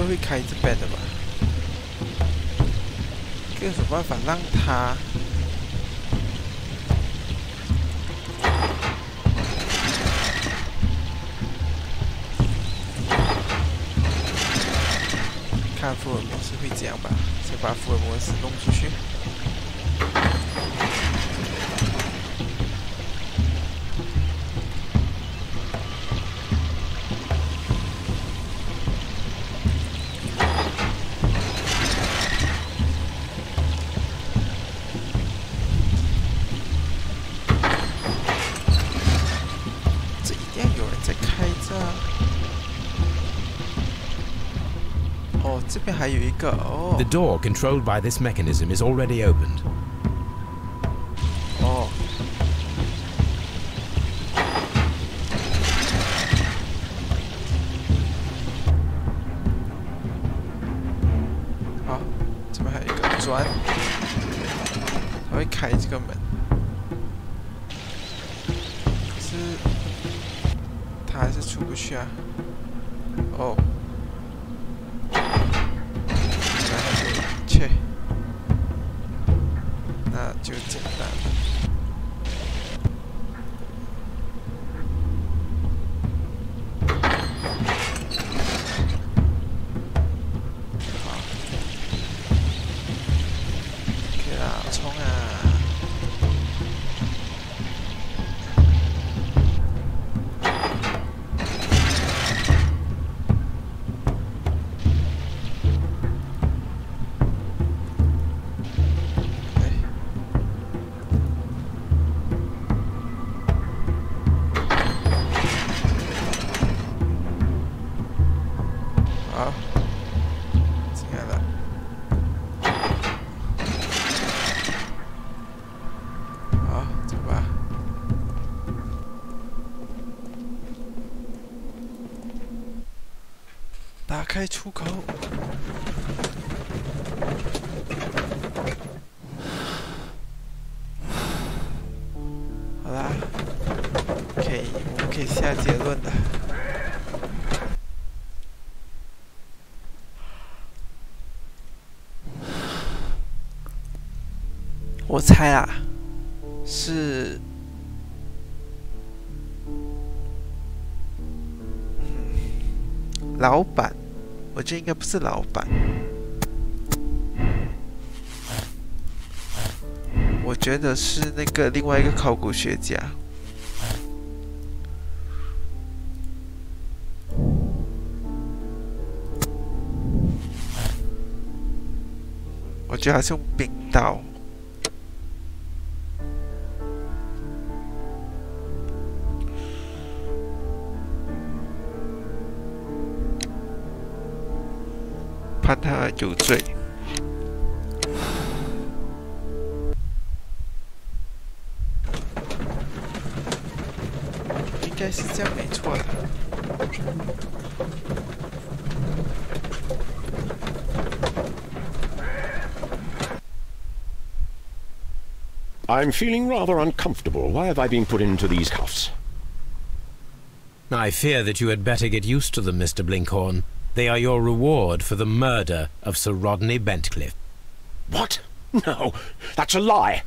Speaker 1: 会开这边的吧？有什么办法让他？看福尔摩斯会这样吧？先把福尔摩斯弄出去。 这边还有一个哦。
Speaker 3: The door controlled by this mechanism is already opened.
Speaker 1: 哦。好，这边还有一个砖，它会开这个门。可是它还是出不去啊。哦。 那就简单了。好 ，OK 啦，冲啊！好，进来了。好，走吧。打开出口。好啦，我们可以下结论了。 我猜啊，是，老板，我觉得应该不是老板，我觉得是那个另外一个考古学家。我觉得他是用冰刀。判他有罪。应该是这样没错的。
Speaker 5: I'm feeling rather uncomfortable. Why have I been put into these cuffs?
Speaker 3: I fear that you had better get used to them, Mr. Blinkhorn. They are your reward for the murder of Sir Rodney Bentcliffe.
Speaker 5: What? No, that's a lie.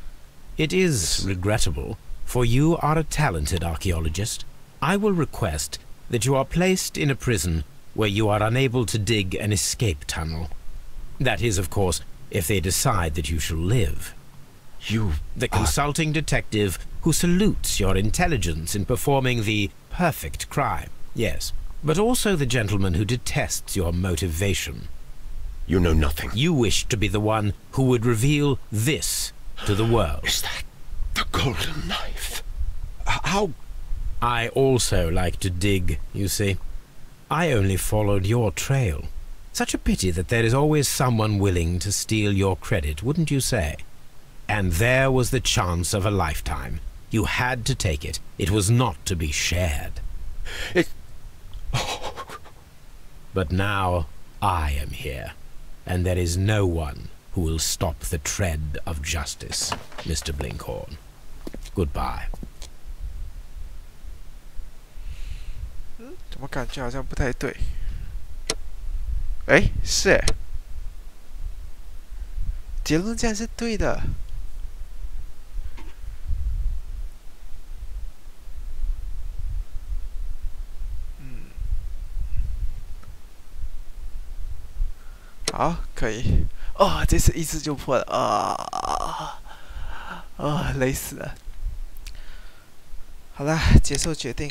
Speaker 3: It is regrettable, for you are a talented archaeologist. I will request that you are placed in a prison where you are unable to dig an escape tunnel. That is, of course, if they decide that you shall live. The consulting detective who salutes your intelligence in performing the perfect crime, yes, but also the gentleman who detests your motivation.
Speaker 5: You know nothing.
Speaker 3: You wish to be the one who would reveal this to the world.
Speaker 5: Is that the golden knife? How?
Speaker 3: I also like to dig, you see. I only followed your trail. Such a pity that there is always someone willing to steal your credit, wouldn't you say? And there was the chance of a lifetime. You had to take it. It was not to be shared. But now I am here, and there is no one who will stop the tread of justice, Mr. Blinkhorn. Goodbye.
Speaker 1: 怎么感觉好像不太对？哎，是哎，结论竟然是对的。好，可以。哦，这次一次就破了累死了。好啦，接受决定。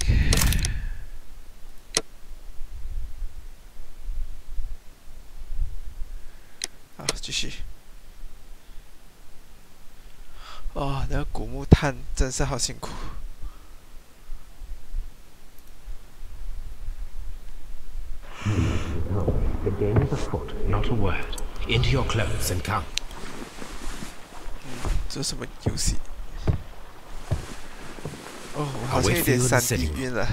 Speaker 1: 好，继续。哦，那个古木炭真是好辛苦。
Speaker 3: The game is afoot, not a word. Into your clothes and come.
Speaker 1: 这是什么游戏？哦，我好像有点3D晕了。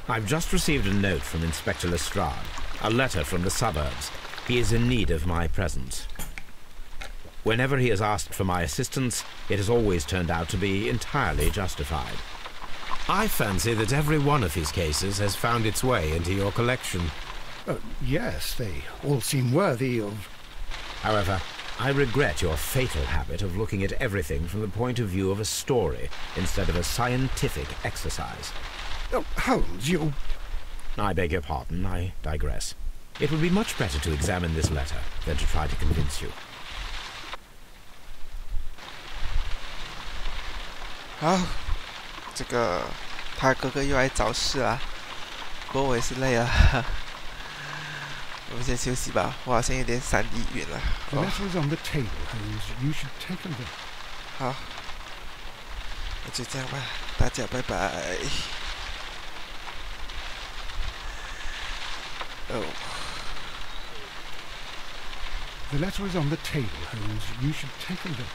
Speaker 3: I've just received a note from Inspector Lestrade, a letter from the suburbs. He is in need of my presence. Whenever he has asked for my assistance, it has always turned out to be entirely justified. I fancy that every one of his cases has found its way into your collection.
Speaker 2: Yes, they all seem worthy of...
Speaker 3: However, I regret your fatal habit of looking at everything from the point of view of a story instead of a scientific exercise.
Speaker 2: Oh, Holmes, you...
Speaker 3: I beg your pardon, I digress. It would be much better to examine this letter than to try to convince you.
Speaker 1: 好，这个他哥哥又来找事啊，不过我也是累了，我们先休息吧。我好像有点3D晕了。
Speaker 2: The letter is on the table, Holmes. You should take a look.
Speaker 1: 好，那就这样吧，大家拜拜。哦。
Speaker 2: The letter is on the table, Holmes. You should take a look.